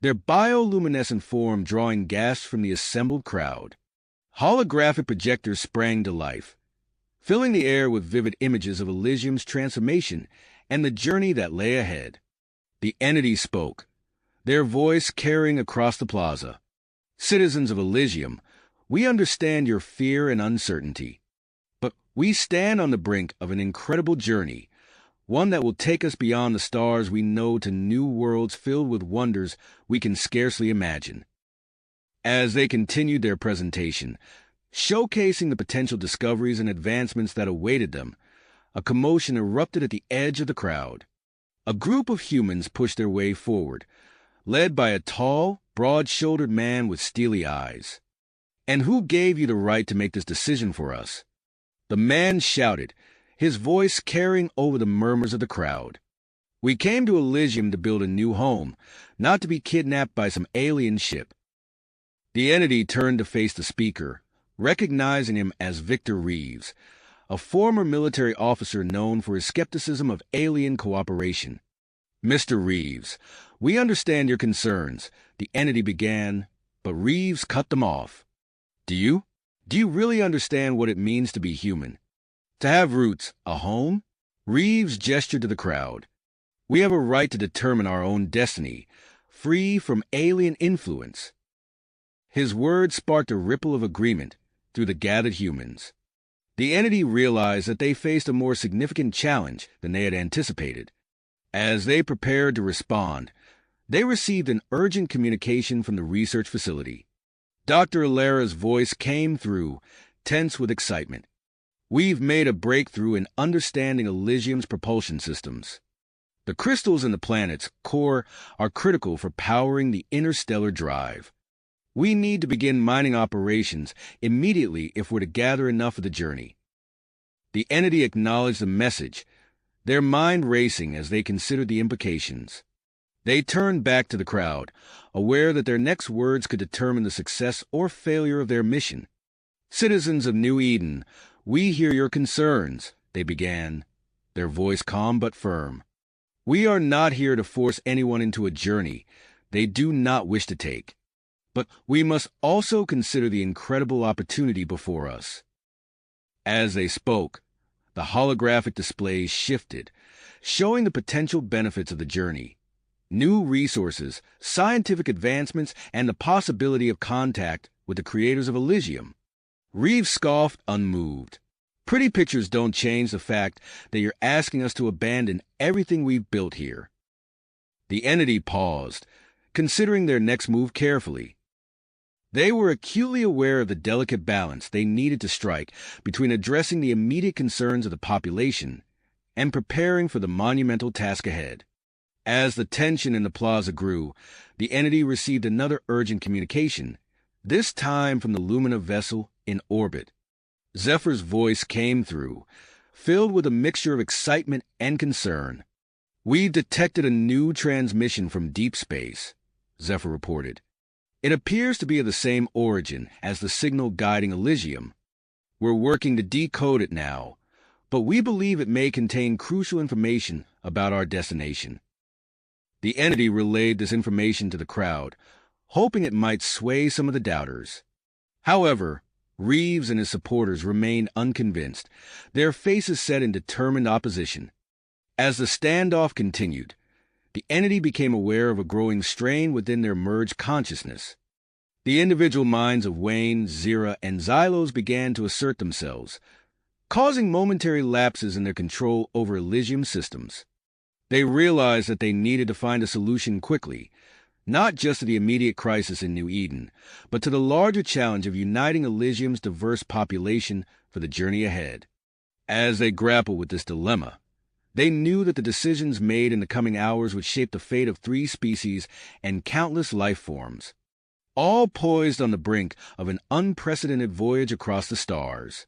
their bioluminescent form drawing gasps from the assembled crowd. Holographic projectors sprang to life, filling the air with vivid images of Elysium's transformation and the journey that lay ahead. The entity spoke, their voice carrying across the plaza. Citizens of Elysium, we understand your fear and uncertainty, but we stand on the brink of an incredible journey, one that will take us beyond the stars we know to new worlds filled with wonders we can scarcely imagine. As they continued their presentation, showcasing the potential discoveries and advancements that awaited them, a commotion erupted at the edge of the crowd. A group of humans pushed their way forward, led by a tall, broad-shouldered man with steely eyes. "And who gave you the right to make this decision for us?" The man shouted, his voice carrying over the murmurs of the crowd. "We came to Elysium to build a new home, not to be kidnapped by some alien ship." The entity turned to face the speaker, recognizing him as Victor Reeves, a former military officer known for his skepticism of alien cooperation. "Mr. Reeves, we understand your concerns," the entity began, but Reeves cut them off. Do you really understand what it means to be human? To have roots, a home?" Reeves gestured to the crowd. "We have a right to determine our own destiny, free from alien influence." His words sparked a ripple of agreement through the gathered humans. The entity realized that they faced a more significant challenge than they had anticipated. As they prepared to respond, they received an urgent communication from the research facility. Dr. Alara's voice came through, tense with excitement. "We've made a breakthrough in understanding Elysium's propulsion systems. The crystals in the planet's core are critical for powering the interstellar drive. We need to begin mining operations immediately if we're to gather enough for the journey." The entity acknowledged the message, their mind racing as they considered the implications. They turned back to the crowd, aware that their next words could determine the success or failure of their mission. "Citizens of New Eden, we hear your concerns," they began, their voice calm but firm. "We are not here to force anyone into a journey they do not wish to take. But we must also consider the incredible opportunity before us." As they spoke, the holographic displays shifted, showing the potential benefits of the journey. New resources, scientific advancements, and the possibility of contact with the creators of Elysium. Reeves scoffed, unmoved. Pretty pictures don't change the fact that you're asking us to abandon everything we've built here. The entity paused, considering their next move carefully. They were acutely aware of the delicate balance they needed to strike between addressing the immediate concerns of the population and preparing for the monumental task ahead. As the tension in the plaza grew, the entity received another urgent communication, this time from the Lumina vessel in orbit. Zephyr's voice came through, filled with a mixture of excitement and concern. "We've detected a new transmission from deep space," Zephyr reported. "It appears to be of the same origin as the signal guiding Elysium. We're working to decode it now, but we believe it may contain crucial information about our destination." The entity relayed this information to the crowd, hoping it might sway some of the doubters. However, Reeves and his supporters remained unconvinced, their faces set in determined opposition. As the standoff continued, the entity became aware of a growing strain within their merged consciousness. The individual minds of Wayne, Zira, and Xylos began to assert themselves, causing momentary lapses in their control over Elysium systems. They realized that they needed to find a solution quickly, not just to the immediate crisis in New Eden, but to the larger challenge of uniting Elysium's diverse population for the journey ahead. As they grappled with this dilemma, they knew that the decisions made in the coming hours would shape the fate of 3 species and countless life forms, all poised on the brink of an unprecedented voyage across the stars.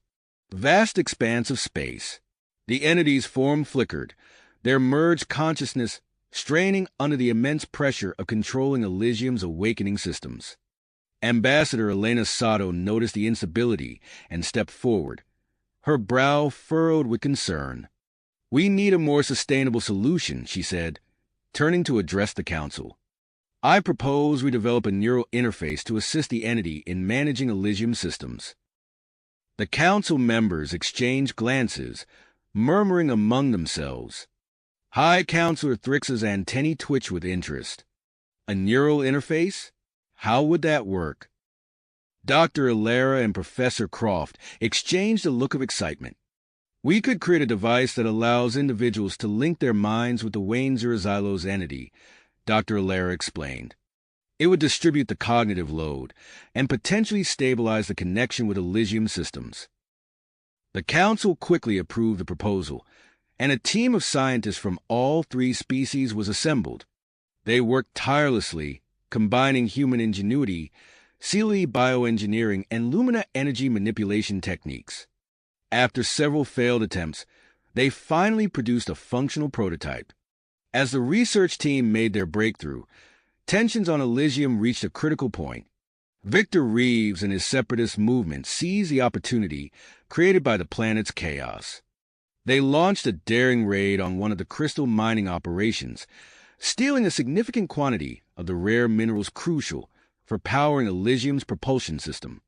Vast expanse of space. The entity's form flickered, their merged consciousness straining under the immense pressure of controlling Elysium's awakening systems. Ambassador Elena Sato noticed the instability and stepped forward, her brow furrowed with concern. "We need a more sustainable solution," she said, turning to address the council. "I propose we develop a neural interface to assist the entity in managing Elysium systems." The council members exchanged glances, murmuring among themselves. High Counselor Thrix's antennae twitched with interest. A neural interface? How would that work? Dr. Alara and Professor Croft exchanged a look of excitement. "We could create a device that allows individuals to link their minds with the Wayne Xylos entity," Dr. Alara explained. "It would distribute the cognitive load and potentially stabilize the connection with Elysium systems." The council quickly approved the proposal, and a team of scientists from all 3 species was assembled. They worked tirelessly, combining human ingenuity, Sealy bioengineering, and Lumina energy manipulation techniques. After several failed attempts, they finally produced a functional prototype. As the research team made their breakthrough, tensions on Elysium reached a critical point. Victor Reeves and his separatist movement seized the opportunity created by the planet's chaos. They launched a daring raid on one of the crystal mining operations, stealing a significant quantity of the rare minerals crucial for powering Elysium's propulsion system.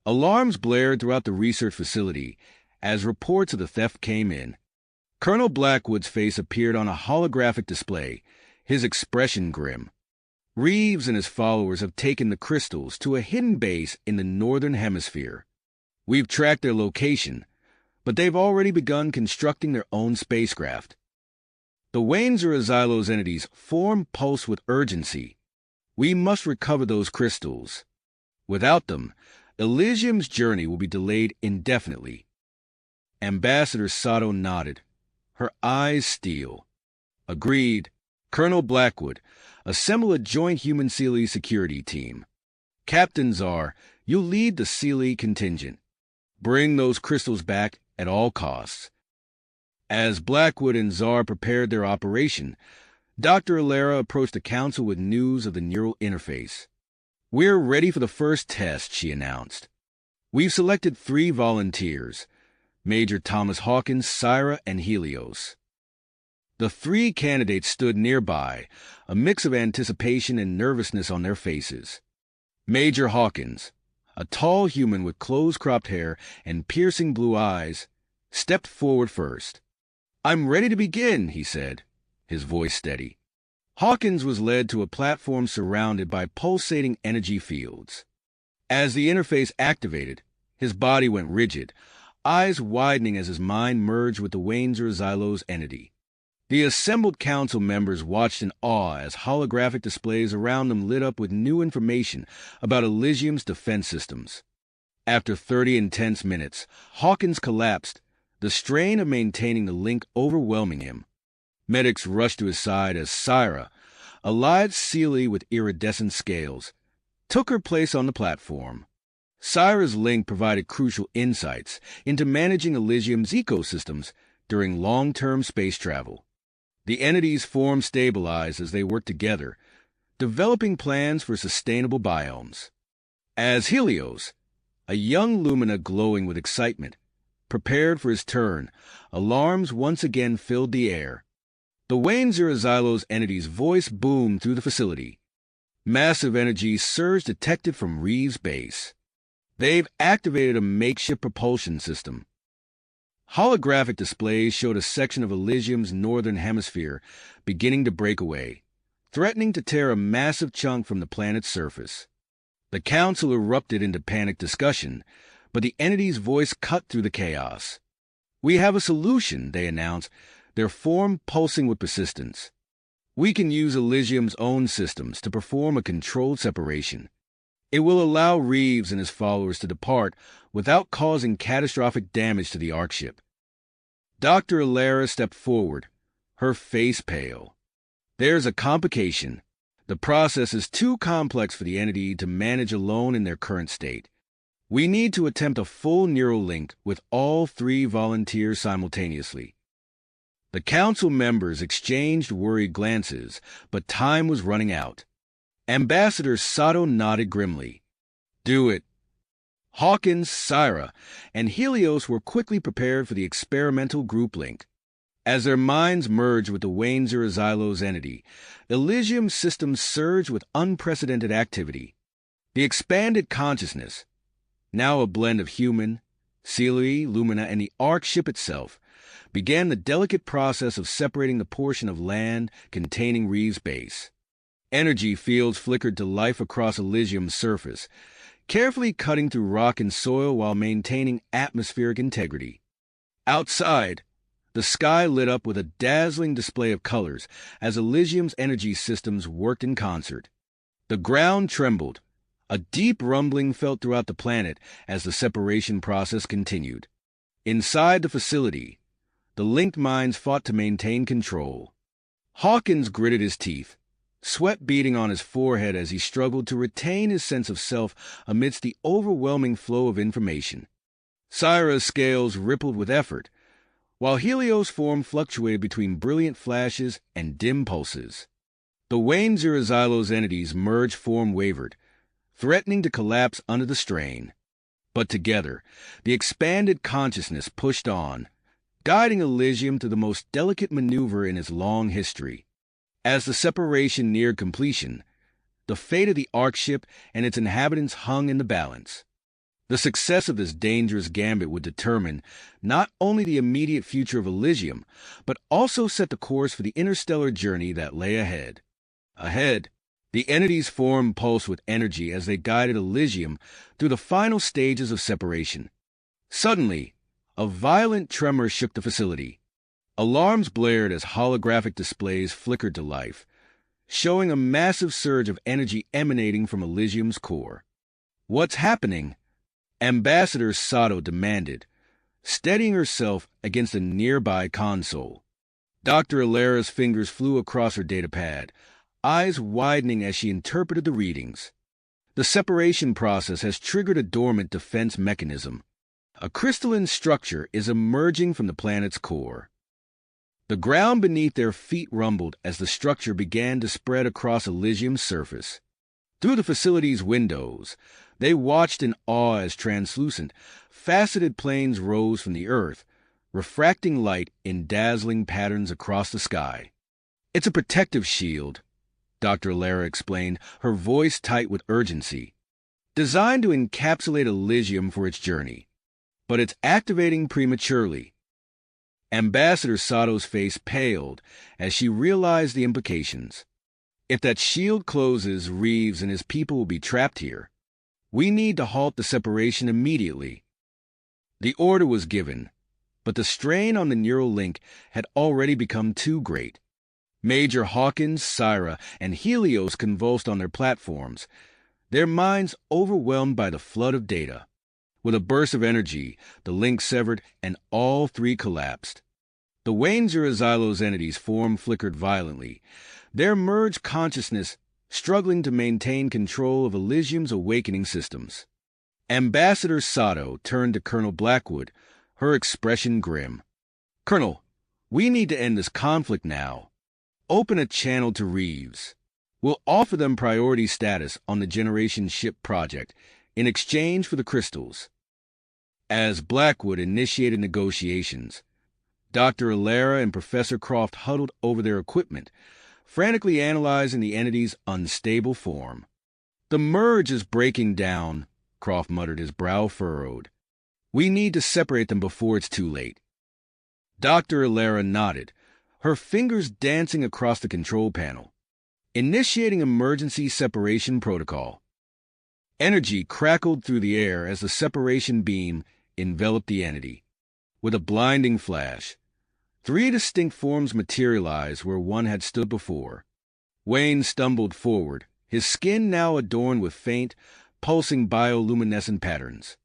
Alarms blared throughout the research facility as reports of the theft came in. Colonel Blackwood's face appeared on a holographic display, his expression grim. Reeves and his followers have taken the crystals to a hidden base in the northern hemisphere. We've tracked their location, but they've already begun constructing their own spacecraft. The Wayne Xylos entities form pulse with urgency. We must recover those crystals. Without them, Elysium's journey will be delayed indefinitely. Ambassador Sato nodded, her eyes steel. "Agreed. Colonel Blackwood, assemble a joint human Sealy security team. Captain Czar, you'll lead the Sealy contingent. Bring those crystals back at all costs." As Blackwood and Czar prepared their operation, Dr. Alara approached the council with news of the neural interface. "We're ready for the first test," she announced. "We've selected 3 volunteers, Major Thomas Hawkins, Syra, and Helios." The 3 candidates stood nearby, a mix of anticipation and nervousness on their faces. Major Hawkins, a tall human with close-cropped hair and piercing blue eyes, stepped forward first. "I'm ready to begin," he said, his voice steady. Hawkins was led to a platform surrounded by pulsating energy fields. As the interface activated, his body went rigid, eyes widening as his mind merged with the Wainzer Xylos entity. The assembled council members watched in awe as holographic displays around them lit up with new information about Elysium's defense systems. After 30 intense minutes, Hawkins collapsed, the strain of maintaining the link overwhelming him. Medics rushed to his side as Syra, a lithe Seelie with iridescent scales, took her place on the platform. Syra's link provided crucial insights into managing Elysium's ecosystems during long-term space travel. The entities' form stabilized as they worked together, developing plans for sustainable biomes. As Helios, a young Lumina glowing with excitement, prepared for his turn, alarms once again filled the air. The Wainzer Xylos entity's voice boomed through the facility. Massive energy surge detected from Reeves' base. They've activated a makeshift propulsion system. Holographic displays showed a section of Elysium's northern hemisphere beginning to break away, threatening to tear a massive chunk from the planet's surface. The council erupted into panicked discussion, but the entity's voice cut through the chaos. "We have a solution," they announced, their form pulsing with persistence. "We can use Elysium's own systems to perform a controlled separation. It will allow Reeves and his followers to depart without causing catastrophic damage to the Ark ship." Dr. Alara stepped forward, her face pale. "There's a complication. The process is too complex for the entity to manage alone in their current state. We need to attempt a full neural link with all 3 volunteers simultaneously." The council members exchanged worried glances, but time was running out. Ambassador Sato nodded grimly. "Do it." Hawkins, Syra, and Helios were quickly prepared for the experimental group link. As their minds merged with the Wainzer Xylos entity, Elysium's systems surged with unprecedented activity. The expanded consciousness, now a blend of human, Seelie, Lumina, and the Ark ship itself, began the delicate process of separating the portion of land containing Reeves' base. Energy fields flickered to life across Elysium's surface, carefully cutting through rock and soil while maintaining atmospheric integrity. Outside, the sky lit up with a dazzling display of colors as Elysium's energy systems worked in concert. The ground trembled, a deep rumbling felt throughout the planet as the separation process continued. Inside the facility, the linked minds fought to maintain control. Hawkins gritted his teeth, sweat beading on his forehead as he struggled to retain his sense of self amidst the overwhelming flow of information. Syra's scales rippled with effort, while Helios' form fluctuated between brilliant flashes and dim pulses. The Wainzer Xylos entity's merged form wavered, threatening to collapse under the strain. But together, the expanded consciousness pushed on, guiding Elysium through the most delicate maneuver in its long history. As the separation neared completion, the fate of the Ark ship and its inhabitants hung in the balance. The success of this dangerous gambit would determine not only the immediate future of Elysium, but also set the course for the interstellar journey that lay ahead. Ahead, the entities' form pulsed with energy as they guided Elysium through the final stages of separation. Suddenly, a violent tremor shook the facility. Alarms blared as holographic displays flickered to life, showing a massive surge of energy emanating from Elysium's core. "What's happening?" Ambassador Sato demanded, steadying herself against a nearby console. Dr. Alara's fingers flew across her datapad, eyes widening as she interpreted the readings. The separation process has triggered a dormant defense mechanism. A crystalline structure is emerging from the planet's core. The ground beneath their feet rumbled as the structure began to spread across Elysium's surface. Through the facility's windows, they watched in awe as translucent, faceted planes rose from the earth, refracting light in dazzling patterns across the sky. "It's a protective shield," Dr. Alara explained, her voice tight with urgency. "Designed to encapsulate Elysium for its journey. But it's activating prematurely." Ambassador Sato's face paled as she realized the implications. "If that shield closes, Reeves and his people will be trapped here. We need to halt the separation immediately." The order was given, but the strain on the neural link had already become too great. Major Hawkins, Syra, and Helios convulsed on their platforms, their minds overwhelmed by the flood of data. With a burst of energy, the link severed, and all three collapsed. The Wayne-Zira Xylos entities' form flickered violently, their merged consciousness struggling to maintain control of Elysium's awakening systems. Ambassador Sato turned to Colonel Blackwood, her expression grim. "Colonel, we need to end this conflict now. Open a channel to Reeves. We'll offer them priority status on the Generation Ship project in exchange for the crystals." As Blackwood initiated negotiations, Dr. Alara and Professor Croft huddled over their equipment, frantically analyzing the entity's unstable form. "The merge is breaking down," Croft muttered, his brow furrowed. "We need to separate them before it's too late." Dr. Alara nodded, her fingers dancing across the control panel. Initiating emergency separation protocol. Energy crackled through the air as the separation beam enveloped the entity. With a blinding flash, three distinct forms materialized where one had stood before. Wayne stumbled forward, his skin now adorned with faint, pulsing bioluminescent patterns.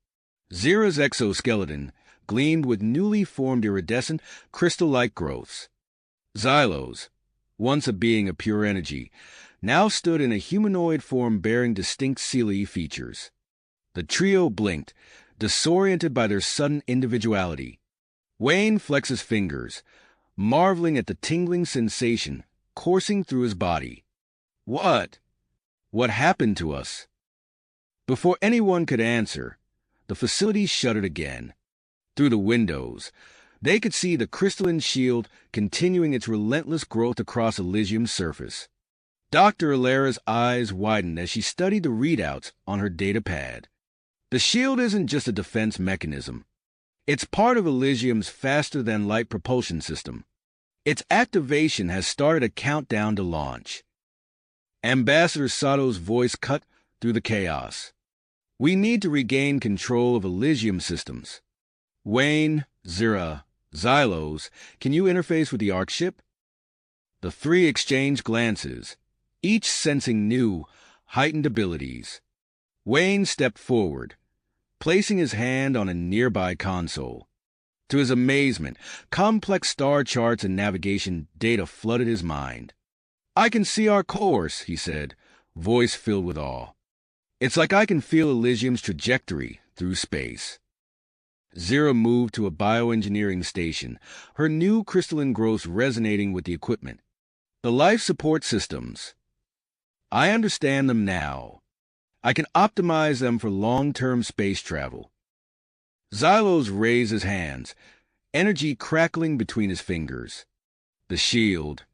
Zira's exoskeleton gleamed with newly formed iridescent, crystal-like growths. Xylos, once a being of pure energy, now stood in a humanoid form bearing distinct Seelie features. The trio blinked, disoriented by their sudden individuality. Wayne flexed his fingers, marveling at the tingling sensation coursing through his body. What happened to us?" Before anyone could answer, the facility shuttered again. Through the windows, they could see the crystalline shield continuing its relentless growth across Elysium's surface. Dr. Alara's eyes widened as she studied the readouts on her data pad. The shield isn't just a defense mechanism. It's part of Elysium's faster-than-light propulsion system. Its activation has started a countdown to launch. Ambassador Sato's voice cut through the chaos. "We need to regain control of Elysium systems. Wayne, Zira, Xylos, can you interface with the Ark ship?" The three exchanged glances, each sensing new, heightened abilities. Wayne stepped forward, placing his hand on a nearby console. To his amazement, complex star charts and navigation data flooded his mind. "I can see our course," he said, voice filled with awe. "It's like I can feel Elysium's trajectory through space." Zira moved to a bioengineering station, her new crystalline growths resonating with the equipment. "The life support systems. I understand them now. I can optimize them for long-term space travel." Xylos raised his hands, energy crackling between his fingers. "The shield.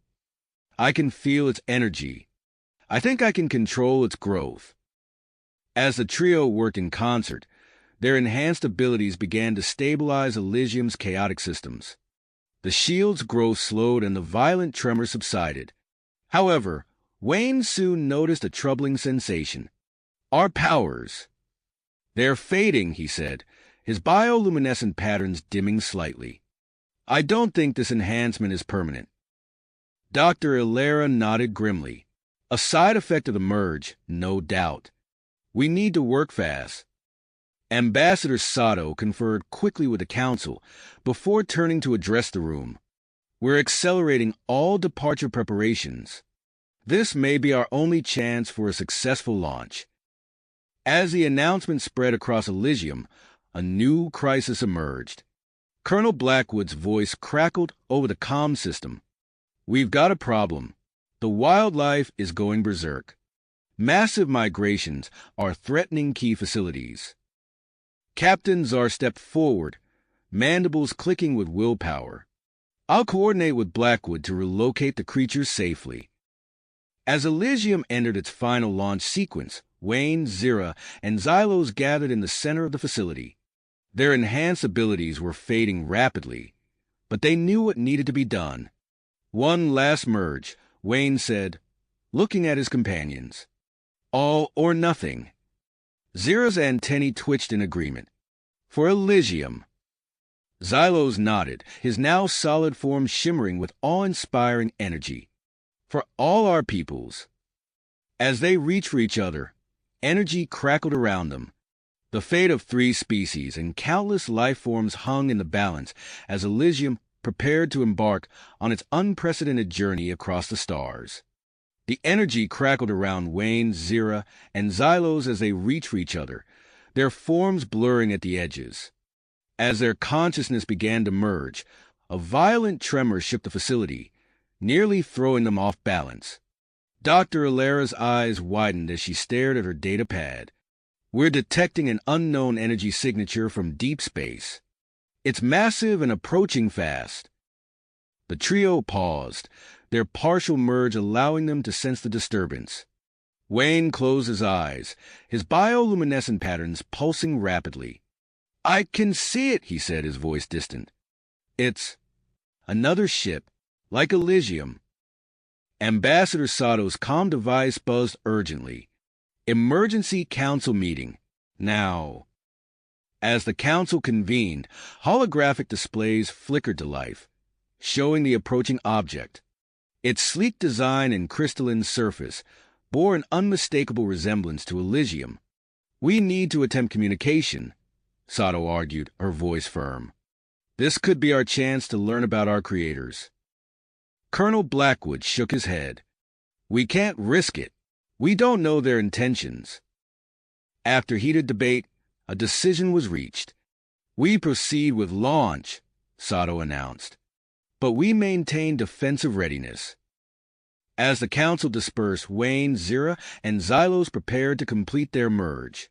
I can feel its energy. I think I can control its growth." As the trio worked in concert, their enhanced abilities began to stabilize Elysium's chaotic systems. The shield's growth slowed and the violent tremor subsided. However, Wayne soon noticed a troubling sensation. "Our powers. They're fading," he said, his bioluminescent patterns dimming slightly. "I don't think this enhancement is permanent." Dr. Alara nodded grimly. "A side effect of the merge, no doubt. We need to work fast." Ambassador Sato conferred quickly with the council before turning to address the room. "We're accelerating all departure preparations. This may be our only chance for a successful launch." As the announcement spread across Elysium, a new crisis emerged. Colonel Blackwood's voice crackled over the comm system. "We've got a problem. The wildlife is going berserk. Massive migrations are threatening key facilities." Captain Czar stepped forward, mandibles clicking with willpower. "I'll coordinate with Blackwood to relocate the creatures safely." As Elysium entered its final launch sequence, Wayne, Zira, and Xylos gathered in the center of the facility. Their enhanced abilities were fading rapidly, but they knew what needed to be done. "One last merge," Wayne said, looking at his companions. "All or nothing." Zira's antennae twitched in agreement. For Elysium. Xylos nodded, his now solid form shimmering with awe-inspiring energy. For all our peoples. As they reached for each other, energy crackled around them. The fate of 3 species and countless life forms hung in the balance as Elysium prepared to embark on its unprecedented journey across the stars. The energy crackled around Wayne, Zira, and Xylos as they reached for each other, their forms blurring at the edges. As their consciousness began to merge, a violent tremor shook the facility, nearly throwing them off balance. Dr. Alara's eyes widened as she stared at her data pad. We're detecting an unknown energy signature from deep space. It's massive and approaching fast. The trio paused, their partial merge allowing them to sense the disturbance. Wayne closed his eyes, his bioluminescent patterns pulsing rapidly. "I can see it," he said, his voice distant. "It's another ship, like Elysium." Ambassador Sato's comm device buzzed urgently. "Emergency Council meeting. Now." As the council convened, holographic displays flickered to life, showing the approaching object. Its sleek design and crystalline surface bore an unmistakable resemblance to Elysium. "We need to attempt communication," Sato argued, her voice firm. "This could be our chance to learn about our creators." Colonel Blackwood shook his head. "We can't risk it. We don't know their intentions." After heated debate, a decision was reached. "We proceed with launch," Sato announced. "But we maintain defensive readiness." As the council dispersed, Wayne, Zira, and Xylos prepared to complete their merge.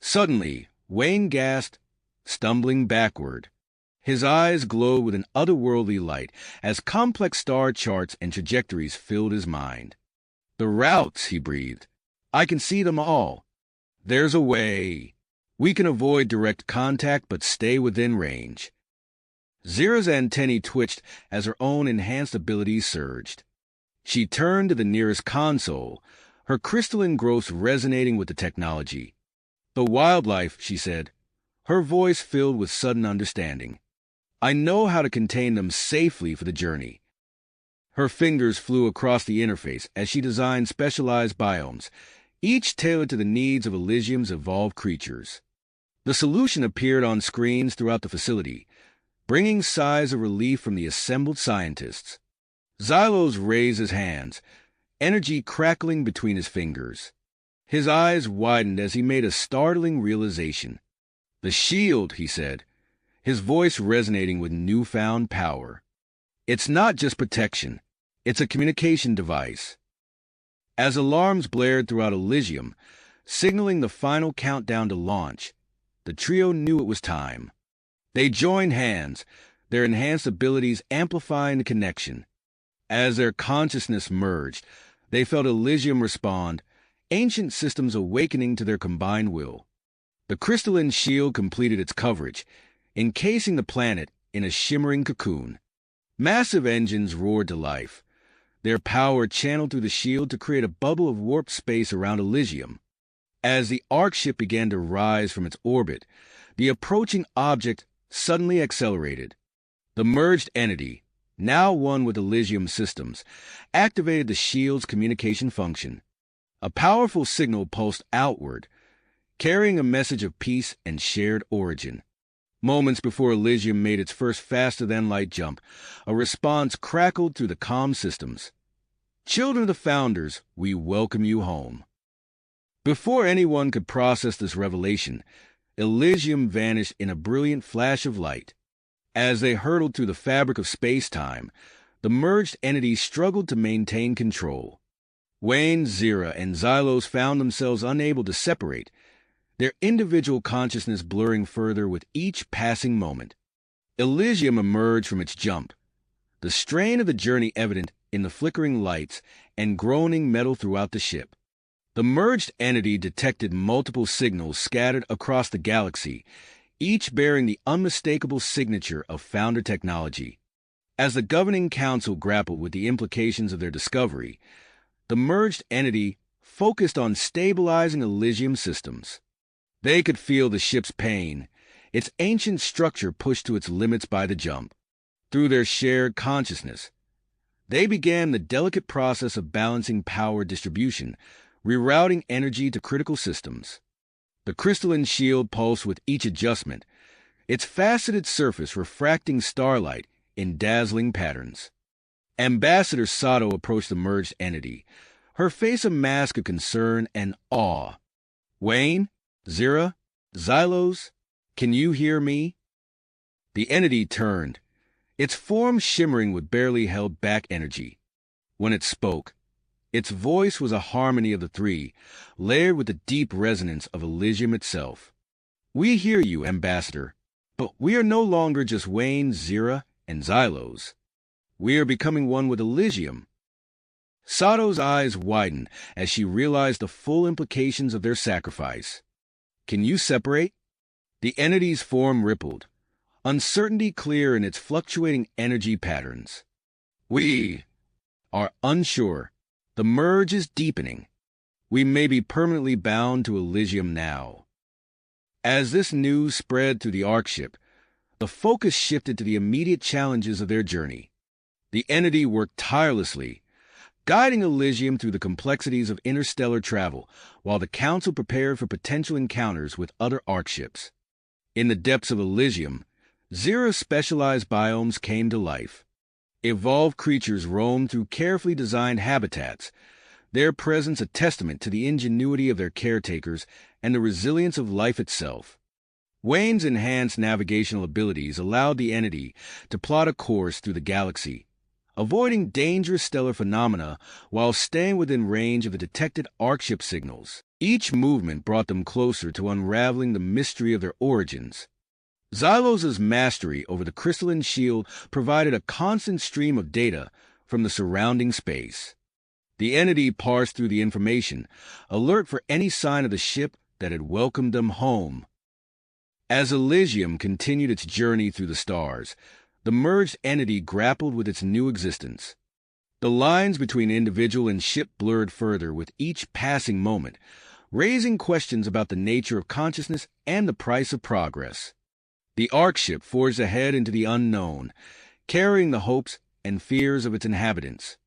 Suddenly, Wayne gasped, stumbling backward. His eyes glowed with an otherworldly light as complex star charts and trajectories filled his mind. "The routes," he breathed. "I can see them all. There's a way. We can avoid direct contact but stay within range." Zira's antennae twitched as her own enhanced abilities surged. She turned to the nearest console, her crystalline growths resonating with the technology. "The wildlife," she said, her voice filled with sudden understanding. "I know how to contain them safely for the journey." Her fingers flew across the interface as she designed specialized biomes, each tailored to the needs of Elysium's evolved creatures. The solution appeared on screens throughout the facility, bringing sighs of relief from the assembled scientists. Xylos raised his hands, energy crackling between his fingers. His eyes widened as he made a startling realization. "The shield," he said, his voice resonating with newfound power. "It's not just protection. It's a communication device." As alarms blared throughout Elysium, signaling the final countdown to launch, the trio knew it was time. They joined hands, their enhanced abilities amplifying the connection. As their consciousness merged, they felt Elysium respond, ancient systems awakening to their combined will. The crystalline shield completed its coverage, encasing the planet in a shimmering cocoon. Massive engines roared to life, their power channeled through the shield to create a bubble of warped space around Elysium. As the Ark ship began to rise from its orbit, the approaching object suddenly accelerated. The merged entity, now one with Elysium systems, activated the shield's communication function. A powerful signal pulsed outward, carrying a message of peace and shared origin. Moments before Elysium made its first faster-than-light jump, a response crackled through the comm systems. "Children of the Founders, we welcome you home." Before anyone could process this revelation, Elysium vanished in a brilliant flash of light. As they hurtled through the fabric of space-time, the merged entities struggled to maintain control. Wayne, Zira, and Xylos found themselves unable to separate, their individual consciousness blurring further with each passing moment. Elysium emerged from its jump, the strain of the journey evident in the flickering lights and groaning metal throughout the ship. The merged entity detected multiple signals scattered across the galaxy, each bearing the unmistakable signature of Founder technology. As the governing council grappled with the implications of their discovery, the merged entity focused on stabilizing Elysium systems. They could feel the ship's pain, its ancient structure pushed to its limits by the jump. Through their shared consciousness, they began the delicate process of balancing power distribution, rerouting energy to critical systems. The crystalline shield pulsed with each adjustment, its faceted surface refracting starlight in dazzling patterns. Ambassador Sato approached the merged entity, her face a mask of concern and awe. "Wayne? Zira? Xylos? Can you hear me?" The entity turned, its form shimmering with barely held back energy. When it spoke, its voice was a harmony of the three, layered with the deep resonance of Elysium itself. "We hear you, Ambassador, but we are no longer just Wayne, Zira, and Xylos. We are becoming one with Elysium." Sato's eyes widened as she realized the full implications of their sacrifice. "Can you separate?" The entity's form rippled, uncertainty clear in its fluctuating energy patterns. "We are unsure. The merge is deepening. We may be permanently bound to Elysium now." As this news spread through the Ark ship, the focus shifted to the immediate challenges of their journey. The entity worked tirelessly, guiding Elysium through the complexities of interstellar travel, while the Council prepared for potential encounters with other Ark ships. In the depths of Elysium, Zira's specialized biomes came to life. Evolved creatures roamed through carefully designed habitats, their presence a testament to the ingenuity of their caretakers and the resilience of life itself. Wayne's enhanced navigational abilities allowed the entity to plot a course through the galaxy, avoiding dangerous stellar phenomena while staying within range of the detected Ark ship signals. Each movement brought them closer to unraveling the mystery of their origins. Xylos' mastery over the crystalline shield provided a constant stream of data from the surrounding space. The entity parsed through the information, alert for any sign of the ship that had welcomed them home. As Elysium continued its journey through the stars, the merged entity grappled with its new existence. The lines between individual and ship blurred further with each passing moment, raising questions about the nature of consciousness and the price of progress. The Ark ship forged ahead into the unknown, carrying the hopes and fears of its inhabitants.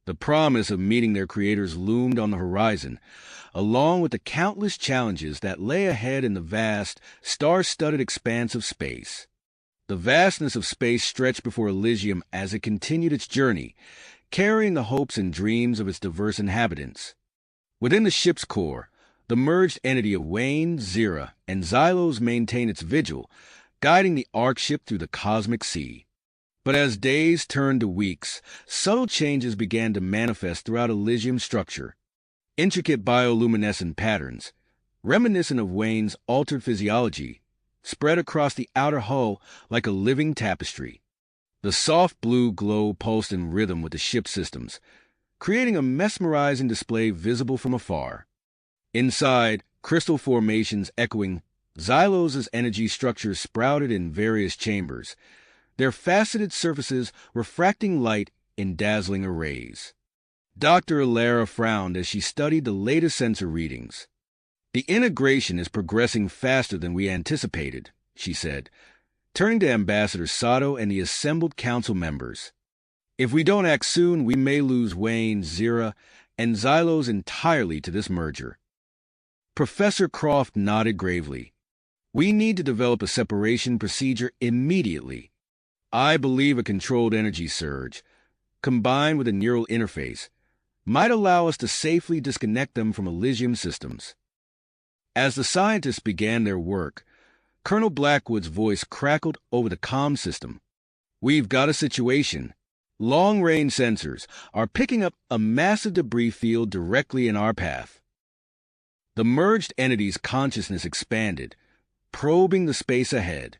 The promise of meeting their creators loomed on the horizon, along with the countless challenges that lay ahead in the vast, star-studded expanse of space. The vastness of space stretched before Elysium as it continued its journey, carrying the hopes and dreams of its diverse inhabitants. Within the ship's core, the merged entity of Wayne, Zira, and Xylos maintained its vigil, guiding the Ark ship through the cosmic sea. But as days turned to weeks, subtle changes began to manifest throughout Elysium's structure. Intricate bioluminescent patterns, reminiscent of Wayne's altered physiology, spread across the outer hull like a living tapestry. The soft blue glow pulsed in rhythm with the ship's systems, creating a mesmerizing display visible from afar. Inside, crystal formations echoing Xylos' energy structures sprouted in various chambers, their faceted surfaces refracting light in dazzling arrays. Dr. Alara frowned as she studied the latest sensor readings. "The integration is progressing faster than we anticipated," she said, turning to Ambassador Sato and the assembled council members. "If we don't act soon, we may lose Wayne, Zira, and Xylos entirely to this merger." Professor Croft nodded gravely. "We need to develop a separation procedure immediately. I believe a controlled energy surge, combined with a neural interface, might allow us to safely disconnect them from Elysium systems." As the scientists began their work, Colonel Blackwood's voice crackled over the comm system. "We've got a situation. Long-range sensors are picking up a massive debris field directly in our path." The merged entity's consciousness expanded, probing the space ahead.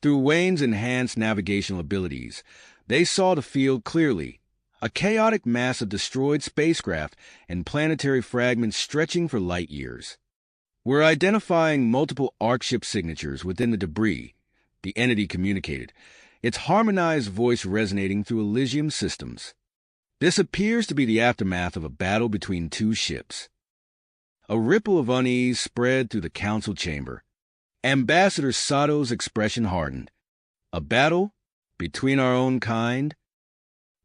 Through Wayne's enhanced navigational abilities, they saw the field clearly, a chaotic mass of destroyed spacecraft and planetary fragments stretching for light years. "We're identifying multiple Ark ship signatures within the debris," the entity communicated, its harmonized voice resonating through Elysium systems. "This appears to be the aftermath of a battle between two ships." A ripple of unease spread through the council chamber. Ambassador Sato's expression hardened. A battle? Between our own kind?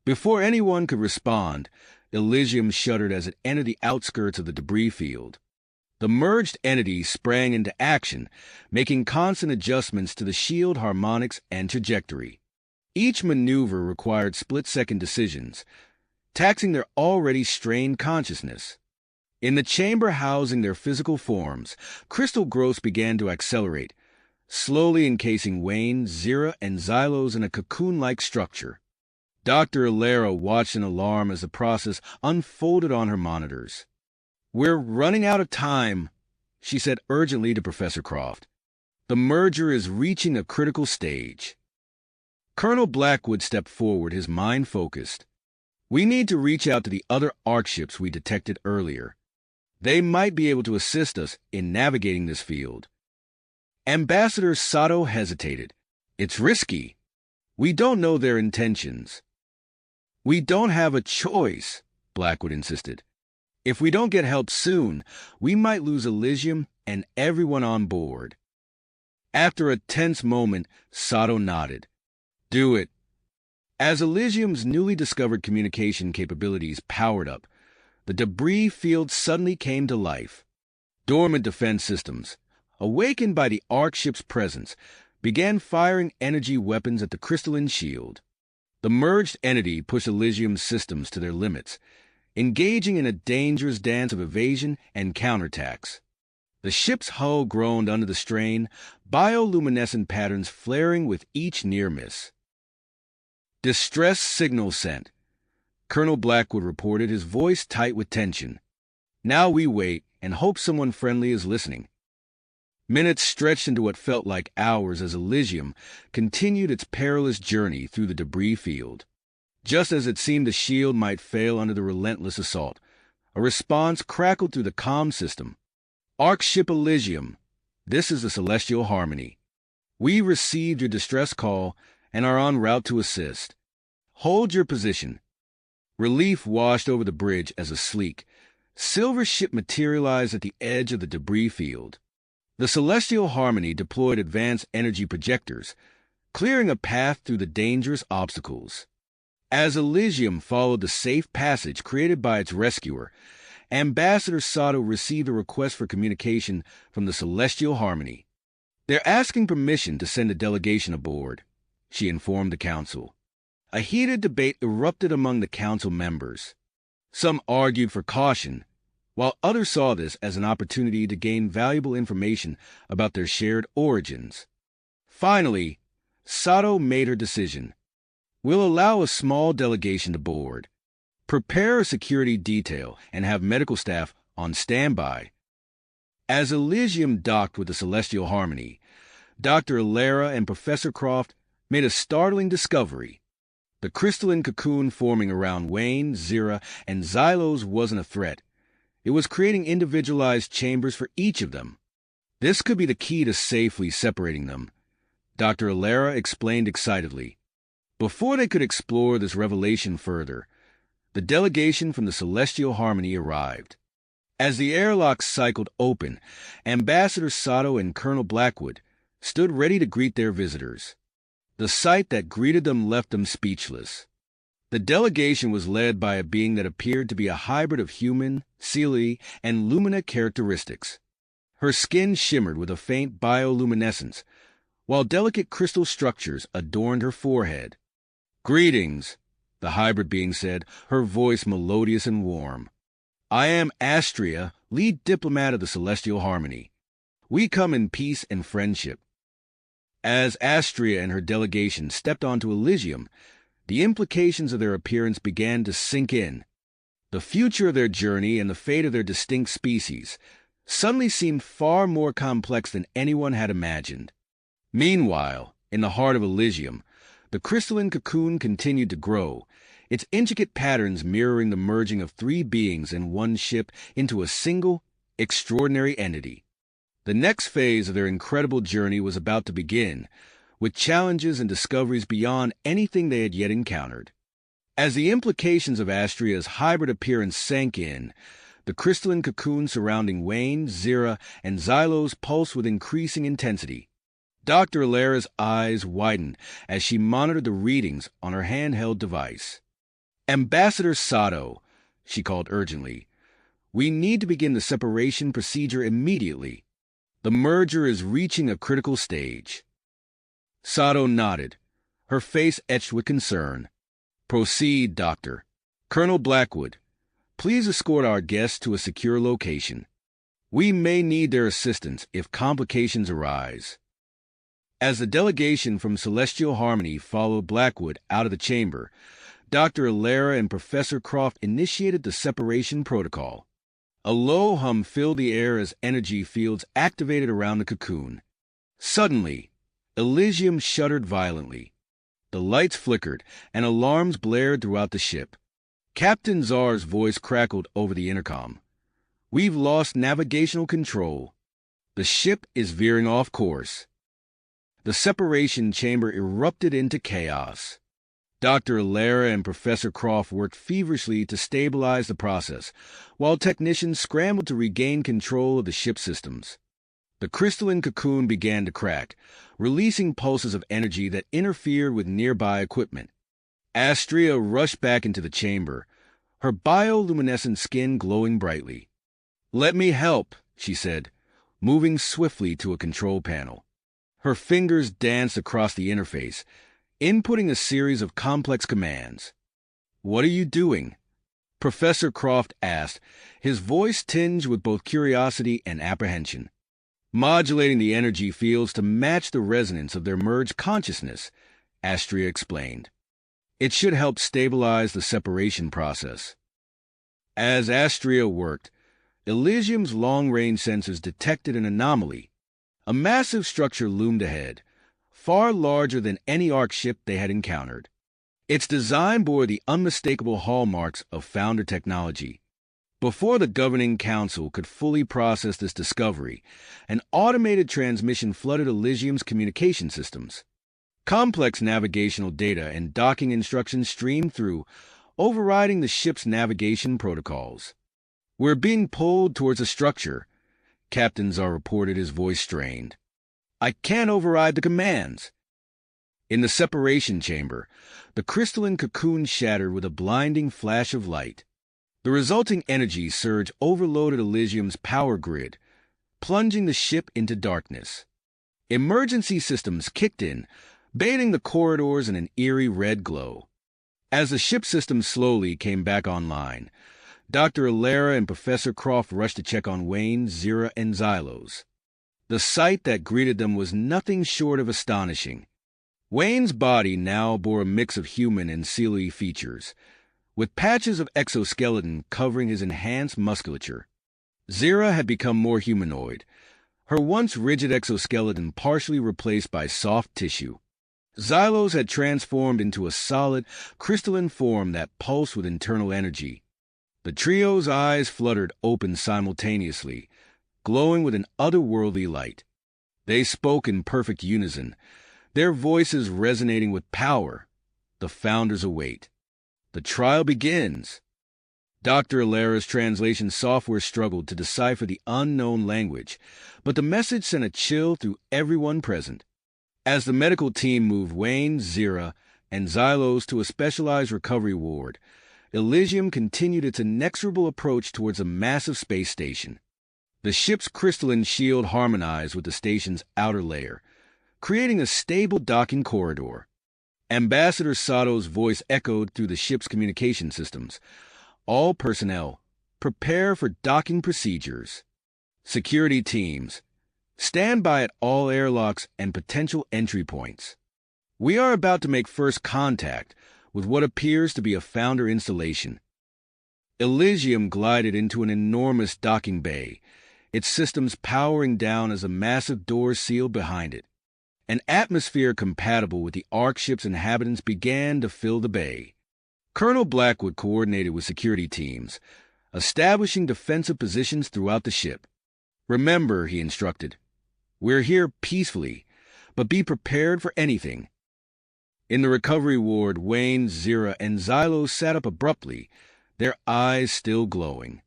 Before anyone could respond, Elysium shuddered as it entered the outskirts of the debris field. The merged entity sprang into action, making constant adjustments to the shield harmonics and trajectory. Each maneuver required split-second decisions, taxing their already strained consciousness. In the chamber housing their physical forms, crystal growths began to accelerate, slowly encasing Wayne, Zira, and Xylos in a cocoon-like structure. Dr. Alera watched in alarm as the process unfolded on her monitors. "We're running out of time," she said urgently to Professor Croft. "The merger is reaching a critical stage." Colonel Blackwood stepped forward, his mind focused. "We need to reach out to the other ARC ships we detected earlier. They might be able to assist us in navigating this field." Ambassador Sato hesitated. "It's risky. We don't know their intentions." "We don't have a choice," Blackwood insisted. "If we don't get help soon, we might lose Elysium and everyone on board." After a tense moment, Sato nodded. "Do it." As Elysium's newly discovered communication capabilities powered up, the debris field suddenly came to life. Dormant defense systems, awakened by the ARC ship's presence, began firing energy weapons at the crystalline shield. The merged entity pushed Elysium's systems to their limits, engaging in a dangerous dance of evasion and counterattacks. The ship's hull groaned under the strain, bioluminescent patterns flaring with each near miss. "Distress signal sent," Colonel Blackwood reported, his voice tight with tension. "Now we wait and hope someone friendly is listening." Minutes stretched into what felt like hours as Elysium continued its perilous journey through the debris field. Just as it seemed the shield might fail under the relentless assault, a response crackled through the comm system. "ARC ship Elysium, this is the Celestial Harmony. We received your distress call and are en route to assist. Hold your position." Relief washed over the bridge as a sleek, silver ship materialized at the edge of the debris field. The Celestial Harmony deployed advanced energy projectors, clearing a path through the dangerous obstacles. As Elysium followed the safe passage created by its rescuer, Ambassador Sato received a request for communication from the Celestial Harmony. "They're asking permission to send a delegation aboard," she informed the council. A heated debate erupted among the council members. Some argued for caution, while others saw this as an opportunity to gain valuable information about their shared origins. Finally, Sato made her decision. "We'll allow a small delegation to board. Prepare a security detail and have medical staff on standby." As Elysium docked with the Celestial Harmony, Dr. Alera and Professor Croft made a startling discovery. The crystalline cocoon forming around Wayne, Zira, and Xylos wasn't a threat. It was creating individualized chambers for each of them. This could be the key to safely separating them, Dr. Alera explained excitedly. Before they could explore this revelation further, the delegation from the Celestial Harmony arrived. As the airlock cycled open, Ambassador Sato and Colonel Blackwood stood ready to greet their visitors. The sight that greeted them left them speechless. The delegation was led by a being that appeared to be a hybrid of human, Seelie, and Lumina characteristics. Her skin shimmered with a faint bioluminescence, while delicate crystal structures adorned her forehead. "Greetings," the hybrid being said, her voice melodious and warm. "I am Astria, lead diplomat of the Celestial Harmony. We come in peace and friendship." As Astria and her delegation stepped onto Elysium, the implications of their appearance began to sink in. The future of their journey and the fate of their distinct species suddenly seemed far more complex than anyone had imagined. Meanwhile, in the heart of Elysium, the crystalline cocoon continued to grow, its intricate patterns mirroring the merging of three beings in one ship into a single, extraordinary entity. The next phase of their incredible journey was about to begin, with challenges and discoveries beyond anything they had yet encountered. As the implications of Astria's hybrid appearance sank in, the The crystalline cocoon surrounding Wayne, Zira, and Xylos pulsed with increasing intensity. Dr. Alara's eyes widened as she monitored the readings on her handheld device. "Ambassador Sato," she called urgently, "we need to begin the separation procedure immediately. The merger is reaching a critical stage." Sato nodded, her face etched with concern. "Proceed, Doctor. Colonel Blackwood, please escort our guests to a secure location. We may need their assistance if complications arise." As the delegation from Celestial Harmony followed Blackwood out of the chamber, Dr. Alara and Professor Croft initiated the separation protocol. A low hum filled the air as energy fields activated around the cocoon. Suddenly, Elysium shuddered violently. The lights flickered, and alarms blared throughout the ship. Captain Czar's voice crackled over the intercom. "We've lost navigational control. The ship is veering off course." The separation chamber erupted into chaos. Dr. Alara and Professor Croft worked feverishly to stabilize the process, while technicians scrambled to regain control of the ship's systems. The crystalline cocoon began to crack, releasing pulses of energy that interfered with nearby equipment. Astria rushed back into the chamber, her bioluminescent skin glowing brightly. "Let me help," she said, moving swiftly to a control panel. Her fingers danced across the interface, inputting a series of complex commands. "What are you doing?" Professor Croft asked, his voice tinged with both curiosity and apprehension. "Modulating the energy fields to match the resonance of their merged consciousness," Astria explained. "It should help stabilize the separation process." As Astria worked, Elysium's long-range sensors detected an anomaly. A massive structure loomed ahead, far larger than any Ark ship they had encountered. Its design bore the unmistakable hallmarks of Founder technology. Before the governing council could fully process this discovery, an automated transmission flooded Elysium's communication systems. Complex navigational data and docking instructions streamed through, overriding the ship's navigation protocols. "We're being pulled towards a structure," Captain Czar reported, his voice strained. "I can't override the commands." In the separation chamber, the crystalline cocoon shattered with a blinding flash of light. The resulting energy surge overloaded Elysium's power grid, plunging the ship into darkness. Emergency systems kicked in, bathing the corridors in an eerie red glow. As the ship systems slowly came back online, Dr. Alara and Professor Croft rushed to check on Wayne, Zira, and Xylos. The sight that greeted them was nothing short of astonishing. Wayne's body now bore a mix of human and Seelie features, with patches of exoskeleton covering his enhanced musculature. Zira had become more humanoid, her once rigid exoskeleton partially replaced by soft tissue. Xylos had transformed into a solid, crystalline form that pulsed with internal energy. The trio's eyes fluttered open simultaneously, glowing with an otherworldly light. They spoke in perfect unison, their voices resonating with power. The Founders await. The trial begins. Dr. Alara's translation software struggled to decipher the unknown language, but the message sent a chill through everyone present. As the medical team moved Wayne, Zira, and Xylos to a specialized recovery ward, Elysium continued its inexorable approach towards a massive space station. The ship's crystalline shield harmonized with the station's outer layer, creating a stable docking corridor. Ambassador Sato's voice echoed through the ship's communication systems. "All personnel, prepare for docking procedures. Security teams, stand by at all airlocks and potential entry points. We are about to make first contact with what appears to be a Founder installation." Elysium glided into an enormous docking bay, its systems powering down as a massive door sealed behind it. An atmosphere compatible with the Ark ship's inhabitants began to fill the bay. Colonel Blackwood coordinated with security teams, establishing defensive positions throughout the ship. "Remember," he instructed, "we're here peacefully, but be prepared for anything." In the recovery ward, Wayne, Zira, and Xylos sat up abruptly, their eyes still glowing.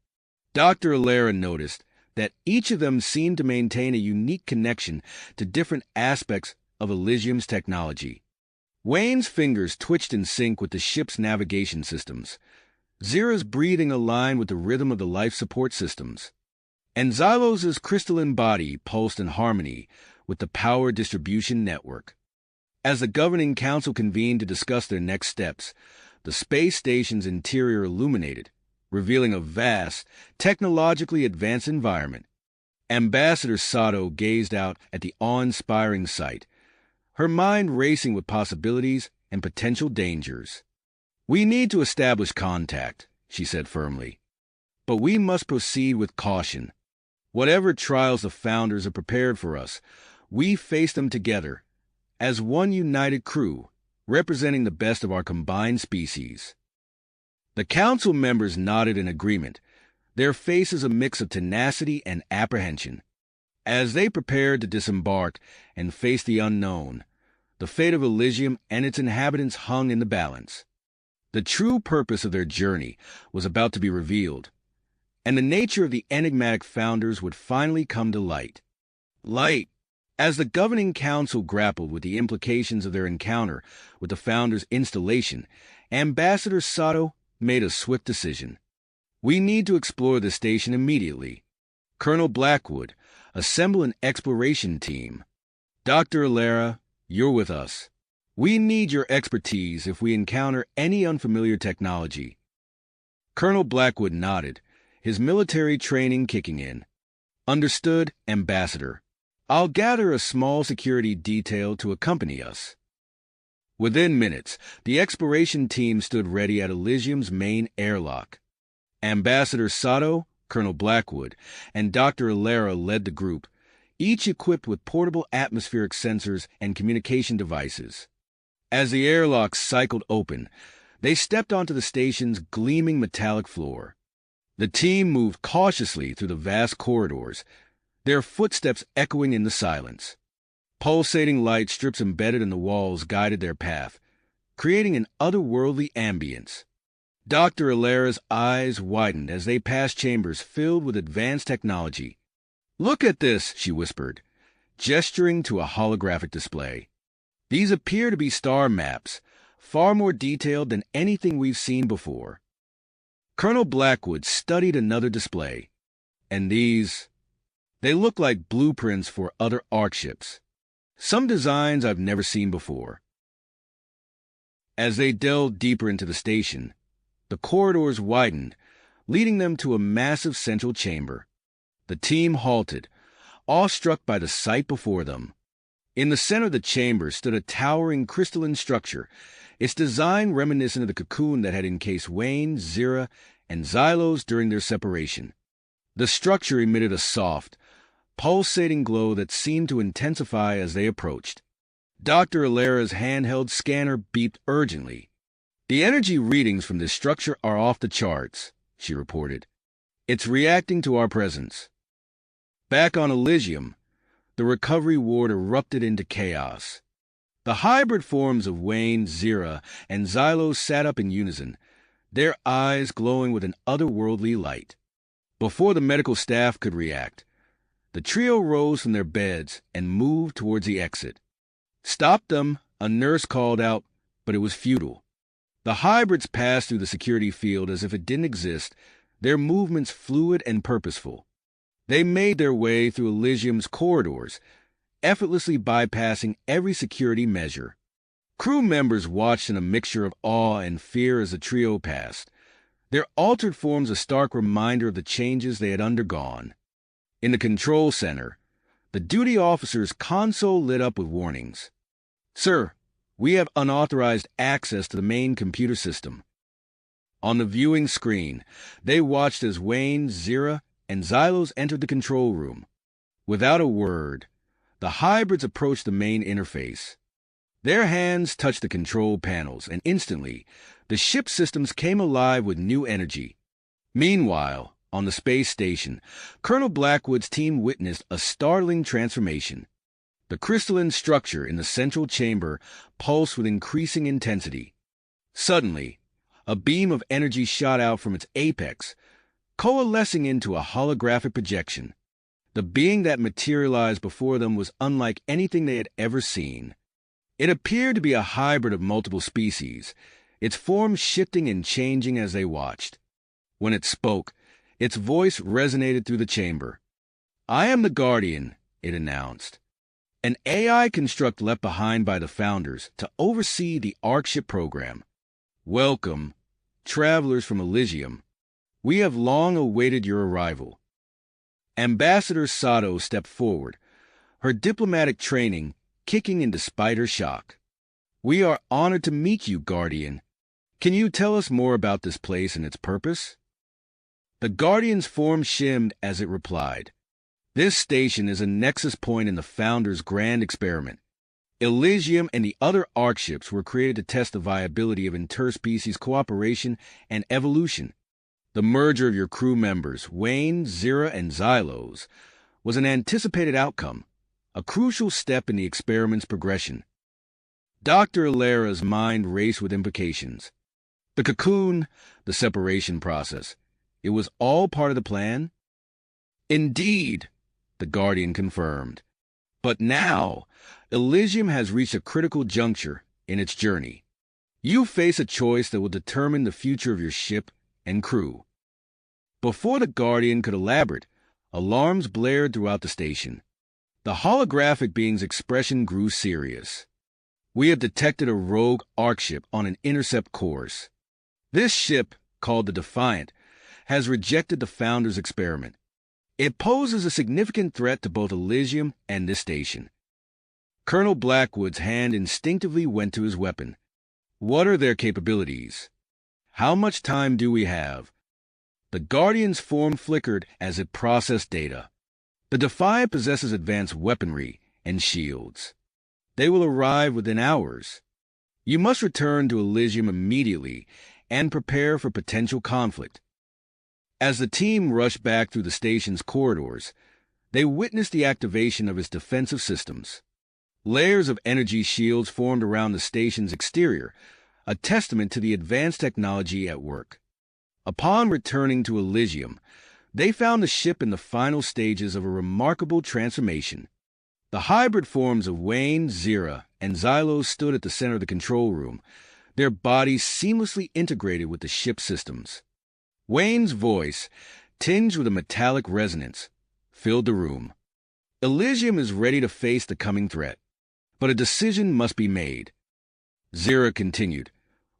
Dr. Alara noticed that each of them seemed to maintain a unique connection to different aspects of Elysium's technology. Wayne's fingers twitched in sync with the ship's navigation systems. Zira's breathing aligned with the rhythm of the life support systems. And Xylos's crystalline body pulsed in harmony with the power distribution network. As the governing council convened to discuss their next steps, the space station's interior illuminated, revealing a vast, technologically advanced environment. Ambassador Sato gazed out at the awe-inspiring sight, her mind racing with possibilities and potential dangers. "We need to establish contact," she said firmly. "But we must proceed with caution. Whatever trials the Founders have prepared for us, we face them together, as one united crew, representing the best of our combined species." The council members nodded in agreement, their faces a mix of tenacity and apprehension. As they prepared to disembark and face the unknown, the fate of Elysium and its inhabitants hung in the balance. The true purpose of their journey was about to be revealed, and the nature of the enigmatic Founders would finally come to light. As the governing council grappled with the implications of their encounter with the Founders' installation, Ambassador Sato made a swift decision. "We need to explore the station immediately. Colonel Blackwood, assemble an exploration team. Dr. Alara, you're with us. We need your expertise if we encounter any unfamiliar technology." Colonel Blackwood nodded, his military training kicking in. "Understood, Ambassador. I'll gather a small security detail to accompany us." Within minutes, the exploration team stood ready at Elysium's main airlock. Ambassador Sato, Colonel Blackwood, and Dr. Alara led the group, each equipped with portable atmospheric sensors and communication devices. As the airlock cycled open, they stepped onto the station's gleaming metallic floor. The team moved cautiously through the vast corridors, their footsteps echoing in the silence. Pulsating light strips embedded in the walls guided their path, creating an otherworldly ambience. Dr. Alara's eyes widened as they passed chambers filled with advanced technology. "Look at this," she whispered, gesturing to a holographic display. "These appear to be star maps, far more detailed than anything we've seen before." Colonel Blackwood studied another display. "And these? They look like blueprints for other ARC ships. Some designs I've never seen before." As they delved deeper into the station, the corridors widened, leading them to a massive central chamber. The team halted, awestruck by the sight before them. In the center of the chamber stood a towering crystalline structure, its design reminiscent of the cocoon that had encased Wayne, Zira, and Xylos during their separation. The structure emitted a soft, pulsating glow that seemed to intensify as they approached. Dr. Alara's handheld scanner beeped urgently. "The energy readings from this structure are off the charts," she reported. "It's reacting to our presence." Back on Elysium, the recovery ward erupted into chaos. The hybrid forms of Wayne, Zira, and Xylos sat up in unison, their eyes glowing with an otherworldly light. Before the medical staff could react, the trio rose from their beds and moved towards the exit. "Stop them," a nurse called out, but it was futile. The hybrids passed through the security field as if it didn't exist, their movements fluid and purposeful. They made their way through Elysium's corridors, effortlessly bypassing every security measure. Crew members watched in a mixture of awe and fear as the trio passed, their altered forms a stark reminder of the changes they had undergone. In the control center, the duty officer's console lit up with warnings. "Sir, we have unauthorized access to the main computer system." On the viewing screen, they watched as Wayne, Zira, and Xylos entered the control room. Without a word, the hybrids approached the main interface. Their hands touched the control panels, and instantly, the ship systems came alive with new energy. Meanwhile, on the space station, Colonel Blackwood's team witnessed a startling transformation. The crystalline structure in the central chamber pulsed with increasing intensity. Suddenly, a beam of energy shot out from its apex, coalescing into a holographic projection. The being that materialized before them was unlike anything they had ever seen. It appeared to be a hybrid of multiple species, its form shifting and changing as they watched. When it spoke, its voice resonated through the chamber. "I am the Guardian," it announced. An AI construct left behind by the founders to oversee the ArcShip program. "Welcome, travelers from Elysium. We have long awaited your arrival." Ambassador Sato stepped forward, her diplomatic training kicking in despite her shock. "We are honored to meet you, Guardian. Can you tell us more about this place and its purpose?" The Guardian's form shimmed as it replied. "This station is a nexus point in the Founders' grand experiment. Elysium and the other ArcShips were created to test the viability of interspecies cooperation and evolution. The merger of your crew members, Wayne, Zira, and Xylos, was an anticipated outcome, a crucial step in the experiment's progression." Dr. Alera's mind raced with implications. The cocoon, the separation process, it was all part of the plan? "Indeed," the Guardian confirmed. "But now, Elysium has reached a critical juncture in its journey. You face a choice that will determine the future of your ship and crew." Before the Guardian could elaborate, alarms blared throughout the station. The holographic being's expression grew serious. "We have detected a rogue ArcShip on an intercept course. This ship, called the Defiant, has rejected the Founders' experiment. It poses a significant threat to both Elysium and this station." Colonel Blackwood's hand instinctively went to his weapon. "What are their capabilities? How much time do we have?" The Guardian's form flickered as it processed data. "The Defiant possesses advanced weaponry and shields. They will arrive within hours. You must return to Elysium immediately and prepare for potential conflict." As the team rushed back through the station's corridors, they witnessed the activation of its defensive systems. Layers of energy shields formed around the station's exterior, a testament to the advanced technology at work. Upon returning to Elysium, they found the ship in the final stages of a remarkable transformation. The hybrid forms of Wayne, Zira, and Xylos stood at the center of the control room, their bodies seamlessly integrated with the ship's systems. Wayne's voice, tinged with a metallic resonance, filled the room. "Elysium is ready to face the coming threat, but a decision must be made." Zira continued,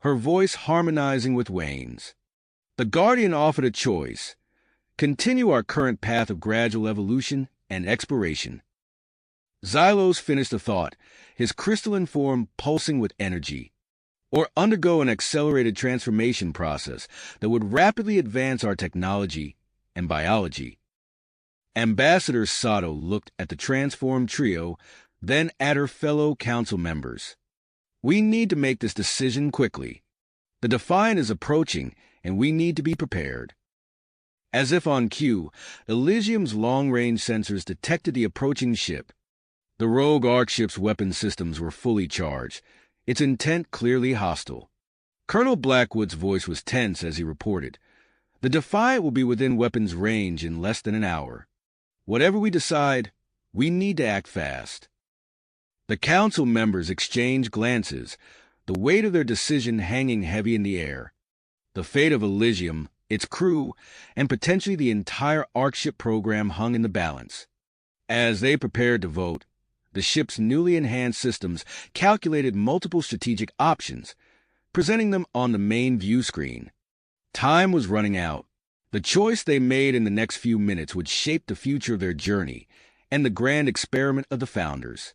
her voice harmonizing with Wayne's. "The Guardian offered a choice: continue our current path of gradual evolution and exploration." Xylos finished the thought, his crystalline form pulsing with energy. "Or undergo an accelerated transformation process that would rapidly advance our technology and biology." Ambassador Sato looked at the transformed trio, then at her fellow council members. "We need to make this decision quickly. The Defiant is approaching, and we need to be prepared." As if on cue, Elysium's long-range sensors detected the approaching ship. The rogue ArcShip's weapon systems were fully charged, its intent clearly hostile. Colonel Blackwood's voice was tense as he reported, "The Defiant will be within weapons range in less than an hour. Whatever we decide, we need to act fast." The council members exchanged glances, the weight of their decision hanging heavy in the air. The fate of Elysium, its crew, and potentially the entire ArcShip program hung in the balance. As they prepared to vote, the ship's newly enhanced systems calculated multiple strategic options, presenting them on the main view screen. Time was running out. The choice they made in the next few minutes would shape the future of their journey and the grand experiment of the Founders.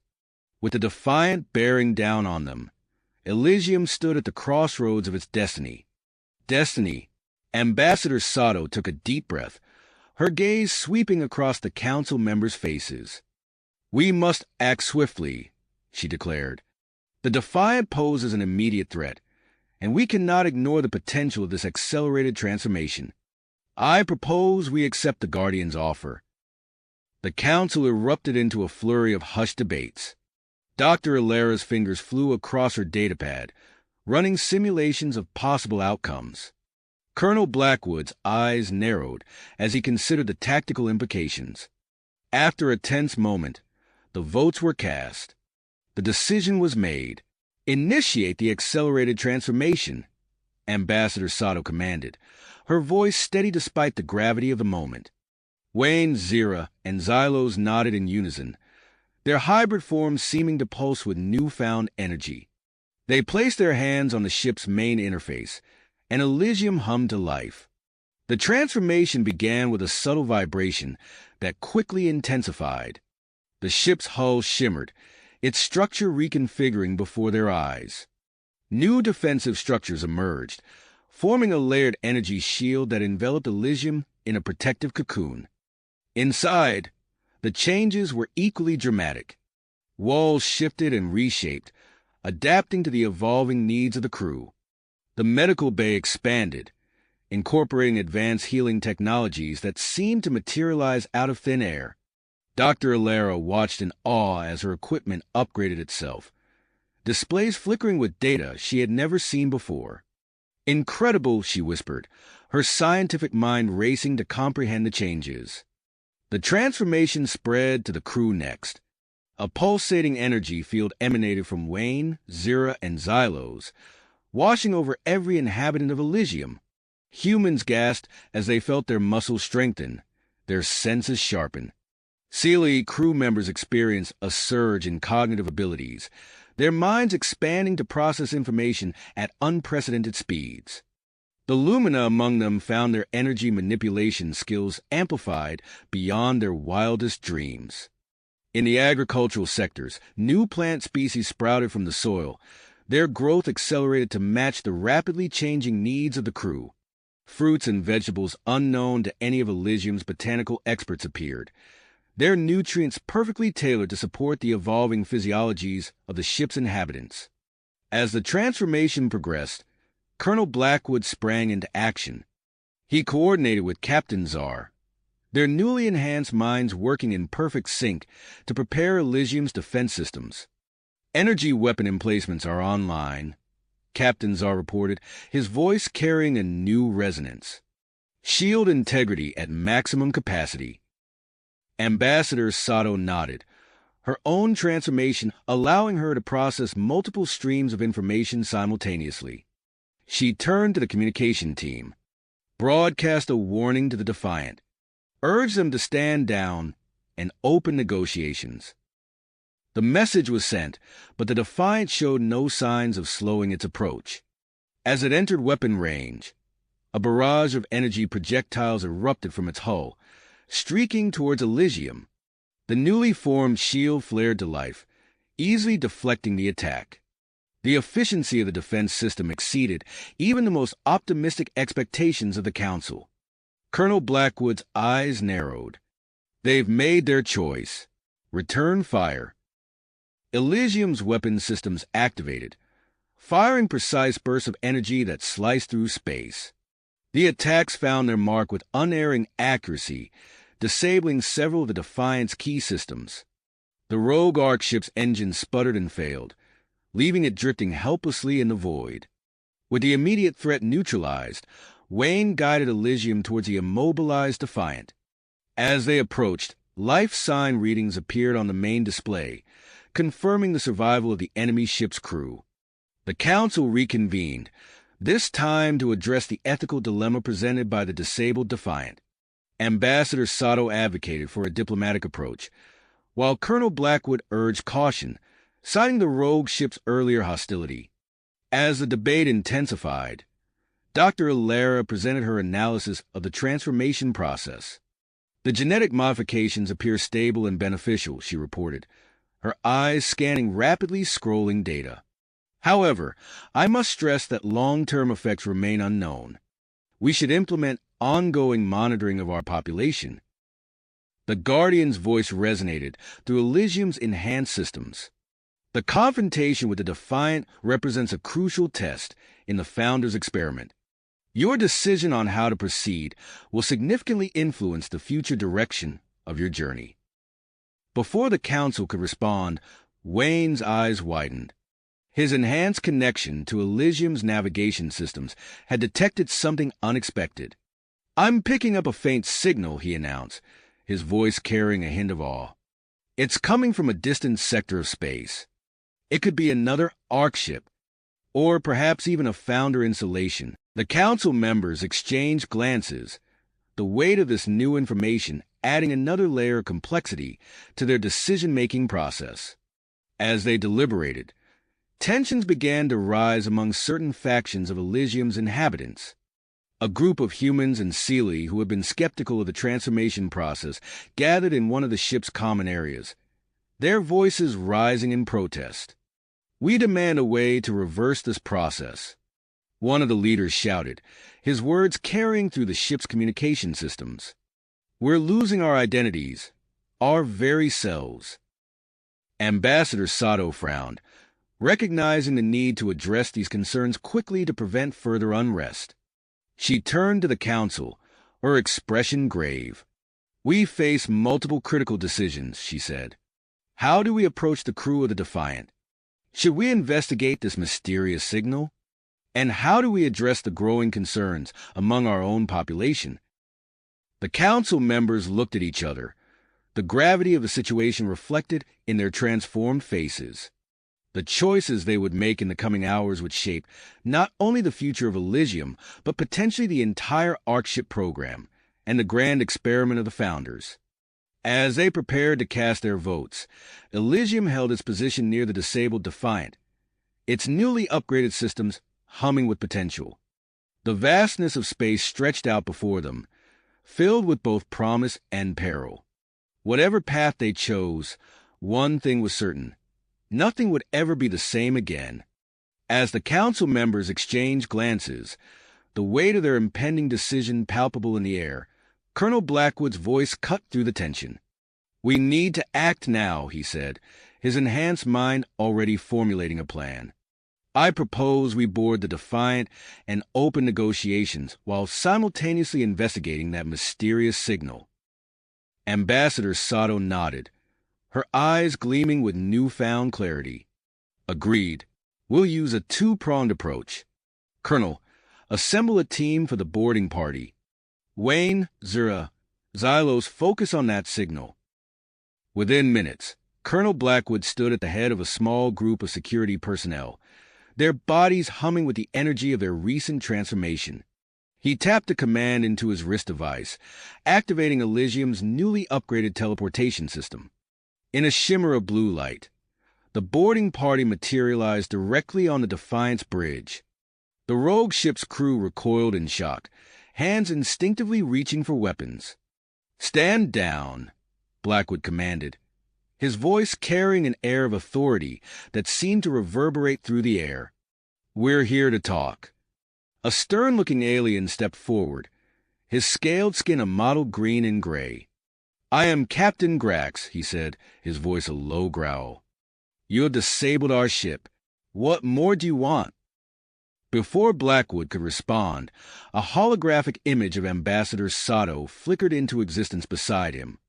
With the Defiant bearing down on them, Elysium stood at the crossroads of its destiny. Destiny. Ambassador Sato took a deep breath, her gaze sweeping across the council members' faces. "We must act swiftly," she declared. "The Defiant poses an immediate threat, and we cannot ignore the potential of this accelerated transformation. I propose we accept the Guardian's offer." The council erupted into a flurry of hushed debates. Dr. Alera's fingers flew across her datapad, running simulations of possible outcomes. Colonel Blackwood's eyes narrowed as he considered the tactical implications. After a tense moment, the votes were cast. The decision was made. Initiate the accelerated transformation, Ambassador Sato commanded, her voice steady despite the gravity of the moment. Wayne, Zira, and Xylos nodded in unison, their hybrid forms seeming to pulse with newfound energy. They placed their hands on the ship's main interface, and Elysium hummed to life. The transformation began with a subtle vibration that quickly intensified. The ship's hull shimmered, its structure reconfiguring before their eyes. New defensive structures emerged, forming a layered energy shield that enveloped Elysium in a protective cocoon. Inside, the changes were equally dramatic. Walls shifted and reshaped, adapting to the evolving needs of the crew. The medical bay expanded, incorporating advanced healing technologies that seemed to materialize out of thin air. Dr. Alara watched in awe as her equipment upgraded itself, displays flickering with data she had never seen before. Incredible, she whispered, her scientific mind racing to comprehend the changes. The transformation spread to the crew next. A pulsating energy field emanated from Wayne, Zira, and Xylos, washing over every inhabitant of Elysium. Humans gasped as they felt their muscles strengthen, their senses sharpen. Sealy crew members experienced a surge in cognitive abilities, their minds expanding to process information at unprecedented speeds. The Lumina among them found their energy manipulation skills amplified beyond their wildest dreams. In the agricultural sectors, new plant species sprouted from the soil, their growth accelerated to match the rapidly changing needs of the crew. Fruits and vegetables unknown to any of Elysium's botanical experts appeared, their nutrients perfectly tailored to support the evolving physiologies of the ship's inhabitants. As the transformation progressed, Colonel Blackwood sprang into action. He coordinated with Captain Czar, their newly enhanced minds working in perfect sync to prepare Elysium's defense systems. Energy weapon emplacements are online, Captain Czar reported, his voice carrying a new resonance. Shield integrity at maximum capacity. Ambassador Sato nodded, her own transformation allowing her to process multiple streams of information simultaneously. She turned to the communication team, broadcast a warning to the Defiant, urged them to stand down and open negotiations. The message was sent, but the Defiant showed no signs of slowing its approach. As it entered weapon range, a barrage of energy projectiles erupted from its hull, streaking towards Elysium. The newly formed shield flared to life, easily deflecting the attack. The efficiency of the defense system exceeded even the most optimistic expectations of the Council. Colonel Blackwood's eyes narrowed. They've made their choice. Return fire. Elysium's weapon systems activated, firing precise bursts of energy that sliced through space. The attacks found their mark with unerring accuracy, disabling several of the Defiant's key systems. The rogue Ark ship's engine sputtered and failed, leaving it drifting helplessly in the void. With the immediate threat neutralized, Wayne guided Elysium towards the immobilized Defiant. As they approached, life sign readings appeared on the main display, confirming the survival of the enemy ship's crew. The Council reconvened, this time to address the ethical dilemma presented by the disabled Defiant. Ambassador Sato advocated for a diplomatic approach, while Colonel Blackwood urged caution, citing the rogue ship's earlier hostility. As the debate intensified, Dr. Alara presented her analysis of the transformation process. The genetic modifications appear stable and beneficial, she reported, her eyes scanning rapidly scrolling data. However, I must stress that long-term effects remain unknown. We should implement ongoing monitoring of our population. The Guardian's voice resonated through Elysium's enhanced systems. The confrontation with the Defiant represents a crucial test in the Founder's experiment. Your decision on how to proceed will significantly influence the future direction of your journey. Before the Council could respond, Wayne's eyes widened. His enhanced connection to Elysium's navigation systems had detected something unexpected. "I'm picking up a faint signal," he announced, his voice carrying a hint of awe. "It's coming from a distant sector of space. It could be another Ark ship, or perhaps even a Founder installation." The council members exchanged glances, the weight of this new information adding another layer of complexity to their decision-making process. As they deliberated, tensions began to rise among certain factions of Elysium's inhabitants. A group of humans and Seelie who had been skeptical of the transformation process gathered in one of the ship's common areas, their voices rising in protest. "We demand a way to reverse this process," one of the leaders shouted, his words carrying through the ship's communication systems. "We're losing our identities, our very selves." Ambassador Sato frowned, recognizing the need to address these concerns quickly to prevent further unrest. She turned to the council, her expression grave. "We face multiple critical decisions," she said. "How do we approach the crew of the Defiant? Should we investigate this mysterious signal? And how do we address the growing concerns among our own population?" The council members looked at each other, the gravity of the situation reflected in their transformed faces. The choices they would make in the coming hours would shape not only the future of Elysium, but potentially the entire Arkship program and the grand experiment of the Founders. As they prepared to cast their votes, Elysium held its position near the disabled Defiant, its newly upgraded systems humming with potential. The vastness of space stretched out before them, filled with both promise and peril. Whatever path they chose, one thing was certain: nothing would ever be the same again. As the council members exchanged glances, the weight of their impending decision palpable in the air, Colonel Blackwood's voice cut through the tension. "We need to act now," he said, his enhanced mind already formulating a plan. "I propose we board the Defiant and open negotiations while simultaneously investigating that mysterious signal." Ambassador Sato nodded, her eyes gleaming with newfound clarity. "Agreed. We'll use a two-pronged approach. Colonel, assemble a team for the boarding party. Wayne, Zura, Xylos, focus on that signal." Within minutes, Colonel Blackwood stood at the head of a small group of security personnel, their bodies humming with the energy of their recent transformation. He tapped a command into his wrist device, activating Elysium's newly upgraded teleportation system. In a shimmer of blue light, the boarding party materialized directly on the Defiant's bridge. The rogue ship's crew recoiled in shock, hands instinctively reaching for weapons. "Stand down," Blackwood commanded, his voice carrying an air of authority that seemed to reverberate through the air. "We're here to talk." A stern-looking alien stepped forward, his scaled skin a mottled green and gray. "I am Captain Grax," he said, his voice a low growl. "You have disabled our ship. What more do you want?" Before Blackwood could respond, a holographic image of Ambassador Sato flickered into existence beside him.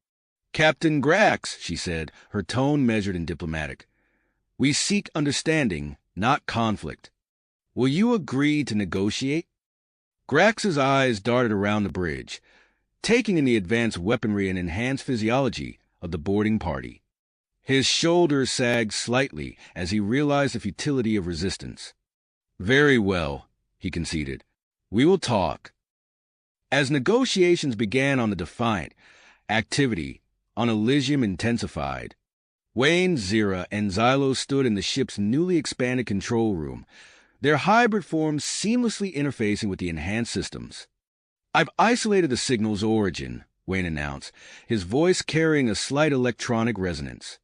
"Captain Grax," she said, her tone measured and diplomatic. "We seek understanding, not conflict. Will you agree to negotiate?" Grax's eyes darted around the bridge, taking in the advanced weaponry and enhanced physiology of the boarding party. His shoulders sagged slightly as he realized the futility of resistance. "Very well," he conceded. "We will talk." As negotiations began on the Defiant, activity on Elysium intensified. Wayne, Zira, and Xylos stood in the ship's newly expanded control room, their hybrid forms seamlessly interfacing with the enhanced systems. "I've isolated the signal's origin," Wayne announced, his voice carrying a slight electronic resonance.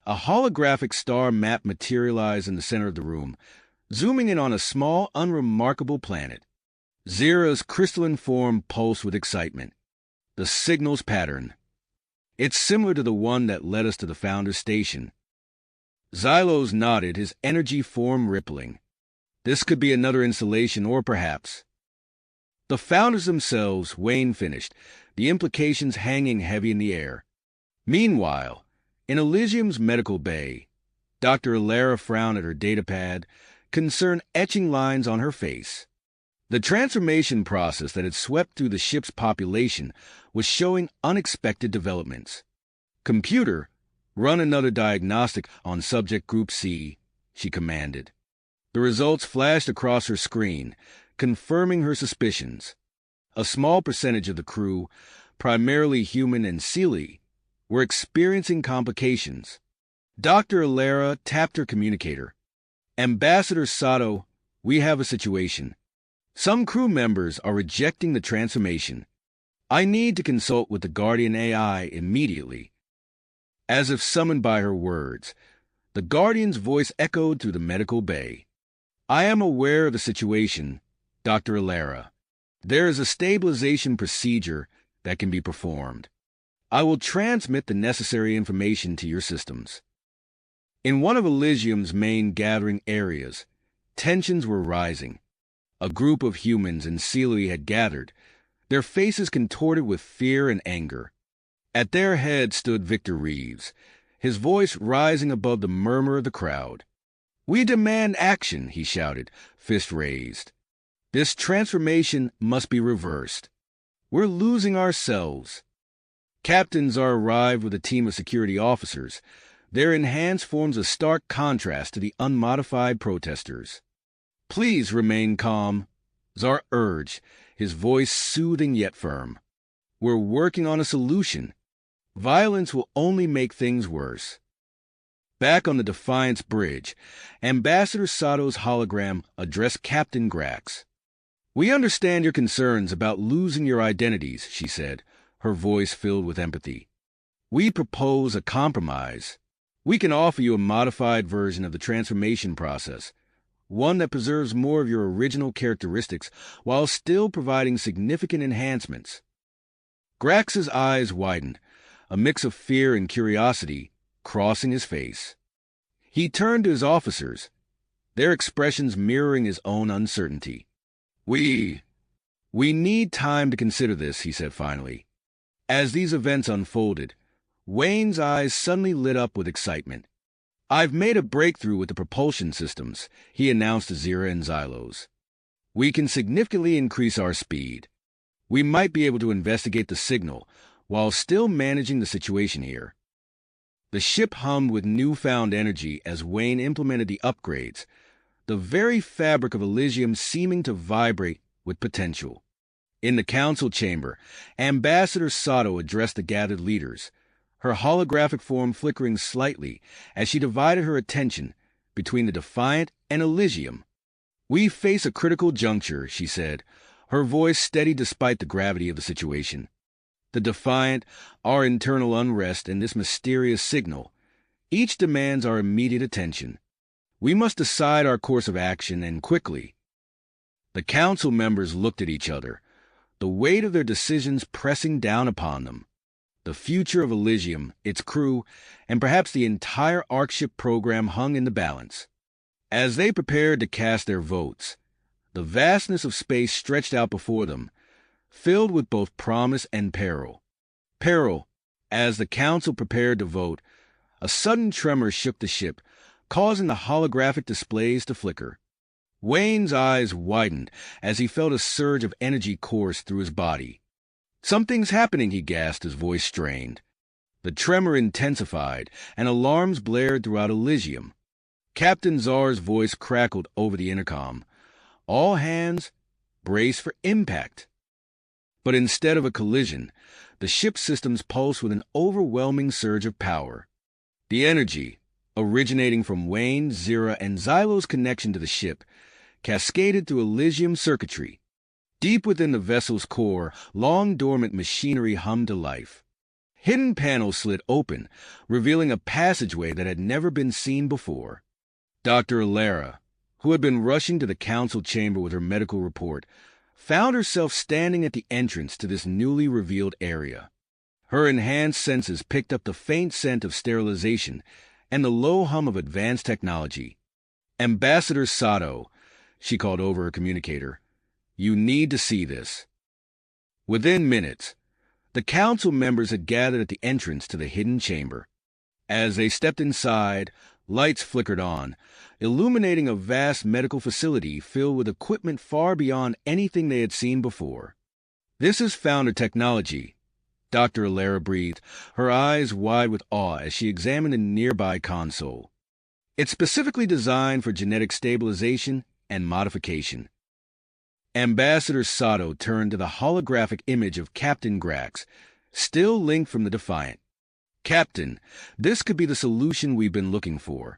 A holographic star map materialized in the center of the room, zooming in on a small, unremarkable planet. Zira's crystalline form pulsed with excitement. "The signal's pattern. It's similar to the one that led us to the Founder's Station." Xylos nodded, his energy form rippling. "This could be another installation, or perhaps—" "The Founders themselves," Wayne finished, the implications hanging heavy in the air. Meanwhile, in Elysium's medical bay, Dr. Alara frowned at her datapad, concern etching lines on her face. The transformation process that had swept through the ship's population was showing unexpected developments. Computer, run another diagnostic on subject group C, she commanded. The results flashed across her screen, confirming her suspicions. A small percentage of the crew, primarily human and Seelie, were experiencing complications. Dr. Alara tapped her communicator. Ambassador Sato, we have a situation. Some crew members are rejecting the transformation. I need to consult with the Guardian AI immediately. As if summoned by her words, the Guardian's voice echoed through the medical bay. I am aware of the situation, Dr. Alara. There is a stabilization procedure that can be performed. I will transmit the necessary information to your systems. In one of Elysium's main gathering areas, tensions were rising. A group of humans and Seelie had gathered, their faces contorted with fear and anger. At their head stood Victor Reeves, his voice rising above the murmur of the crowd. We demand action, he shouted, fist raised. This transformation must be reversed. We're losing ourselves. Captains are arrived with a team of security officers. Their enhance forms a stark contrast to the unmodified protesters. Please remain calm, Zar urged, his voice soothing yet firm. We're working on a solution. Violence will only make things worse. Back on the Defiance Bridge, Ambassador Sato's hologram addressed Captain Grax. We understand your concerns about losing your identities, she said, her voice filled with empathy. We propose a compromise. We can offer you a modified version of the transformation process, one that preserves more of your original characteristics while still providing significant enhancements. Grax's eyes widened, a mix of fear and curiosity crossing his face. He turned to his officers, their expressions mirroring his own uncertainty. We need time to consider this, he said finally. As these events unfolded, Wayne's eyes suddenly lit up with excitement. I've made a breakthrough with the propulsion systems, he announced to Zira and Xylos. We can significantly increase our speed. We might be able to investigate the signal while still managing the situation here. The ship hummed with newfound energy as Wayne implemented the upgrades, the very fabric of Elysium seeming to vibrate with potential. In the council chamber, Ambassador Sato addressed the gathered leaders, her holographic form flickering slightly as she divided her attention between the Defiant and Elysium. We face a critical juncture, she said, her voice steady despite the gravity of the situation. The Defiant, our internal unrest, and this mysterious signal, each demands our immediate attention. We must decide our course of action, and quickly. The council members looked at each other, the weight of their decisions pressing down upon them. The future of Elysium, its crew, and perhaps the entire Arkship program hung in the balance. As they prepared to cast their votes, the vastness of space stretched out before them, filled with both promise and peril. Peril, as the council prepared to vote, a sudden tremor shook the ship, causing the holographic displays to flicker. Wayne's eyes widened as he felt a surge of energy course through his body. Something's happening, he gasped, his voice strained. The tremor intensified, and alarms blared throughout Elysium. Captain Zar's voice crackled over the intercom. All hands, brace for impact. But instead of a collision, the ship's systems pulsed with an overwhelming surge of power. The energy, originating from Wayne, Zira, and Xylo's connection to the ship, cascaded through Elysium circuitry. Deep within the vessel's core, long-dormant machinery hummed to life. Hidden panels slid open, revealing a passageway that had never been seen before. Dr. Alara, who had been rushing to the council chamber with her medical report, found herself standing at the entrance to this newly revealed area. Her enhanced senses picked up the faint scent of sterilization and the low hum of advanced technology. Ambassador Sato, she called over her communicator, you need to see this. Within minutes, the council members had gathered at the entrance to the hidden chamber. As they stepped inside, Lights flickered on, illuminating a vast medical facility filled with equipment far beyond anything they had seen before. "This is founder technology," Dr. Alara breathed, her eyes wide with awe as she examined a nearby console. "It's specifically designed for genetic stabilization and modification." Ambassador Sato turned to the holographic image of Captain Grax, still linked from the Defiant. "Captain, this could be the solution we've been looking for.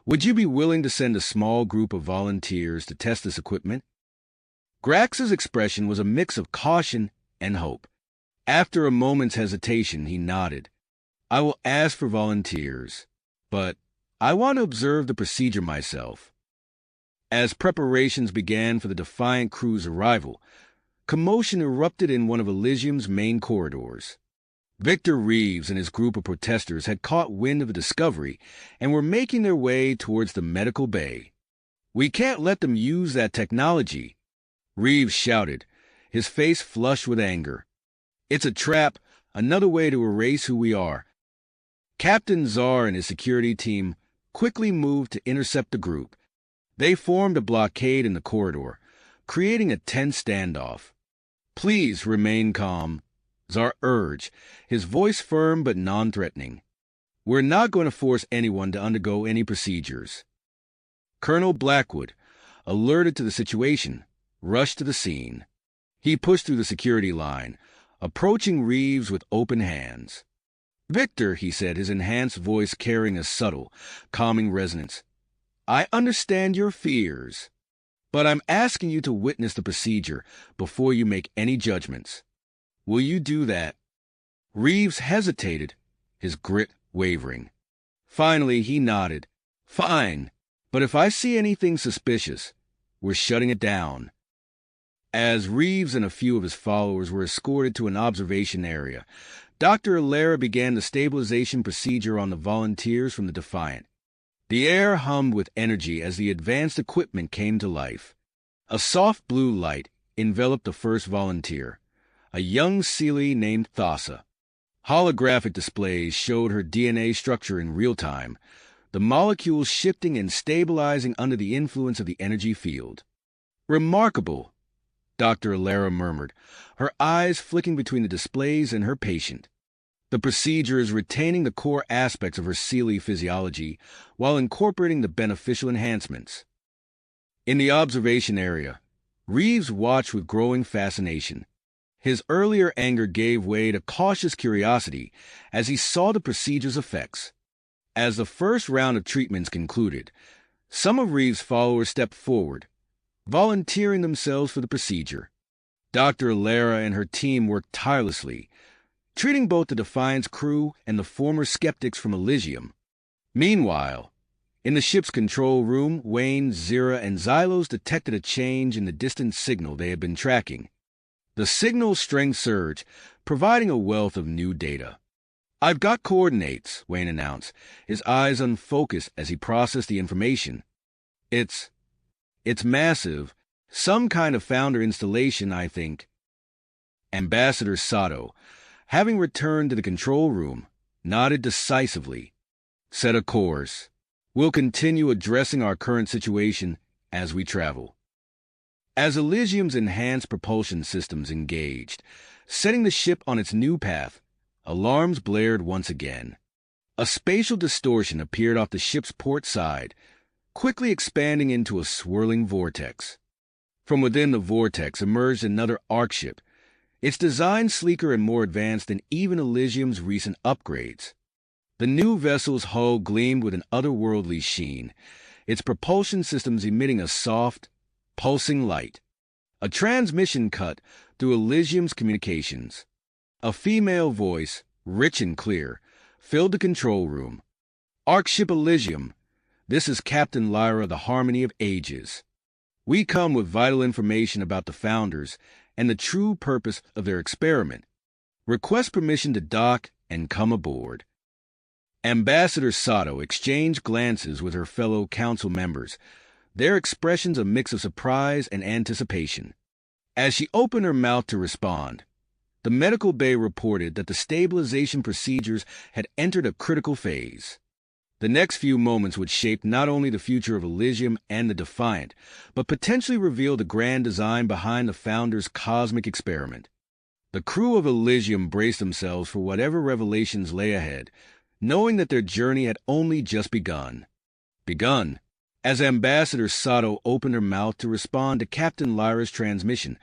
Would you be willing to send a small group of volunteers to test this equipment?" Grax's expression was a mix of caution and hope. After a moment's hesitation, he nodded. "I will ask for volunteers, but I want to observe the procedure myself." As preparations began for the Defiant crew's arrival, commotion erupted in one of Elysium's main corridors. Victor Reeves and his group of protesters had caught wind of the discovery and were making their way towards the medical bay. "We can't let them use that technology," Reeves shouted, his face flushed with anger. "It's a trap, another way to erase who we are." Captain Czar and his security team quickly moved to intercept the group. They formed a blockade in the corridor, creating a tense standoff. "Please remain calm," Czar urged, his voice firm but non-threatening. "We're not going to force anyone to undergo any procedures." Colonel Blackwood, alerted to the situation, rushed to the scene. He pushed through the security line, approaching Reeves with open hands. "Victor," he said, his enhanced voice carrying a subtle, calming resonance, "I understand your fears, but I'm asking you to witness the procedure before you make any judgments. Will you do that?" Reeves hesitated, his grit wavering. Finally, he nodded. "Fine, but if I see anything suspicious, we're shutting it down." As Reeves and a few of his followers were escorted to an observation area, Dr. Alara began the stabilization procedure on the volunteers from the Defiant. The air hummed with energy as the advanced equipment came to life. A soft blue light enveloped the first volunteer, a young Seelie named Thassa. Holographic displays showed her DNA structure in real time, the molecules shifting and stabilizing under the influence of the energy field. "Remarkable," Dr. Alara murmured, her eyes flicking between the displays and her patient. The procedure is retaining the core aspects of her Seelie physiology while incorporating the beneficial enhancements. In the observation area, Reeves watched with growing fascination. His earlier anger gave way to cautious curiosity as he saw the procedure's effects. As the first round of treatments concluded, some of Reeves' followers stepped forward, volunteering themselves for the procedure. Dr. Alara and her team worked tirelessly, treating both the Defiant's crew and the former skeptics from Elysium. Meanwhile, in the ship's control room, Wayne, Zira, and Xylos detected a change in the distant signal they had been tracking. The signal's strength surged, providing a wealth of new data. "I've got coordinates," Wayne announced, his eyes unfocused as he processed the information. It's massive. Some kind of founder installation, I think." Ambassador Sato, having returned to the control room, nodded decisively. "Set a course. We'll continue addressing our current situation as we travel." As Elysium's enhanced propulsion systems engaged, setting the ship on its new path, alarms blared once again. A spatial distortion appeared off the ship's port side, quickly expanding into a swirling vortex. From within the vortex emerged another Arc ship, its design sleeker and more advanced than even Elysium's recent upgrades. The new vessel's hull gleamed with an otherworldly sheen, its propulsion systems emitting a soft, pulsing light. A transmission cut through Elysium's communications. A female voice, rich and clear, filled the control room. "Arc ship Elysium, this is Captain Lyra of the Harmony of Ages. We come with vital information about the founders and the true purpose of their experiment. Request permission to dock and come aboard." Ambassador Sato exchanged glances with her fellow council members, their expressions a mix of surprise and anticipation. As she opened her mouth to respond, the medical bay reported that the stabilization procedures had entered a critical phase. The next few moments would shape not only the future of Elysium and the Defiant, but potentially reveal the grand design behind the Founder's cosmic experiment. The crew of Elysium braced themselves for whatever revelations lay ahead, knowing that their journey had only just begun. As Ambassador Sato opened her mouth to respond to Captain Lyra's transmission,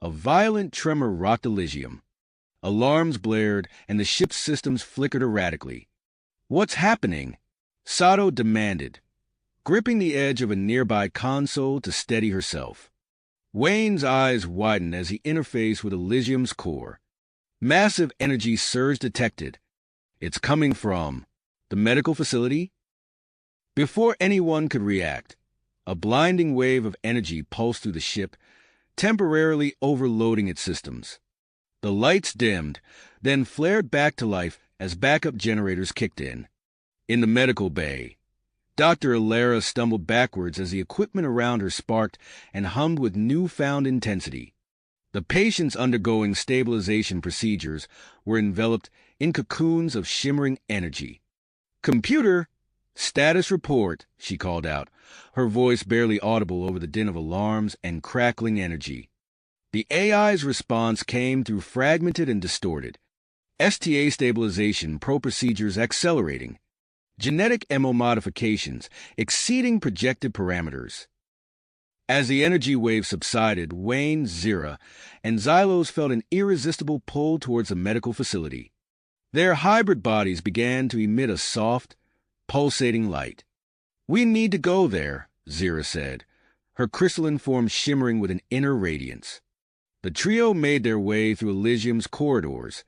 a violent tremor rocked Elysium. Alarms blared, and the ship's systems flickered erratically. "What's happening?" Sato demanded, gripping the edge of a nearby console to steady herself. Wayne's eyes widened as he interfaced with Elysium's core. Massive energy surge detected. "It's coming from the medical facility?" Before anyone could react, a blinding wave of energy pulsed through the ship, temporarily overloading its systems. The lights dimmed, then flared back to life as backup generators kicked in. In the medical bay, Dr. Alara stumbled backwards as the equipment around her sparked and hummed with newfound intensity. The patients undergoing stabilization procedures were enveloped in cocoons of shimmering energy. "Computer, status report," she called out, her voice barely audible over the din of alarms and crackling energy. The AI's response came through fragmented and distorted. STA stabilization procedures accelerating. Genetic MO modifications exceeding projected parameters. As the energy wave subsided, Wayne, Zira, and Xylos felt an irresistible pull towards the medical facility. Their hybrid bodies began to emit a soft, pulsating light. "We need to go there," Zira said, her crystalline form shimmering with an inner radiance. The trio made their way through Elysium's corridors,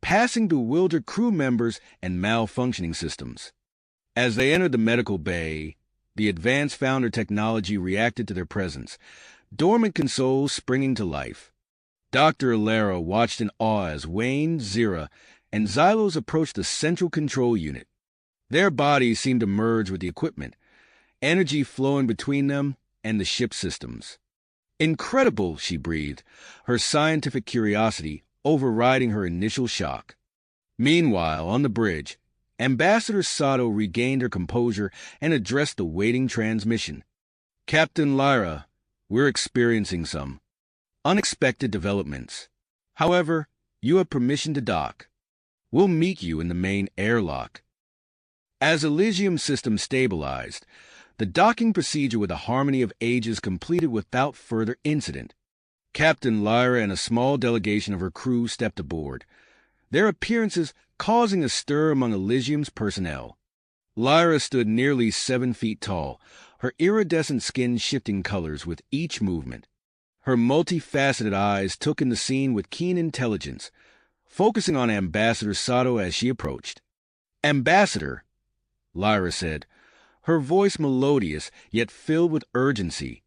passing bewildered crew members and malfunctioning systems. As they entered the medical bay, the advanced Founder technology reacted to their presence, dormant consoles springing to life. Dr. Alara watched in awe as Wayne, Zira, and Xylos approached the central control unit. Their bodies seemed to merge with the equipment, energy flowing between them and the ship's systems. "Incredible," she breathed, her scientific curiosity overriding her initial shock. Meanwhile, on the bridge, Ambassador Sato regained her composure and addressed the waiting transmission. "Captain Lyra, we're experiencing some unexpected developments. However, you have permission to dock. We'll meet you in the main airlock." As Elysium's system stabilized, the docking procedure with a harmony of ages completed without further incident. Captain Lyra and a small delegation of her crew stepped aboard, their appearances causing a stir among Elysium's personnel. Lyra stood nearly 7 feet tall, her iridescent skin shifting colors with each movement. Her multifaceted eyes took in the scene with keen intelligence, focusing on Ambassador Sato as she approached. "Ambassador," Lyra said, her voice melodious yet filled with urgency,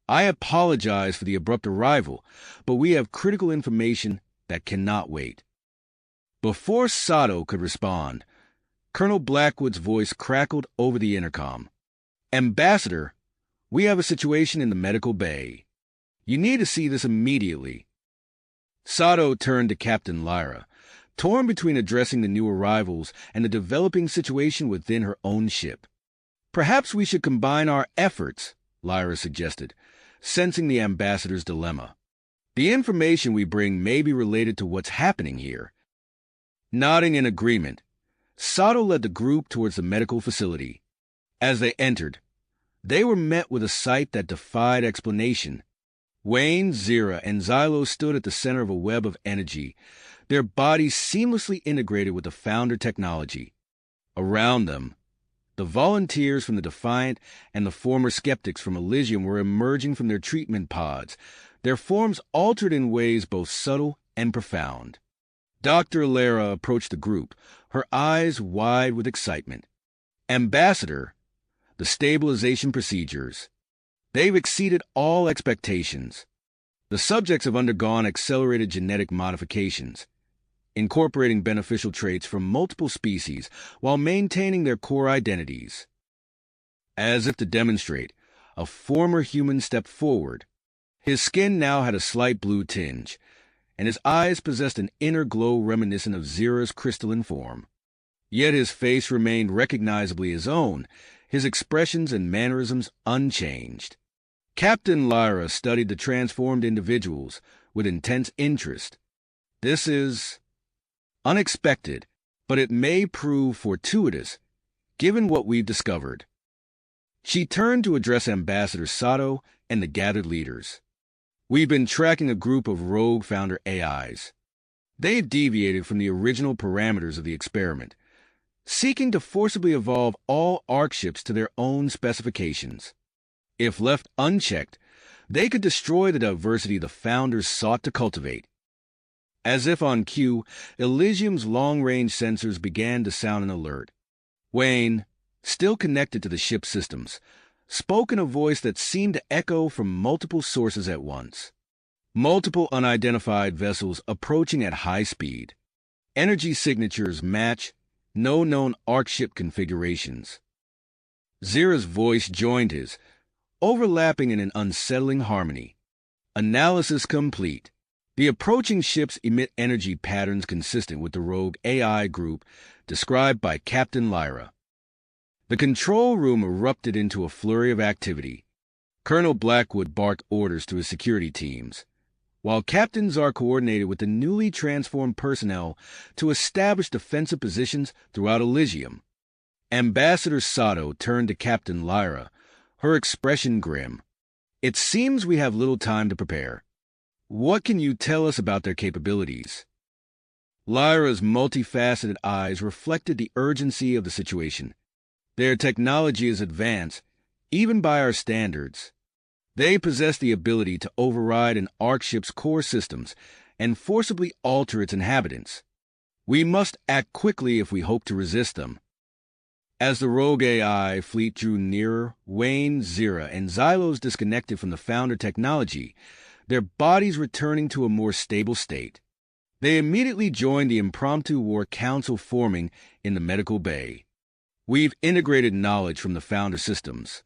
"I apologize for the abrupt arrival, but we have critical information that cannot wait." Before Sato could respond, Colonel Blackwood's voice crackled over the intercom. "Ambassador, we have a situation in the medical bay. You need to see this immediately." Sato turned to Captain Lyra, torn between addressing the new arrivals and the developing situation within her own ship. "Perhaps we should combine our efforts," Lyra suggested, sensing the ambassador's dilemma. "The information we bring may be related to what's happening here." Nodding in agreement, Sato led the group towards the medical facility. As they entered, they were met with a sight that defied explanation. Wayne, Zira, and Xylos stood at the center of a web of energy, their bodies seamlessly integrated with the Founder technology. Around them, the volunteers from the Defiant and the former skeptics from Elysium were emerging from their treatment pods, their forms altered in ways both subtle and profound. Dr. Alara approached the group, her eyes wide with excitement. "Ambassador, the stabilization procedures. They've exceeded all expectations. The subjects have undergone accelerated genetic modifications, incorporating beneficial traits from multiple species while maintaining their core identities." As if to demonstrate, a former human stepped forward. His skin now had a slight blue tinge, and his eyes possessed an inner glow reminiscent of Zira's crystalline form. Yet his face remained recognizably his own, his expressions and mannerisms unchanged. Captain Lyra studied the transformed individuals with intense interest. This is unexpected, but it may prove fortuitous, given what we've discovered. She turned to address Ambassador Sato and the gathered leaders. We've been tracking a group of rogue founder AIs. They've deviated from the original parameters of the experiment, seeking to forcibly evolve all ARC ships to their own specifications. If left unchecked, they could destroy the diversity the founders sought to cultivate. As if on cue, Elysium's long-range sensors began to sound an alert. Wayne, still connected to the ship's systems, spoke in a voice that seemed to echo from multiple sources at once. Multiple unidentified vessels approaching at high speed. Energy signatures match no known ARC ship configurations. Zira's voice joined his, overlapping in an unsettling harmony. Analysis complete. The approaching ships emit energy patterns consistent with the rogue AI group described by Captain Lyra. The control room erupted into a flurry of activity. Colonel Blackwood barked orders to his security teams, while captains are coordinated with the newly transformed personnel to establish defensive positions throughout Elysium. Ambassador Sato turned to Captain Lyra, her expression grim. It seems we have little time to prepare. What can you tell us about their capabilities? Lyra's multifaceted eyes reflected the urgency of the situation. Their technology is advanced, even by our standards. They possess the ability to override an ARC ship's core systems and forcibly alter its inhabitants. We must act quickly if we hope to resist them. As the rogue AI fleet drew nearer, Wayne, Zira, and Xylos disconnected from the founder technology, their bodies returning to a more stable state. They immediately joined the impromptu war council forming in the medical bay. We've integrated knowledge from the founder systems.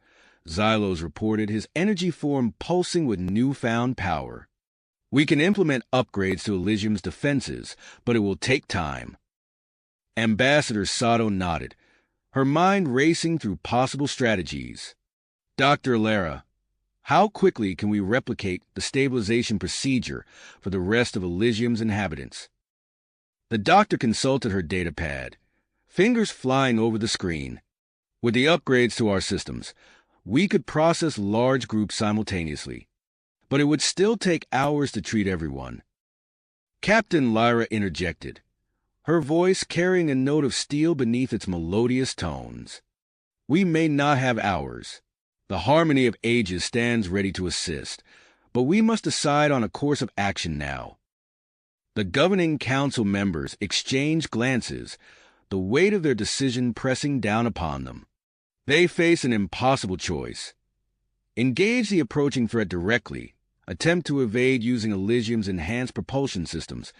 Xylos reported, his energy form pulsing with newfound power. We can implement upgrades to Elysium's defenses, but it will take time. Ambassador Sato nodded, her mind racing through possible strategies. Dr. Lara, how quickly can we replicate the stabilization procedure for the rest of Elysium's inhabitants? The doctor consulted her datapad, fingers flying over the screen. With the upgrades to our systems, we could process large groups simultaneously, but it would still take hours to treat everyone. Captain Lyra interjected, her voice carrying a note of steel beneath its melodious tones. We may not have hours. The harmony of ages stands ready to assist, but we must decide on a course of action now. The governing council members exchanged glances, the weight of their decision pressing down upon them. They face an impossible choice. Engage the approaching threat directly, attempt to evade using Elysium's enhanced propulsion systems,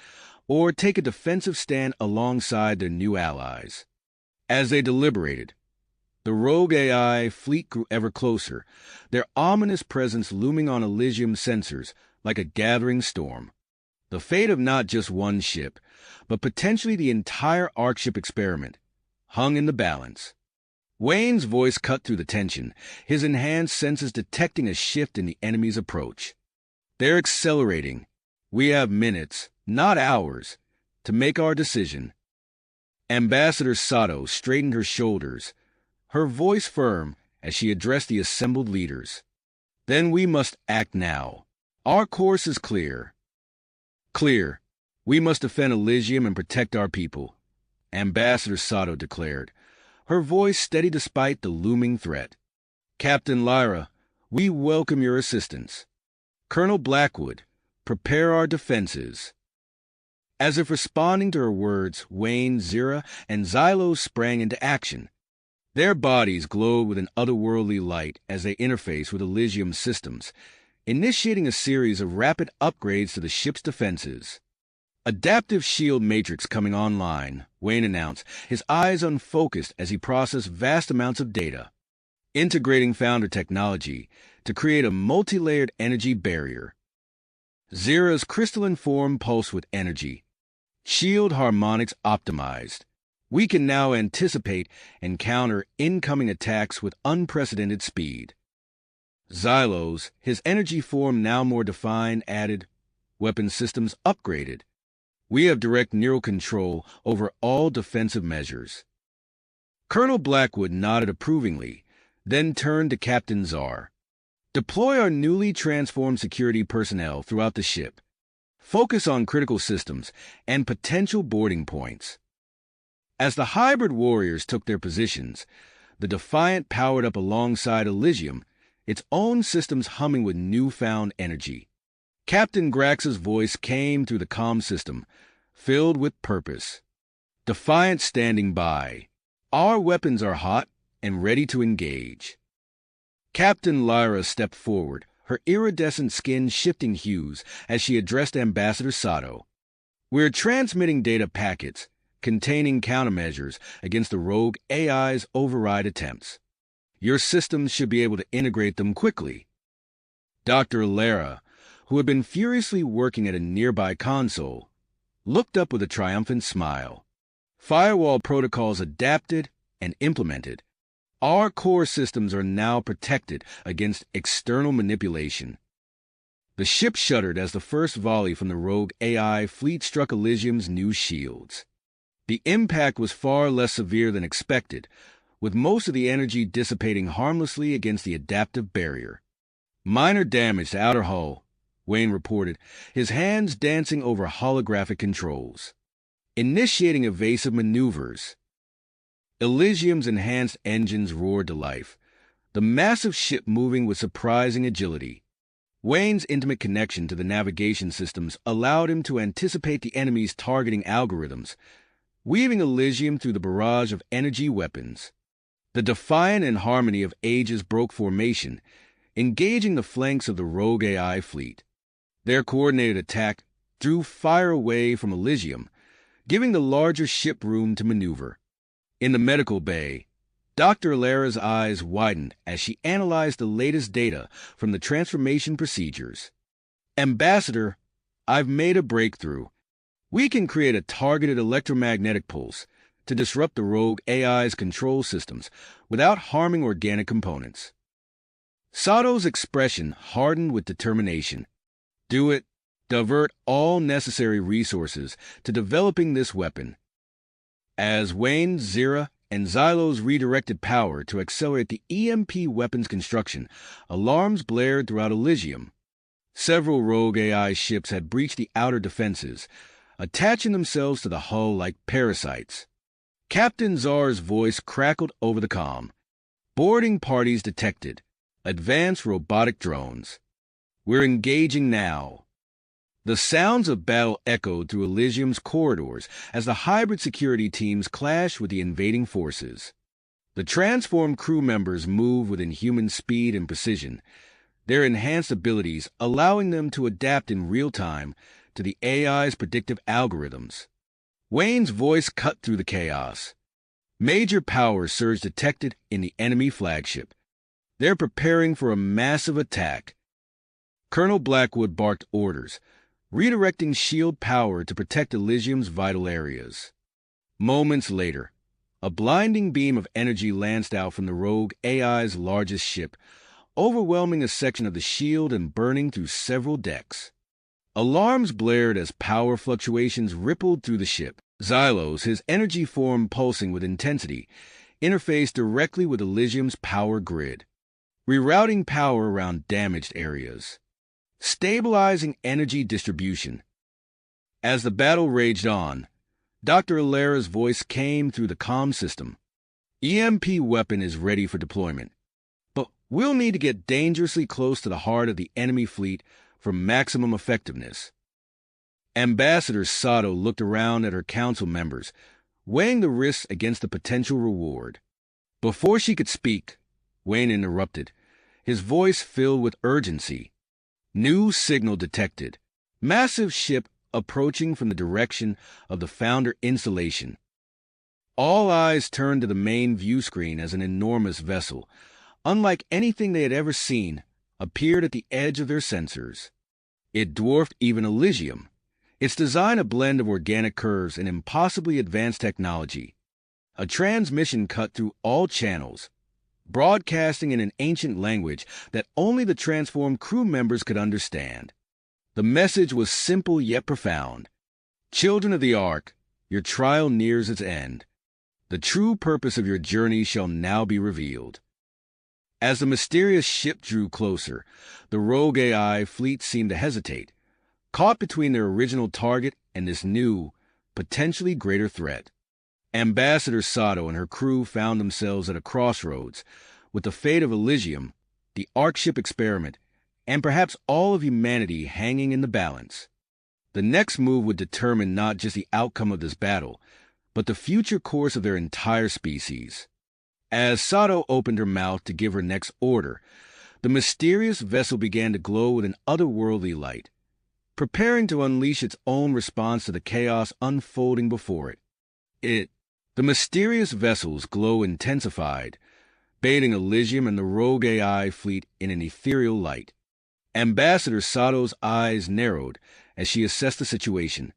or take a defensive stand alongside their new allies. As they deliberated, the rogue AI fleet grew ever closer, their ominous presence looming on Elysium sensors like a gathering storm. The fate of not just one ship, but potentially the entire ARC ship experiment, hung in the balance. Wayne's voice cut through the tension, his enhanced senses detecting a shift in the enemy's approach. They're accelerating. We have minutes, not hours, to make our decision. Ambassador Sato straightened her shoulders, her voice firm as she addressed the assembled leaders. Then we must act now. Our course is clear. Clear. We must defend Elysium and protect our people, Ambassador Sato declared, her voice steady despite the looming threat. Captain Lyra, we welcome your assistance. Colonel Blackwood, prepare our defenses. As if responding to her words, Wayne, Zira, and Xylos sprang into action. Their bodies glowed with an otherworldly light as they interfaced with Elysium's systems, initiating a series of rapid upgrades to the ship's defenses. Adaptive shield matrix coming online, Wayne announced, his eyes unfocused as he processed vast amounts of data. Integrating founder technology to create a multi-layered energy barrier. Zira's crystalline form pulsed with energy. Shield harmonics optimized. We can now anticipate and counter incoming attacks with unprecedented speed. Xylos, his energy form now more defined, added, weapon systems upgraded. We have direct neural control over all defensive measures. Colonel Blackwood nodded approvingly, then turned to Captain Czar. Deploy our newly transformed security personnel throughout the ship. Focus on critical systems and potential boarding points. As the hybrid warriors took their positions, the Defiant powered up alongside Elysium, its own systems humming with newfound energy. Captain Grax's voice came through the comm system, filled with purpose. Defiant standing by. Our weapons are hot and ready to engage. Captain Lyra stepped forward, her iridescent skin shifting hues as she addressed Ambassador Sato. We're transmitting data packets containing countermeasures against the rogue AI's override attempts. Your systems should be able to integrate them quickly. Dr. Lara, who had been furiously working at a nearby console, looked up with a triumphant smile. Firewall protocols adapted and implemented. Our core systems are now protected against external manipulation. The ship shuddered as the first volley from the rogue AI fleet struck Elysium's new shields. The impact was far less severe than expected, with most of the energy dissipating harmlessly against the adaptive barrier. Minor damage to outer hull, Wayne reported, his hands dancing over holographic controls. Initiating evasive maneuvers. Elysium's enhanced engines roared to life, the massive ship moving with surprising agility. Wayne's intimate connection to the navigation systems allowed him to anticipate the enemy's targeting algorithms, weaving Elysium through the barrage of energy weapons. The Defiant and Harmony of Ages broke formation, engaging the flanks of the rogue AI fleet. Their coordinated attack drew fire away from Elysium, giving the larger ship room to maneuver. In the medical bay, Dr. Lara's eyes widened as she analyzed the latest data from the transformation procedures. Ambassador, I've made a breakthrough. We can create a targeted electromagnetic pulse to disrupt the rogue AI's control systems without harming organic components. Sato's expression hardened with determination. Do it. Divert all necessary resources to developing this weapon. As Wayne, Zira, and Xylos redirected power to accelerate the EMP weapons construction, alarms blared throughout Elysium. Several rogue AI ships had breached the outer defenses, attaching themselves to the hull like parasites. Captain Czar's voice crackled over the comm. Boarding parties detected. Advanced robotic drones. We're engaging now. The sounds of battle echoed through Elysium's corridors as the hybrid security teams clashed with the invading forces. The transformed crew members moved with inhuman speed and precision, their enhanced abilities allowing them to adapt in real time to the AI's predictive algorithms. Wayne's voice cut through the chaos. Major power surge detected in the enemy flagship. They're preparing for a massive attack. Colonel Blackwood barked orders, redirecting shield power to protect Elysium's vital areas. Moments later, a blinding beam of energy lanced out from the rogue AI's largest ship, overwhelming a section of the shield and burning through several decks. Alarms blared as power fluctuations rippled through the ship. Xylos, his energy form pulsing with intensity, interfaced directly with Elysium's power grid, rerouting power around damaged areas. Stabilizing energy distribution. As the battle raged on, Dr. Lara's voice came through the comm system. EMP weapon is ready for deployment, but we'll need to get dangerously close to the heart of the enemy fleet for maximum effectiveness. Ambassador Sato looked around at her council members, weighing the risks against the potential reward. Before she could speak, Wayne interrupted, his voice filled with urgency. New signal detected. Massive ship approaching from the direction of the Founder installation. All eyes turned to the main view screen as an enormous vessel, unlike anything they had ever seen, appeared at the edge of their sensors. It dwarfed even Elysium, its design a blend of organic curves and impossibly advanced technology. A transmission cut through all channels, broadcasting in an ancient language that only the transformed crew members could understand. The message was simple yet profound. Children of the Ark, your trial nears its end. The true purpose of your journey shall now be revealed. As the mysterious ship drew closer, the rogue AI fleet seemed to hesitate, caught between their original target and this new, potentially greater threat. Ambassador Sato and her crew found themselves at a crossroads, with the fate of Elysium, the Ark ship experiment, and perhaps all of humanity hanging in the balance. The next move would determine not just the outcome of this battle, but the future course of their entire species. As Sato opened her mouth to give her next order, the mysterious vessel began to glow with an otherworldly light, preparing to unleash its own response to the chaos unfolding before it. The mysterious vessel's glow intensified, bathing Elysium and the rogue AI fleet in an ethereal light. Ambassador Sato's eyes narrowed as she assessed the situation.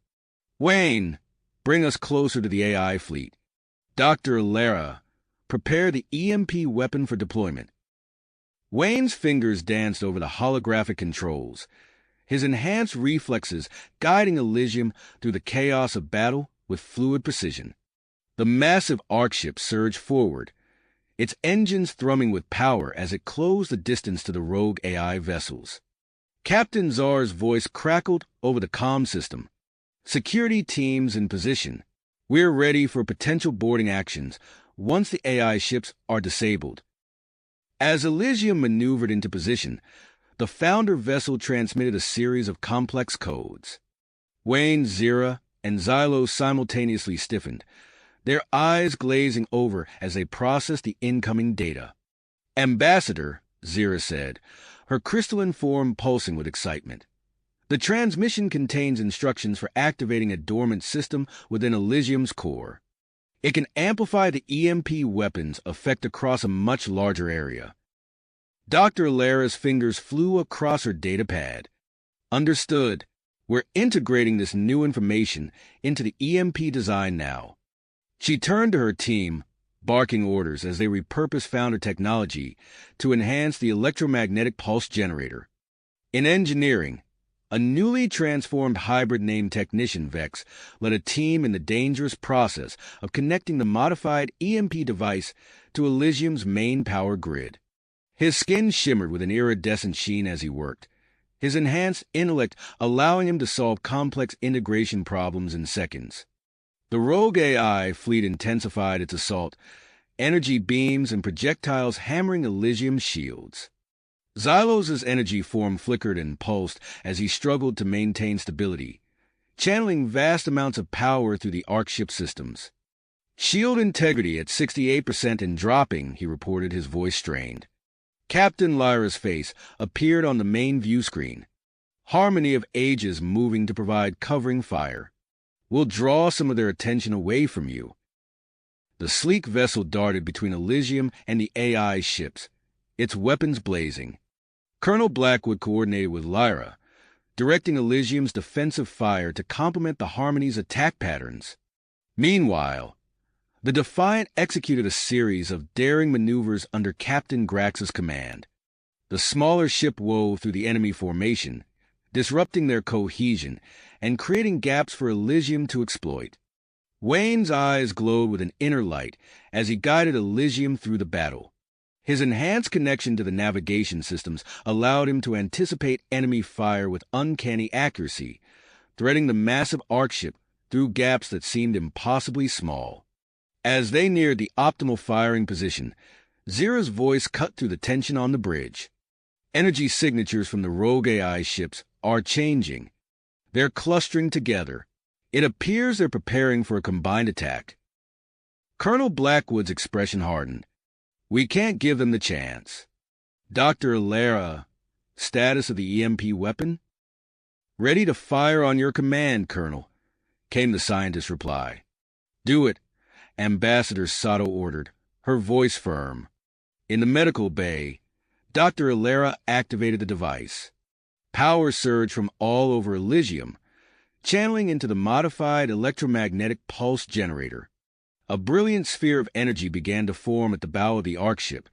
Wayne, bring us closer to the AI fleet. Dr. Lara, prepare the EMP weapon for deployment. Wayne's fingers danced over the holographic controls, his enhanced reflexes guiding Elysium through the chaos of battle with fluid precision. The massive Ark ship surged forward, its engines thrumming with power as it closed the distance to the rogue AI vessels. Captain Czar's voice crackled over the comm system. Security teams in position. We're ready for potential boarding actions once the AI ships are disabled. As Elysium maneuvered into position, the founder vessel transmitted a series of complex codes. Wayne, Zira, and Xylo simultaneously stiffened, their eyes glazing over as they processed the incoming data. Ambassador, Zira said, her crystalline form pulsing with excitement. The transmission contains instructions for activating a dormant system within Elysium's core. It can amplify the EMP weapon's effect across a much larger area. Dr. Lara's fingers flew across her data pad. Understood. We're integrating this new information into the EMP design now. She turned to her team, barking orders as they repurposed founder technology to enhance the electromagnetic pulse generator. In engineering, a newly transformed hybrid named Technician Vex led a team in the dangerous process of connecting the modified EMP device to Elysium's main power grid. His skin shimmered with an iridescent sheen as he worked, his enhanced intellect allowing him to solve complex integration problems in seconds. The rogue AI fleet intensified its assault, energy beams and projectiles hammering Elysium's shields. Xylos' energy form flickered and pulsed as he struggled to maintain stability, channeling vast amounts of power through the Ark ship systems. Shield integrity at 68% and dropping, he reported, his voice strained. Captain Lyra's face appeared on the main view screen, harmony of ages moving to provide covering fire. We'll draw some of their attention away from you. The sleek vessel darted between Elysium and the AI ships, its weapons blazing. Colonel Blackwood coordinated with Lyra, directing Elysium's defensive fire to complement the Harmony's attack patterns. Meanwhile, the Defiant executed a series of daring maneuvers under Captain Grax's command. The smaller ship wove through the enemy formation, disrupting their cohesion and creating gaps for Elysium to exploit. Wayne's eyes glowed with an inner light as he guided Elysium through the battle. His enhanced connection to the navigation systems allowed him to anticipate enemy fire with uncanny accuracy, threading the massive Ark ship through gaps that seemed impossibly small. As they neared the optimal firing position, Zira's voice cut through the tension on the bridge. Energy signatures from the rogue AI ships are changing. They're clustering together. It appears they're preparing for a combined attack. Colonel Blackwood's expression hardened. We can't give them the chance. Dr. Lara, status of the EMP weapon? Ready to fire on your command, Colonel, came the scientist's reply. Do it, Ambassador Sato ordered, her voice firm. In the medical bay, Dr. Lara activated the device. Power surged from all over Elysium, channeling into the modified electromagnetic pulse generator. A brilliant sphere of energy began to form at the bow of the Ark ship,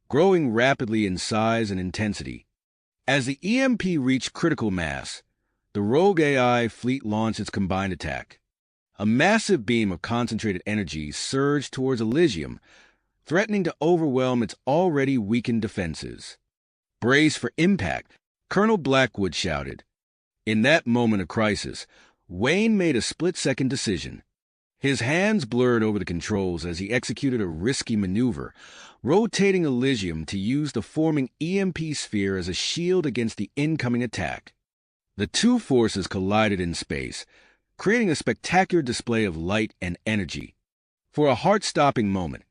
growing rapidly in size and intensity. As the EMP reached critical mass, the rogue AI fleet launched its combined attack. A massive beam of concentrated energy surged towards Elysium, threatening to overwhelm its already weakened defenses. "Brace for impact," Colonel Blackwood shouted. In that moment of crisis, Wayne made a split-second decision. His hands blurred over the controls as he executed a risky maneuver, rotating Elysium to use the forming EMP sphere as a shield against the incoming attack. The two forces collided in space, creating a spectacular display of light and energy. For a heart-stopping moment,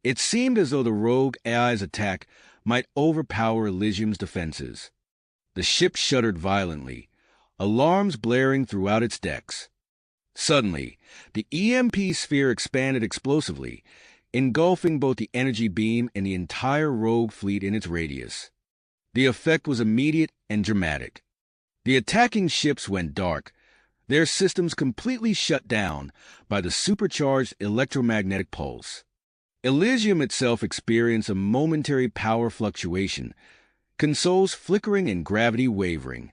it seemed as though the rogue AI's attack might overpower Elysium's defenses. The ship shuddered violently, alarms blaring throughout its decks. Suddenly, the EMP sphere expanded explosively, engulfing both the energy beam and the entire rogue fleet in its radius. The effect was immediate and dramatic. The attacking ships went dark, their systems completely shut down by the supercharged electromagnetic pulse. Elysium itself experienced a momentary power fluctuation, consoles flickering and gravity wavering.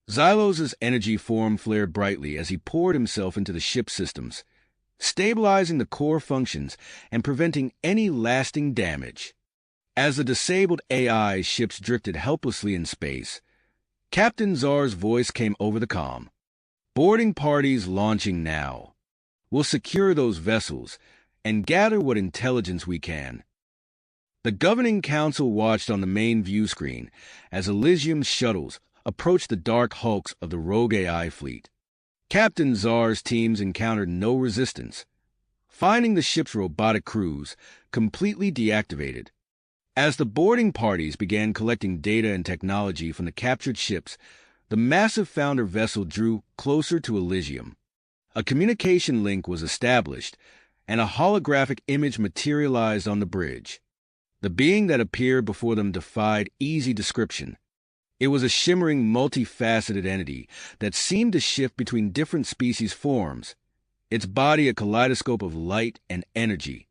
Xylos' energy form flared brightly as he poured himself into the ship's systems, stabilizing the core functions and preventing any lasting damage. As the disabled AI ships drifted helplessly in space, Captain Czar's voice came over the comm. "Boarding parties launching now. We'll secure those vessels and gather what intelligence we can." The governing council watched on the main view screen as Elysium's shuttles approached the dark hulks of the rogue AI fleet. Captain Czar's teams encountered no resistance, finding the ship's robotic crews completely deactivated. As the boarding parties began collecting data and technology from the captured ships, the massive founder vessel drew closer to Elysium. A communication link was established, and a holographic image materialized on the bridge. The being that appeared before them defied easy description. It was a shimmering, multifaceted entity that seemed to shift between different species forms, its body a kaleidoscope of light and energy.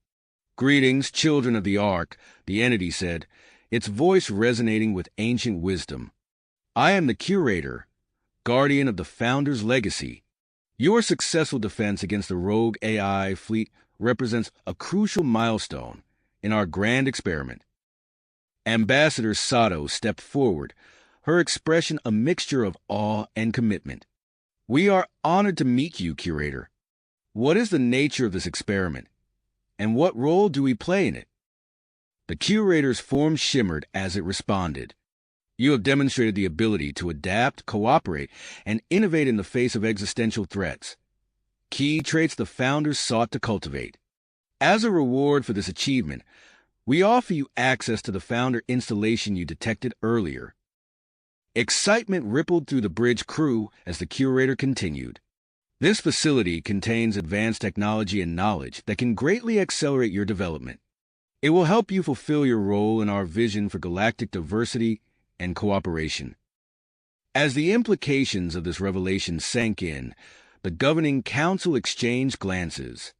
"Greetings, children of the Ark," the entity said, its voice resonating with ancient wisdom. "I am the Curator, guardian of the Founder's legacy. Your successful defense against the rogue AI fleet represents a crucial milestone in our grand experiment." Ambassador Sato stepped forward, her expression a mixture of awe and commitment. "We are honored to meet you, Curator. What is the nature of this experiment, and what role do we play in it?" The Curator's form shimmered as it responded. "You have demonstrated the ability to adapt, cooperate, and innovate in the face of existential threats, key traits the Founders sought to cultivate. As a reward for this achievement, we offer you access to the Founder installation you detected earlier." Excitement rippled through the bridge crew as the Curator continued. "This facility contains advanced technology and knowledge that can greatly accelerate your development. It will help you fulfill your role in our vision for galactic diversity and cooperation." As the implications of this revelation sank in, the governing council exchanged glances.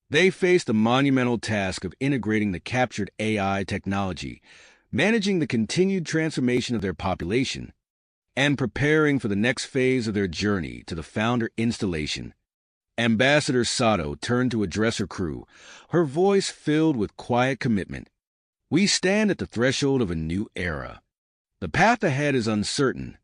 They faced the monumental task of integrating the captured AI technology, managing the continued transformation of their population, and preparing for the next phase of their journey to the Founder installation. Ambassador Sato turned to address her crew, her voice filled with quiet commitment. "We stand at the threshold of a new era. The path ahead is uncertain,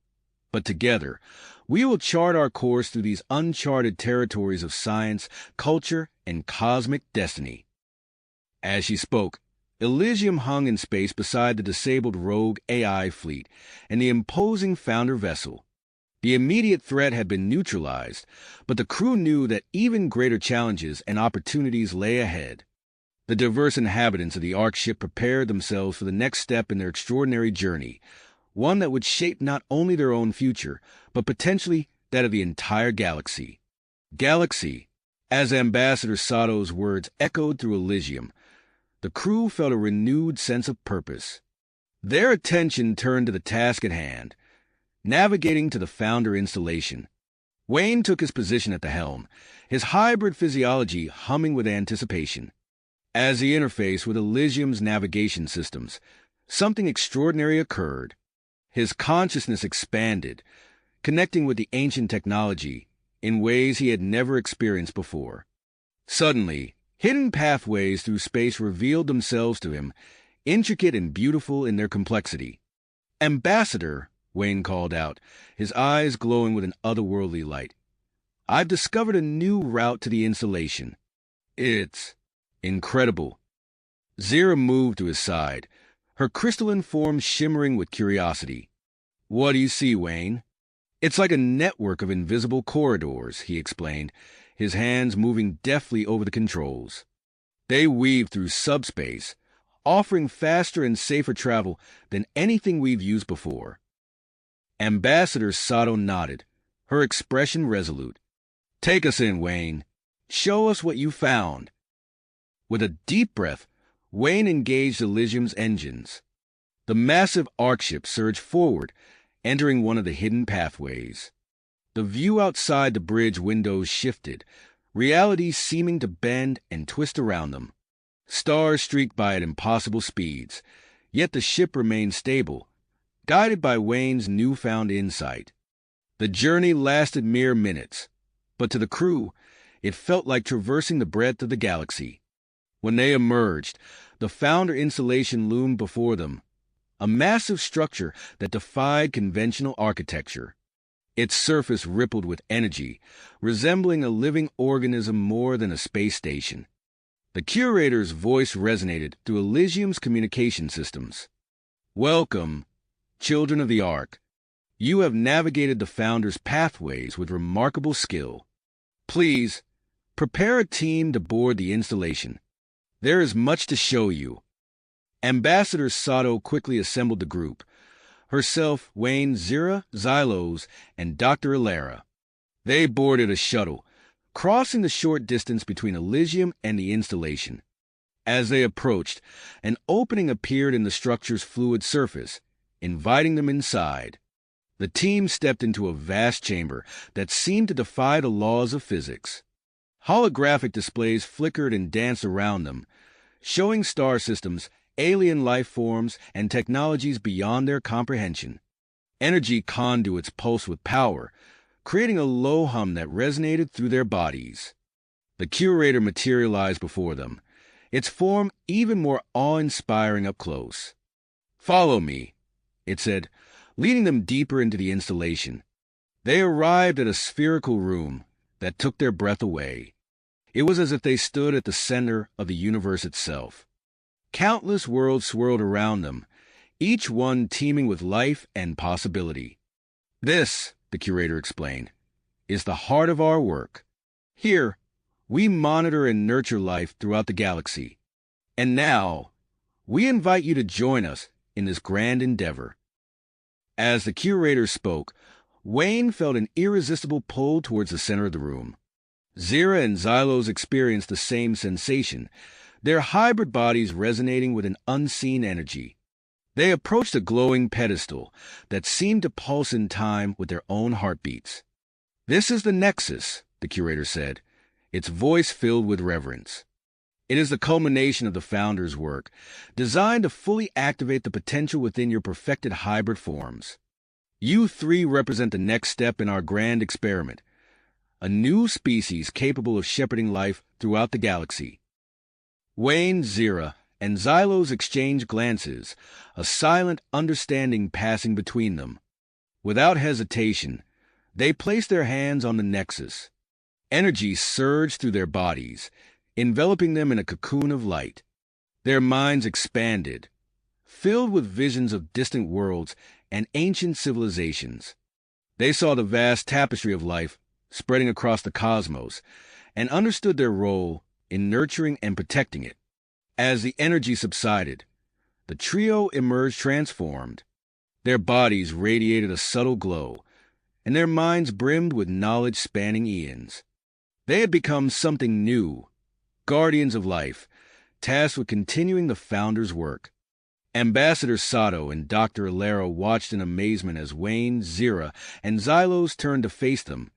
but together, we will chart our course through these uncharted territories of science, culture, and cosmic destiny." As she spoke, Elysium hung in space beside the disabled rogue AI fleet and the imposing Founder vessel. The immediate threat had been neutralized, but the crew knew that even greater challenges and opportunities lay ahead. The diverse inhabitants of the Ark ship prepared themselves for the next step in their extraordinary journey, one that would shape not only their own future, but potentially that of the entire galaxy. Galaxy. As Ambassador Sato's words echoed through Elysium, the crew felt a renewed sense of purpose. Their attention turned to the task at hand, navigating to the Founder installation. Wayne took his position at the helm, his hybrid physiology humming with anticipation. As he interfaced with Elysium's navigation systems, something extraordinary occurred. His consciousness expanded, connecting with the ancient technology in ways he had never experienced before. Suddenly, hidden pathways through space revealed themselves to him, intricate and beautiful in their complexity. "Ambassador," Wayne called out, his eyes glowing with an otherworldly light, "I've discovered a new route to the installation. It's incredible." Zira moved to his side, her crystalline form shimmering with curiosity. "What do you see, Wayne?" "It's like a network of invisible corridors," he explained, his hands moving deftly over the controls. "They weave through subspace, offering faster and safer travel than anything we've used before." Ambassador Sato nodded, her expression resolute. "Take us in, Wayne. Show us what you found." With a deep breath, Wayne engaged Elysium's engines. The massive arc ship surged forward, entering one of the hidden pathways. The view outside the bridge windows shifted, reality seeming to bend and twist around them. Stars streaked by at impossible speeds, yet the ship remained stable, guided by Wayne's newfound insight. The journey lasted mere minutes, but to the crew, it felt like traversing the breadth of the galaxy. When they emerged, the Founder installation loomed before them, a massive structure that defied conventional architecture. Its surface rippled with energy, resembling a living organism more than a space station. The curator's voice resonated through Elysium's communication systems. "Welcome, children of the Ark. You have navigated the Founder's pathways with remarkable skill. Please, prepare a team to board the installation. There is much to show you." Ambassador Sato quickly assembled the group, herself, Wayne, Zira, Xylos, and Dr. Alara. They boarded a shuttle, crossing the short distance between Elysium and the installation. As they approached, an opening appeared in the structure's fluid surface, inviting them inside. The team stepped into a vast chamber that seemed to defy the laws of physics. Holographic displays flickered and danced around them, showing star systems, alien life forms, and technologies beyond their comprehension. Energy conduits pulsed with power, creating a low hum that resonated through their bodies. The curator materialized before them, its form even more awe-inspiring up close. "Follow me," it said, leading them deeper into the installation. They arrived at a spherical room that took their breath away. It was as if they stood at the center of the universe itself. Countless worlds swirled around them, each one teeming with life and possibility. "This," the curator explained, "is the heart of our work. Here, we monitor and nurture life throughout the galaxy. And now, we invite you to join us in this grand endeavor." As the curator spoke, Wayne felt an irresistible pull towards the center of the room. Zira and Xylos experienced the same sensation, their hybrid bodies resonating with an unseen energy. They approached a glowing pedestal that seemed to pulse in time with their own heartbeats. "This is the Nexus," the curator said, its voice filled with reverence. "It is the culmination of the Founder's work, designed to fully activate the potential within your perfected hybrid forms. You three represent the next step in our grand experiment, a new species capable of shepherding life throughout the galaxy." Wayne, Zira, and Xylos exchanged glances, a silent understanding passing between them. Without hesitation, they placed their hands on the Nexus. Energy surged through their bodies, enveloping them in a cocoon of light. Their minds expanded, filled with visions of distant worlds and ancient civilizations. They saw the vast tapestry of life spreading across the cosmos and understood their role in nurturing and protecting it. As the energy subsided, the trio emerged transformed. Their bodies radiated a subtle glow, and their minds brimmed with knowledge spanning eons. They had become something new, guardians of life, tasked with continuing the Founder's work. Ambassador Sato and Dr. Alara watched in amazement as Wayne, Zira, and Xylos turned to face them,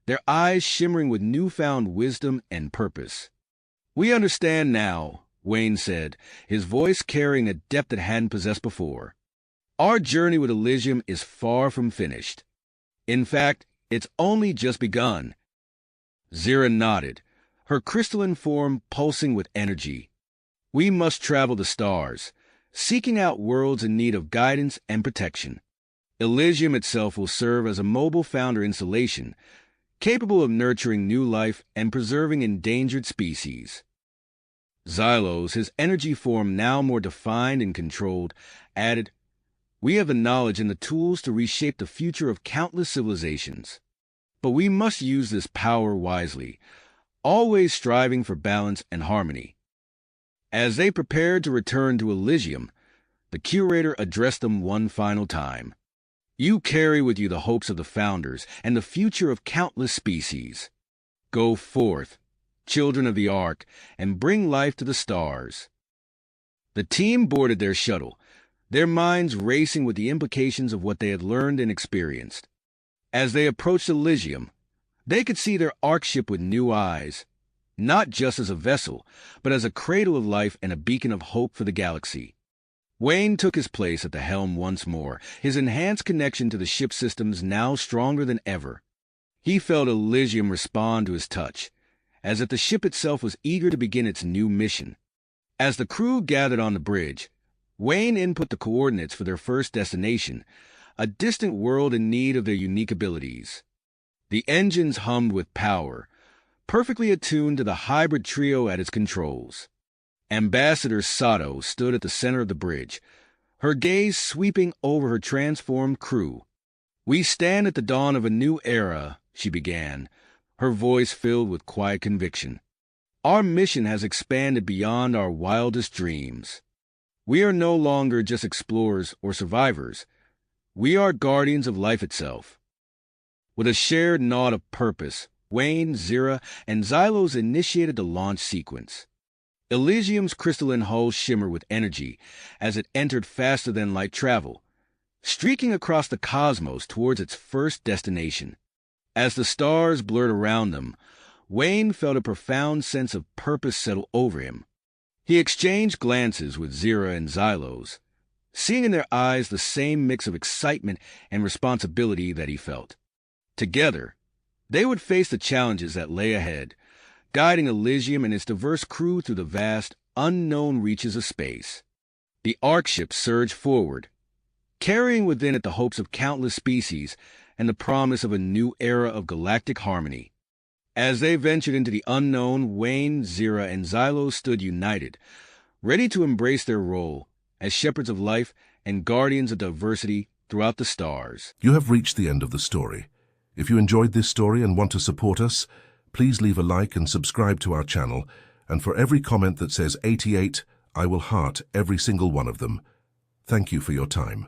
their eyes shimmering with newfound wisdom and purpose. "We understand now," Wayne said, his voice carrying a depth it hadn't possessed before. "Our journey with Elysium is far from finished. In fact, it's only just begun." Zira nodded, her crystalline form pulsing with energy. "We must travel the stars, seeking out worlds in need of guidance and protection. Elysium itself will serve as a mobile founder installation, capable of nurturing new life and preserving endangered species." Xylos, his energy form now more defined and controlled, added, "We have the knowledge and the tools to reshape the future of countless civilizations. But we must use this power wisely, always striving for balance and harmony." As they prepared to return to Elysium, the curator addressed them one final time. "You carry with you the hopes of the founders and the future of countless species. Go forth, children of the Ark, and bring life to the stars." The team boarded their shuttle, their minds racing with the implications of what they had learned and experienced. As they approached Elysium, they could see their Ark ship with new eyes, not just as a vessel, but as a cradle of life and a beacon of hope for the galaxy. Wayne took his place at the helm once more, his enhanced connection to the ship systems now stronger than ever. He felt Elysium respond to his touch, as if the ship itself was eager to begin its new mission. As the crew gathered on the bridge, Wayne input the coordinates for their first destination, a distant world in need of their unique abilities. The engines hummed with power, perfectly attuned to the hybrid trio at its controls. Ambassador Sato stood at the center of the bridge, her gaze sweeping over her transformed crew. "We stand at the dawn of a new era," she began, her voice filled with quiet conviction. "Our mission has expanded beyond our wildest dreams. We are no longer just explorers or survivors. We are guardians of life itself." With a shared nod of purpose, Wayne, Zira, and Xylos initiated the launch sequence. Elysium's crystalline hull shimmered with energy as it entered faster-than-light travel, streaking across the cosmos towards its first destination. As the stars blurred around them, Wayne felt a profound sense of purpose settle over him. He exchanged glances with Zira and Xylos, seeing in their eyes the same mix of excitement and responsibility that he felt. Together, they would face the challenges that lay ahead, guiding Elysium and its diverse crew through the vast, unknown reaches of space. The Ark ship surged forward, carrying within it the hopes of countless species and the promise of a new era of galactic harmony. As they ventured into the unknown, Wayne, Zira, and Xylos stood united, ready to embrace their role as shepherds of life and guardians of diversity throughout the stars. You have reached the end of the story. If you enjoyed this story and want to support us, please leave a like and subscribe to our channel, and for every comment that says 88, I will heart every single one of them. Thank you for your time.